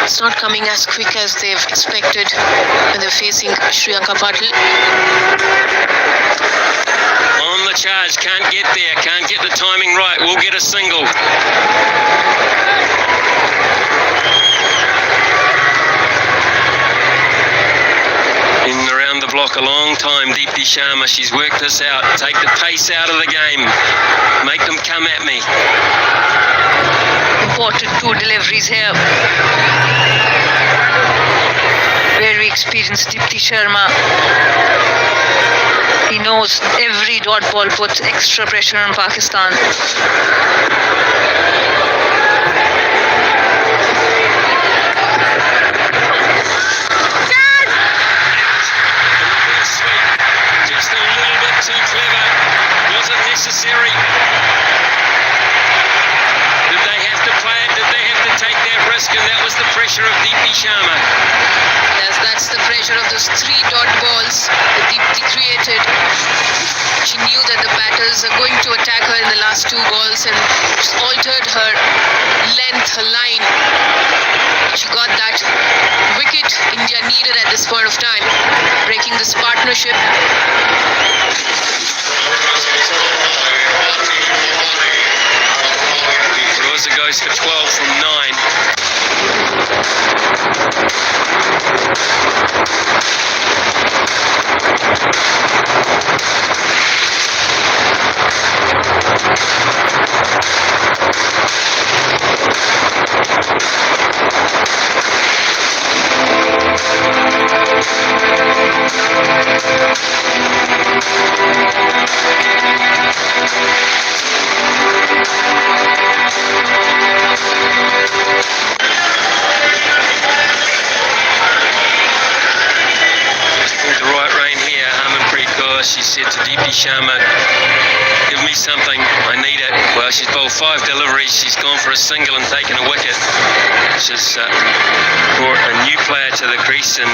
It's not coming as quick as they've expected when they're facing Shriyanka Patil. On the charge, can't get there, can't get the timing right, we'll get a single. In around the block a long time, Deepti Sharma. She's worked this out. Take the pace out of the game. Make them come at me. Important 2 deliveries here. Very experienced Deepti Sharma. He knows every dot ball puts extra pressure on Pakistan. Just a little bit too clever. Wasn't necessary. Did they have to play it? Did they have to take that risk? And that was the pressure of Deepti Sharma. Yes, that's the pressure of those 3 dot balls that Deepti created. She knew that the batters are going to attack her in the last 2 balls and just altered her length, her line. She got that wicket India needed at this point of time, breaking this partnership. Rosa goes for 12 from 9. She said to Deepti Sharma, give me something, I need it. Well, she's bowled 5 deliveries, she's gone for a single and taken a wicket, which has brought a new player to the crease, and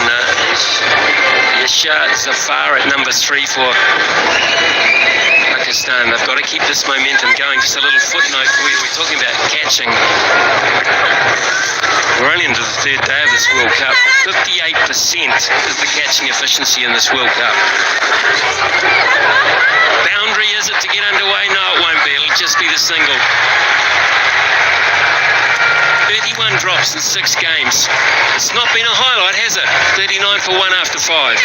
Yashar Zafar at number 3 for Pakistan. They've got to keep this momentum going. Just a little footnote for you, we're talking about catching. We're only into the 3rd day of this World Cup. 58% is the catching efficiency in this World Cup. Boundary is it to get underway? No, it won't be. It'll just be the single. 31 drops in 6 games. It's not been a highlight, has it? 39 for 1 after 5.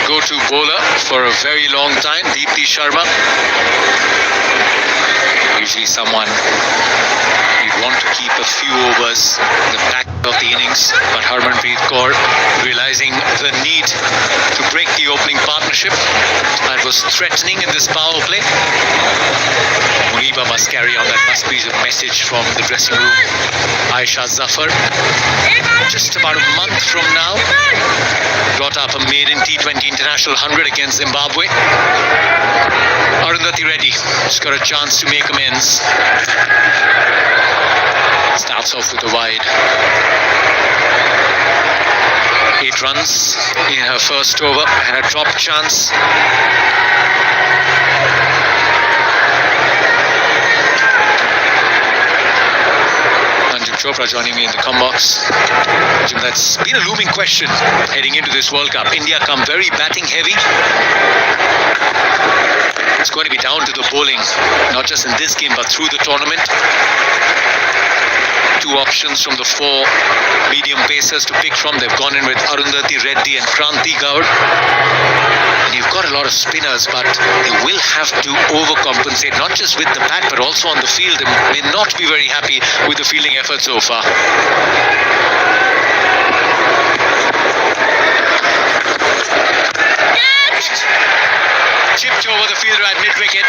Go-to bowler for a very long time, Deepti Sharma. Usually someone you'd want to keep a few overs in the back of the innings, but Harmanpreet Kaur, realizing the need to break the opening partnership and was threatening in this power play. Muniba must carry on, that must be the message from the dressing room. Aisha Zafar, just about a month from now, brought up a maiden T20 International 100 against Zimbabwe. Arundhati Reddy has got a chance to make amends. Starts off with a wide. 8 runs in her first over and a drop chance. Chopra joining me in the com box. Jim, that's been a looming question heading into this World Cup. India come very batting heavy. It's going to be down to the bowling, not just in this game but through the tournament. 2 options from the 4 medium pacers to pick from. They've gone in with Arundhati Reddy and Kranti Gaur. And you've got a lot of spinners, but they will have to overcompensate, not just with the bat but also on the field. They may not be very happy with the fielding effort so far. chipped over the fielder at mid-wicket.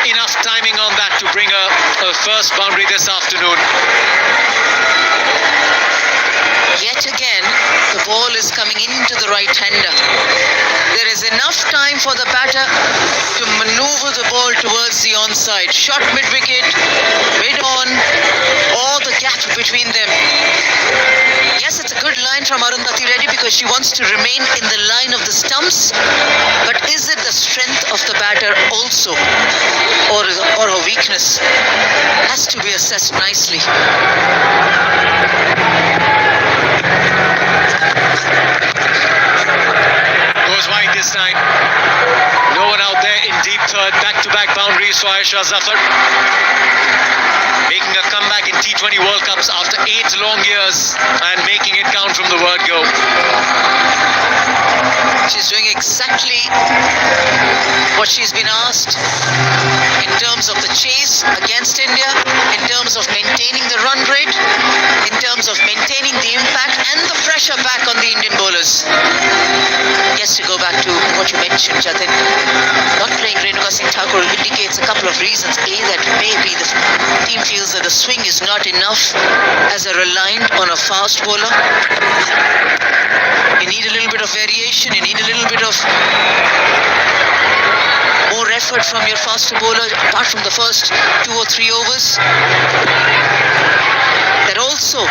Enough timing on that to bring a first boundary this afternoon. Yet again, the ball is coming into the right-hander. There is enough time for the batter to maneuver the ball towards the onside. Shot mid-wicket, mid-on, or the gap between them. Yes, it's a good line from Arundhati Reddy because she wants to remain in the line of the stumps. But is it the strength of the batter also, or her weakness? Has to be assessed nicely. Goes wide this time. No one out there in deep third. Back-to-back boundaries for Aisha Zafar. Making a comeback in T20 World Cups after 8 long years and making it count from the word go. She's doing exactly what she's been asked in terms of the chase against India, in terms of maintaining the run rate, in terms of maintaining the impact and the pressure back on the Indian bowlers. Yes, to go back to what you mentioned, Jatin, not playing Renuka Singh Thakur indicates a couple of reasons. A, that maybe the team feels that the swing is not enough as a reliant on a fast bowler. You need a little bit of variation, you need a little bit of more effort from your faster bowler apart from the first 2 or 3 overs. That also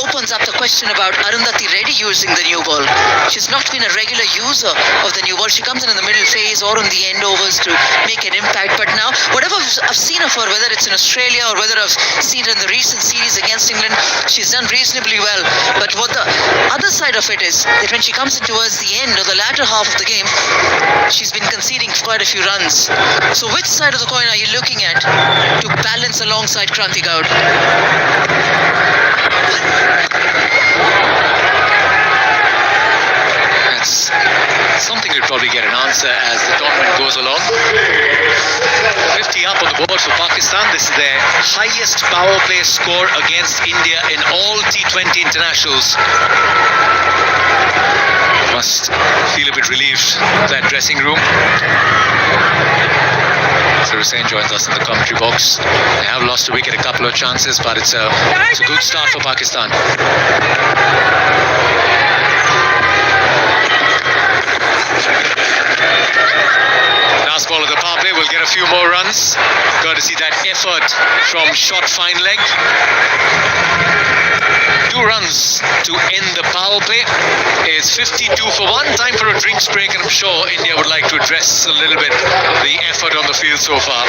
opens up the question about Arundhati Reddy using the new ball. She's not been a regular user of the new ball. She comes in the middle phase or on the end overs to make an impact. But now, whatever I've seen of her, whether it's in Australia or whether I've seen her in the recent series against England, she's done reasonably well. But what the other side of it is, that when she comes in towards the end or the latter half of the game, she's been conceding quite a few runs. So which side of the coin are you looking at to balance alongside Kranti Gaud? That's something we'll probably get an answer as the tournament goes along. 50 up on the board for Pakistan. This is their highest power play score against India in all T20 internationals. Must feel a bit relieved, that dressing room. So Hussain joins us in the commentary box. They have lost a wicket, a couple of chances, but it's a good start for Pakistan. Last ball of the power play will get a few more runs. Got to see that effort from short fine leg. 2 runs to end the power play. It's 52 for 1. Time for a drinks break, and I'm sure India would like to address a little bit the effort on the field so far.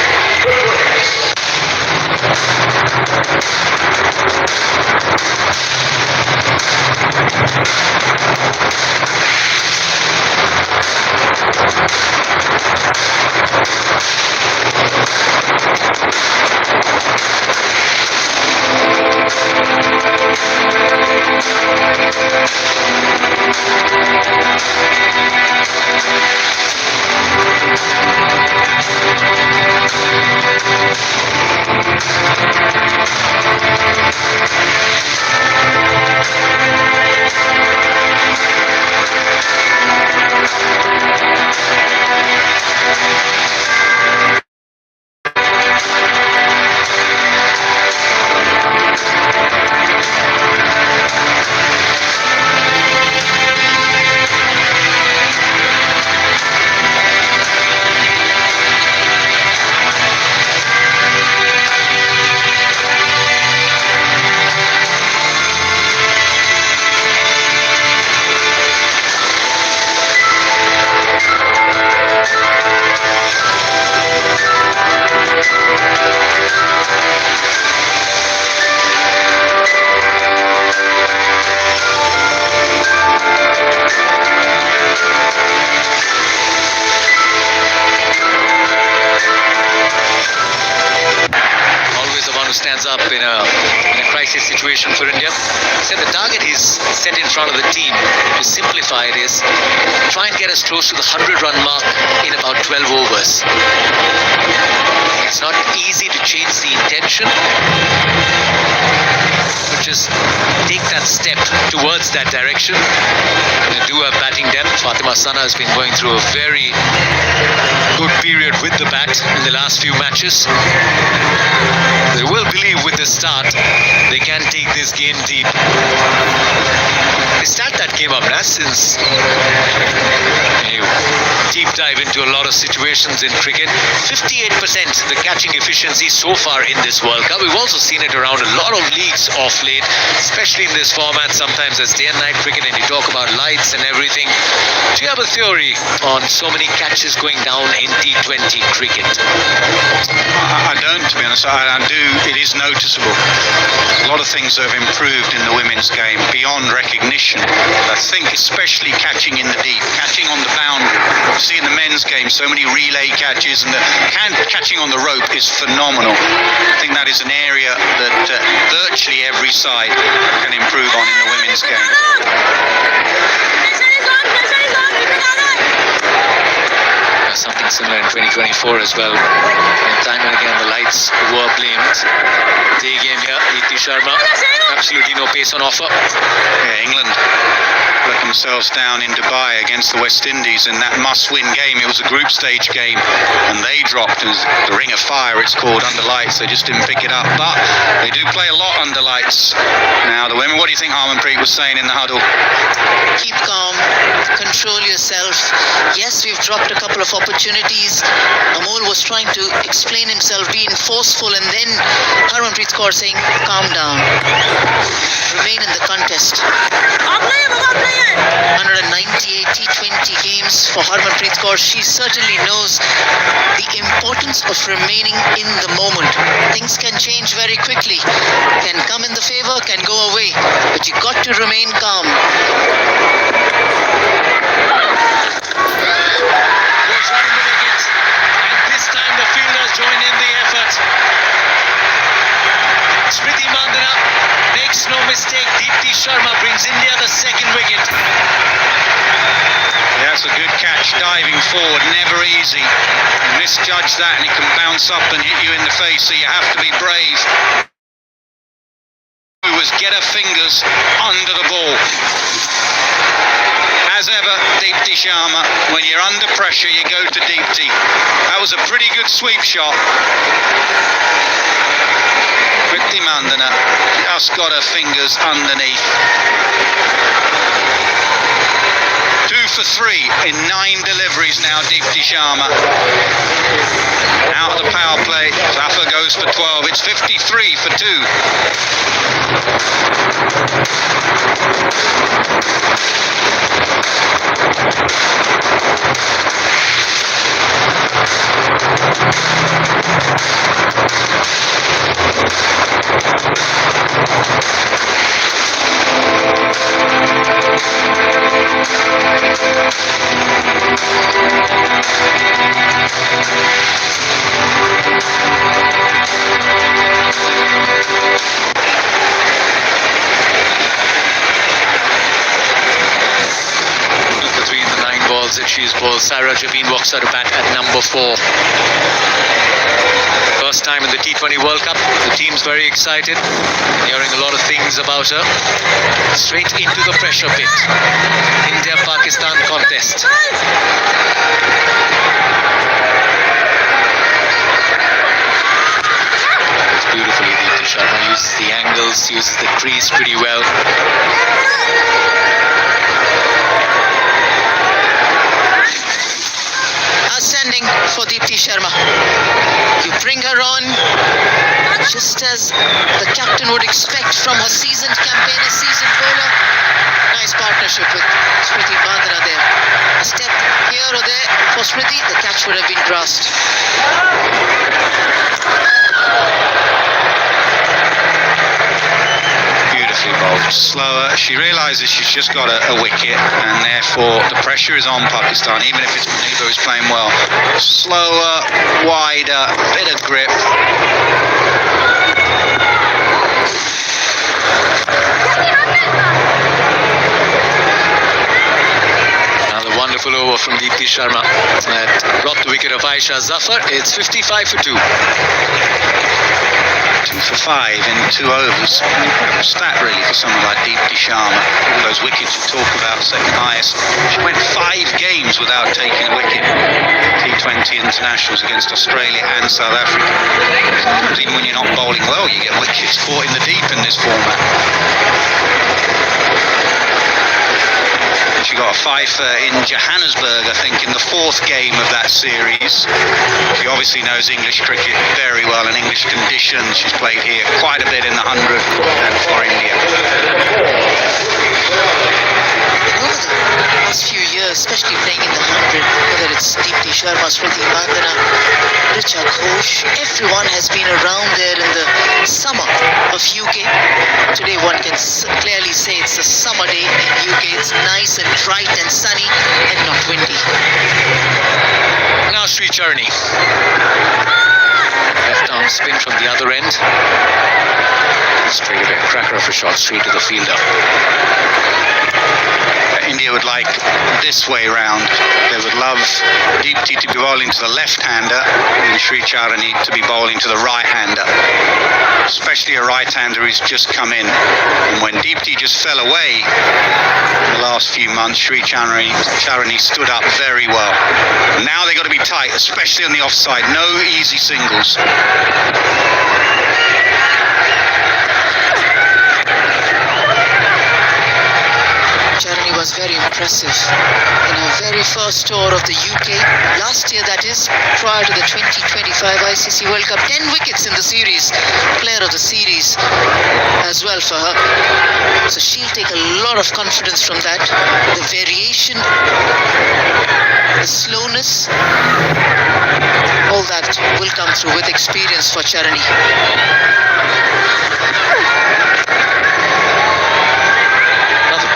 Stands up in a crisis situation for India. So the target he's set in front of the team, to simplify it, is try and get us close to the 100-run mark in about 12 overs. It's not easy to change the intention, which just take that step towards that direction. They do have batting depth. Fatima Sana has been going through a very good period with the bat in the last few matches. They will believe with the start they can take this game deep. They start that game up now since a deep dive into a lot of situations in cricket. 58% the catching efficiency so far in this World Cup. We've also seen it around a lot of leagues of late, especially in this format. Sometimes there's day and night cricket and you talk about lights and everything. Do you have a theory on so many catches going down in T20 cricket? I don't, to be honest. I do. It is noticeable. A lot of things have improved in the women's game beyond recognition. I think especially catching in the deep, catching on the boundary. See in the men's game so many relay catches, and the catching on the rope is phenomenal. I think that is an area that virtually every side can improve on in the women's game. Something similar in 2024 as well. And time and again the lights were blamed. Day game here, Deepti Sharma. Absolutely no pace on offer. Yeah, England let themselves down in Dubai against the West Indies in that must-win game. It was a group stage game and they dropped. It was the Ring of Fire, it's called, under lights. They just didn't pick it up. But they do play a lot under lights. Now the women, what do you think Harmanpreet was saying in the huddle? Keep calm, control yourself. Yes, we've dropped a couple of opportunities. Amol was trying to explain himself, being forceful, and then Harmanpreet Kaur saying, calm down. Remain in the contest. 198 T20 games for Harmanpreet Kaur. She certainly knows the importance of remaining in the moment. Things can change very quickly, can come in the favor, can go away, but you got to remain calm. This time the fielders join in the effort. Smriti Mandana makes no mistake. Deepti Sharma brings India the second wicket. Yeah, that's a good catch, diving forward, never easy. You misjudge that and it can bounce up and hit you in the face, so you have to be brave. Was get her fingers under the ball. As ever, Deepti Sharma, when you're under pressure, you go to Deepti. That was a pretty good sweep shot. Smriti Mandana just got her fingers underneath. 2 for 3 in 9 deliveries now, Deepti Sharma. Out of the power play, Zafar goes for 12. It's 53 for that she's bowled. Saira Javeen walks out of bat at number 4. First time in the T20 World Cup. The team's very excited. Hearing a lot of things about her. Straight into the pressure pit. India-Pakistan contest. It's beautifully. Deepti Sharma uses the angles, uses the crease pretty well. Outstanding for Deepti Sharma. You bring her on just as the captain would expect from her seasoned campaigner, seasoned bowler. Nice partnership with Smriti Mandana there. A step here or there for Smriti, the catch would have been grasped. Beautifully bowled, slower. She realises she's just got a wicket, and therefore the pressure is on Pakistan, even if it's Muniba who's playing well. Slower, wider, bit of grip. Another wonderful over from Deepti Sharma that dropped the wicket of Aisha Zafar. It's 55 for 2. 2 for 5 in 2 overs. Incredible stat really for someone like Deepti Sharma. All those wickets you talk about, second highest. She went 5 games without taking a wicket. T20 internationals against Australia and South Africa. Because even when you're not bowling well, you get wickets caught in the deep in this format. She got a fifer in Johannesburg, I think, in the 4th game of that series. She obviously knows English cricket very well and English conditions. She's played here quite a bit in the 100 and for India. Over the last few years, especially playing in the 100, whether it's Deepti Sharma, Smriti Mandana, Richa Ghosh, everyone has been around there in the summer of UK. Today one can clearly say it's a summer day in UK. It's nice and bright and sunny and not windy. Now Sri Charni. Left arm spin from the other end. Straight away, cracker of a shot straight to the fielder. India would like this way round. They would love Deepti to be bowling to the left-hander and Sri Charni to be bowling to the right-hander. Especially a right-hander who's just come in. And when Deepti just fell away in the last few months, Sri Charni stood up very well. Now they've got to be tight, especially on the offside. No easy singles. Charni was very impressive in her very first tour of the UK. Last year, that is, prior to the 2025 ICC World Cup. 10 wickets in the series. Player of the series as well for her. So she'll take a lot of confidence from that. The variation, the slowness, all that will come through with experience for Charni.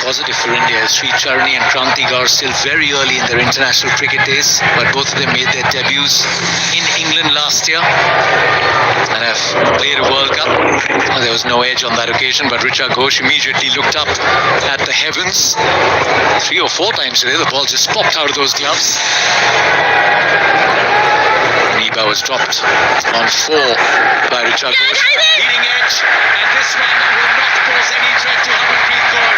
Positive for India. Sri Charni and Kranti are still very early in their international cricket days, but both of them made their debuts in England last year and have played a World Cup. There was no edge on that occasion, but Richa Ghosh immediately looked up at the heavens. 3 or 4 times today, the ball just popped out of those gloves. Niba was dropped on 4 by Richa Ghosh. Leading edge, and this one will not pose any threat to Harmanpreet Kaur.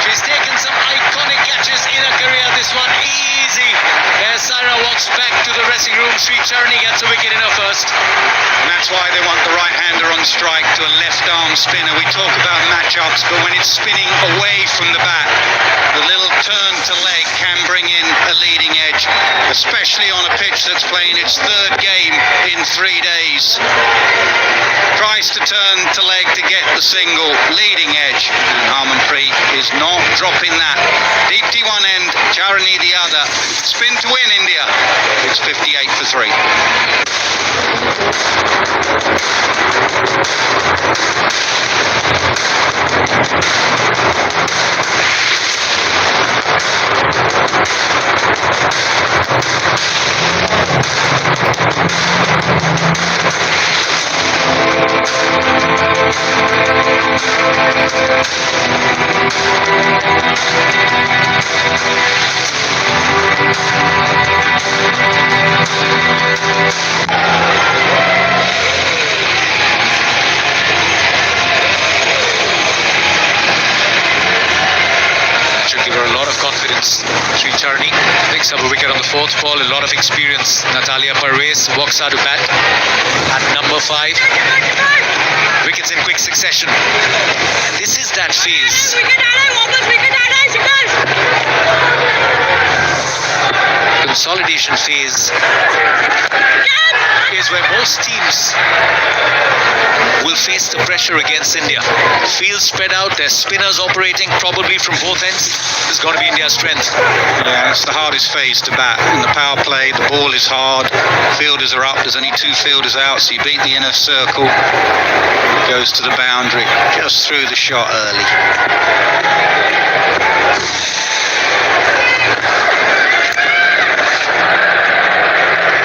She's taken some iconic catches in her career. This one easy. As Sarah walks back to the dressing room, Sri Charni gets a wicket in her first. And that's why they want the right-hander on strike to a left-arm spinner. We talk about match-ups, but when it's spinning away from the bat, the little turn to leg can bring in a leading edge, especially on a pitch that's playing its 3rd game in 3 days. Tries to turn to leg to get the single, leading edge, and Harmanpreet is not dropping that. Deepti one end, Charni the other. Spin to win India. It's 58 for 3. Should give her a lot of confidence. Sri Charni picks up a wicket on the 4th ball, a lot of experience. Natalia Parvez walks out to bat at number 5. Wickets in quick succession. And this is that phase. Consolidation phase is where most teams will face the pressure against India. Field spread out, their spinners operating probably from both ends. This is going to be India's strength. Yeah, it's the hardest phase to bat. In the power play, the ball is hard. Fielders are up. There's only 2 fielders out, so you beat the inner circle. It goes to the boundary, just through the shot early.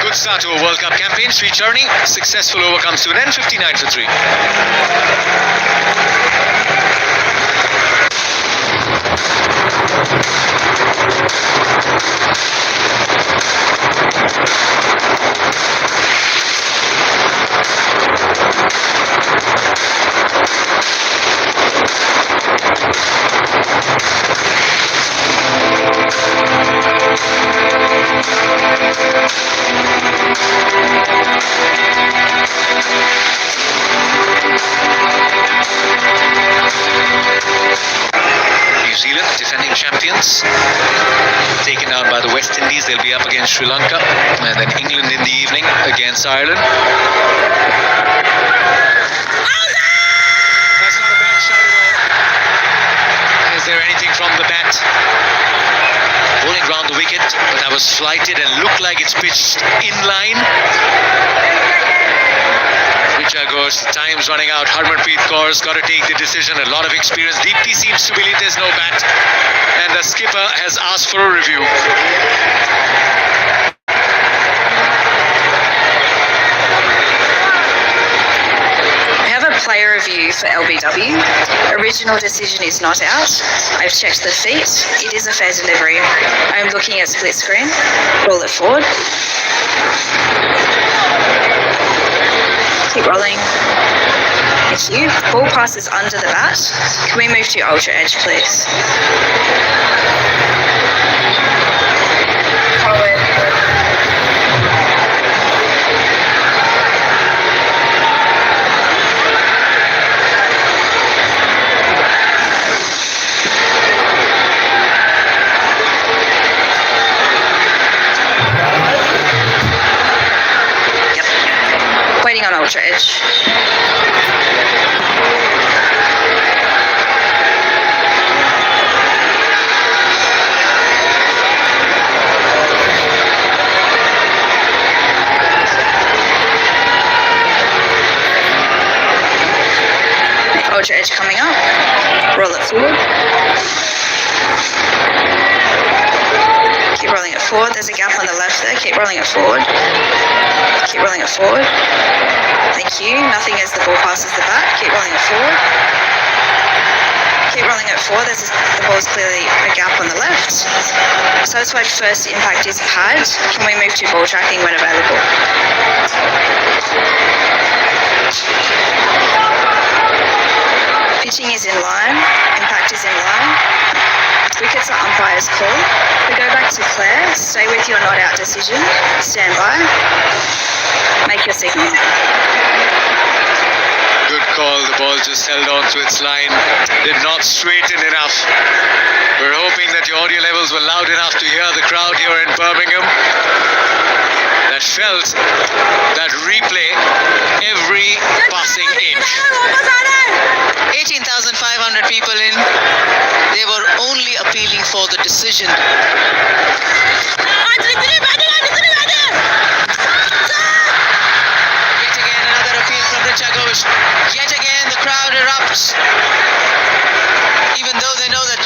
Good start to a World Cup campaign. Sri Charni, successful over comes to an end, 59 for 3. legends, taken down by the West Indies. They'll be up against Sri Lanka, and then England in the evening against Ireland. That's not a bad shot at all. Is there anything from the bat? Bowling round the wicket, but that was flighted and looked like it's pitched in line. Richa goes, time's running out. Harmanpreet Kaur's got to take the decision. A lot of experience. Deepti seems to believe there's no bat, and the skipper has asked for a review. Player review for LBW. Original decision is not out. I've checked the feet. It is a fair delivery. I'm looking at split screen. Roll it forward. Keep rolling. Thank you. Ball passes under the bat. Can we move to ultra edge, please? On ultra edge. Ultra edge coming up. Roll it forward. Keep rolling it forward. There's a gap on the left there. Keep rolling it forward. Keep rolling it forward. Thank you. Nothing as the ball passes the bat. Keep rolling it forward. Keep rolling it forward. The ball's clearly a gap on the left. Satisfied first impact is pad. Can we move to ball tracking when available? Pitching is in line. Impact is in line. Wickets are umpire's call. We go back to Claire. Stay with your not out decision. Stand by. Make your signal. Good call. The ball just held on to its line. Did not straighten enough. We're hoping that your audio levels were loud enough to hear the crowd here in Birmingham that felt that replay every passing inch. 18,500 people in. They were only appealing for the decision. Yet again, another appeal from Richa Ghosh. Yet again, the crowd erupts. Even though they know that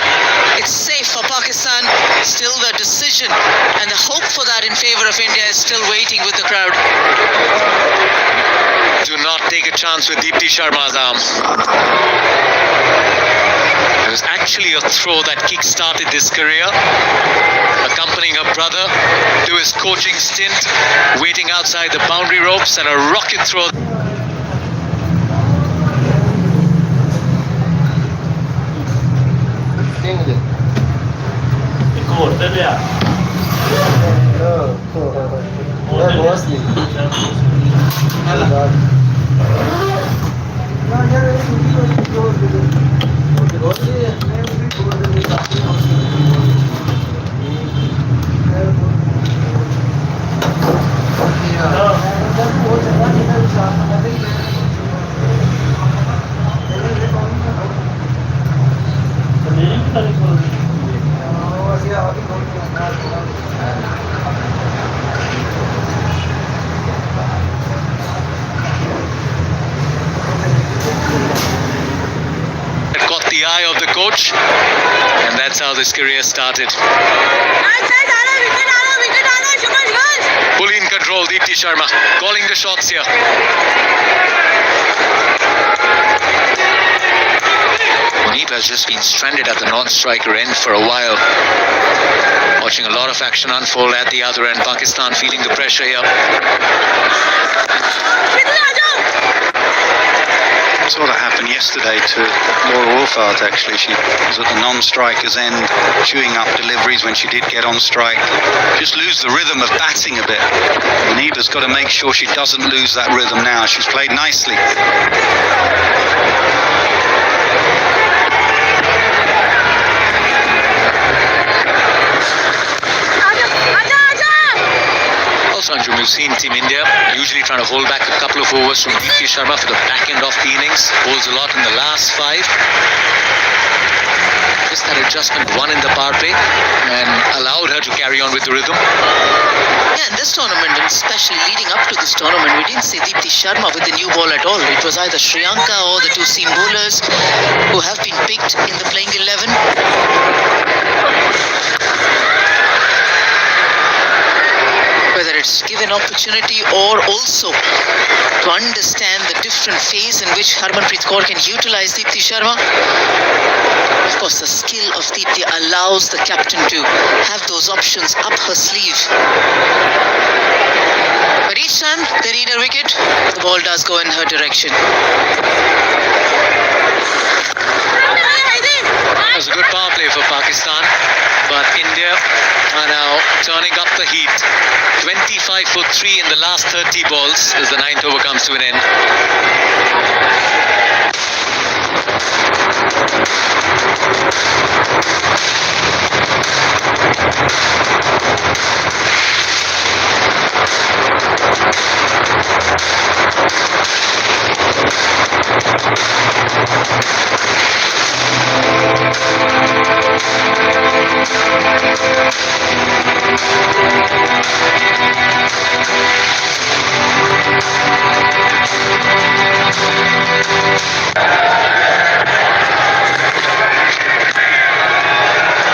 it's safe for Pakistan, still the decision and the hope for that in favor of India is still waiting with the crowd. Do not take a chance with Deepti Sharma's arm. It was actually a throw that kick-started this career, accompanying her brother to his coaching stint, waiting outside the boundary ropes, and a rocket throw. Caught the eye of the coach, and that's how this career started. Fully in control, Deepti Sharma calling the shots here. Munib has just been stranded at the non-striker end for a while. Watching a lot of action unfold at the other end. Pakistan feeling the pressure here. I saw that happen yesterday to Laura Wolfart actually. She was at the non-striker's end, chewing up deliveries when she did get on strike. Just lose the rhythm of batting a bit. Muniba's got to make sure she doesn't lose that rhythm now. She's played nicely. We've seen Team India usually trying to hold back a couple of overs from Deepti Sharma for the back end of the innings. Holds a lot in the last 5. Just that adjustment won in the power play and allowed her to carry on with the rhythm. Yeah, in this tournament, and especially leading up to this tournament, we didn't see Deepti Sharma with the new ball at all. It was either Sriyanka or the 2 seam bowlers who have been picked in the playing 11. Whether it's given opportunity or also to understand the different phase in which Harmanpreet Kaur can utilize Deepti Sharma. Of course, the skill of Deepti allows the captain to have those options up her sleeve. But each time they need a wicket, the ball does go in her direction. It was a good power play for Pakistan, but India are now turning up the heat. 25 for 3 in the last 30 balls as the 9th over comes to an end.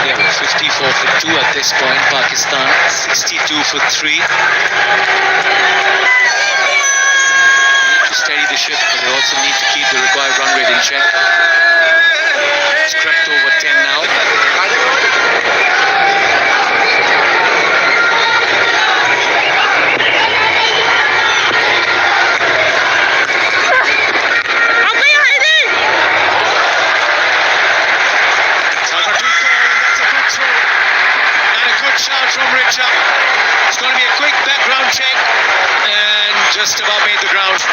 Yeah, 54 for 2 at this point. Pakistan 62 for 3. Need to steady the ship, but they also need to keep the required run rate in check. It's crept over 10 now. From Richa. It's going to be a quick background check and just about made the ground.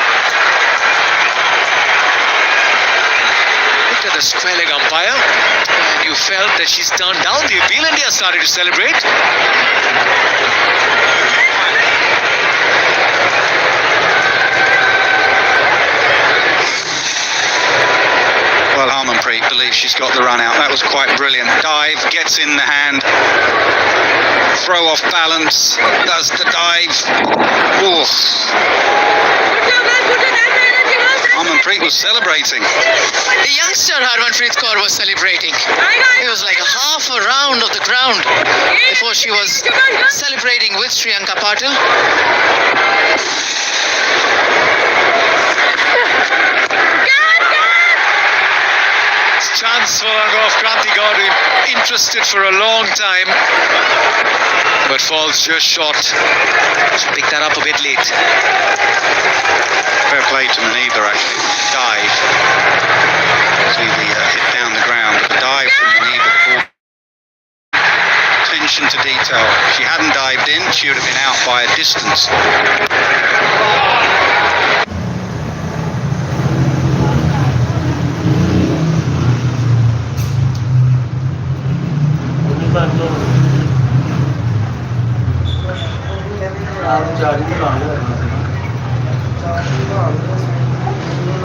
Looked at the square leg umpire and you felt that she's turned down the appeal. India started to celebrate. Well, Harmanpreet believes she's got the run out. That was quite brilliant. Dive, gets in the hand. Throw off balance, does the dive. Ooh. Harmanpreet was celebrating. The youngster Harmanpreet Kaur was celebrating. It was like half a round of the ground before she was celebrating with Sriyanka Patil. Chance for off Kranti Gaur, interested for a long time, but falls just short. She picked that up a bit late. Fair play to Maneba, actually. Dive. See the hit down the ground. The dive from Maneba. Attention to detail. If she hadn't dived in, she would have been out by a distance. आप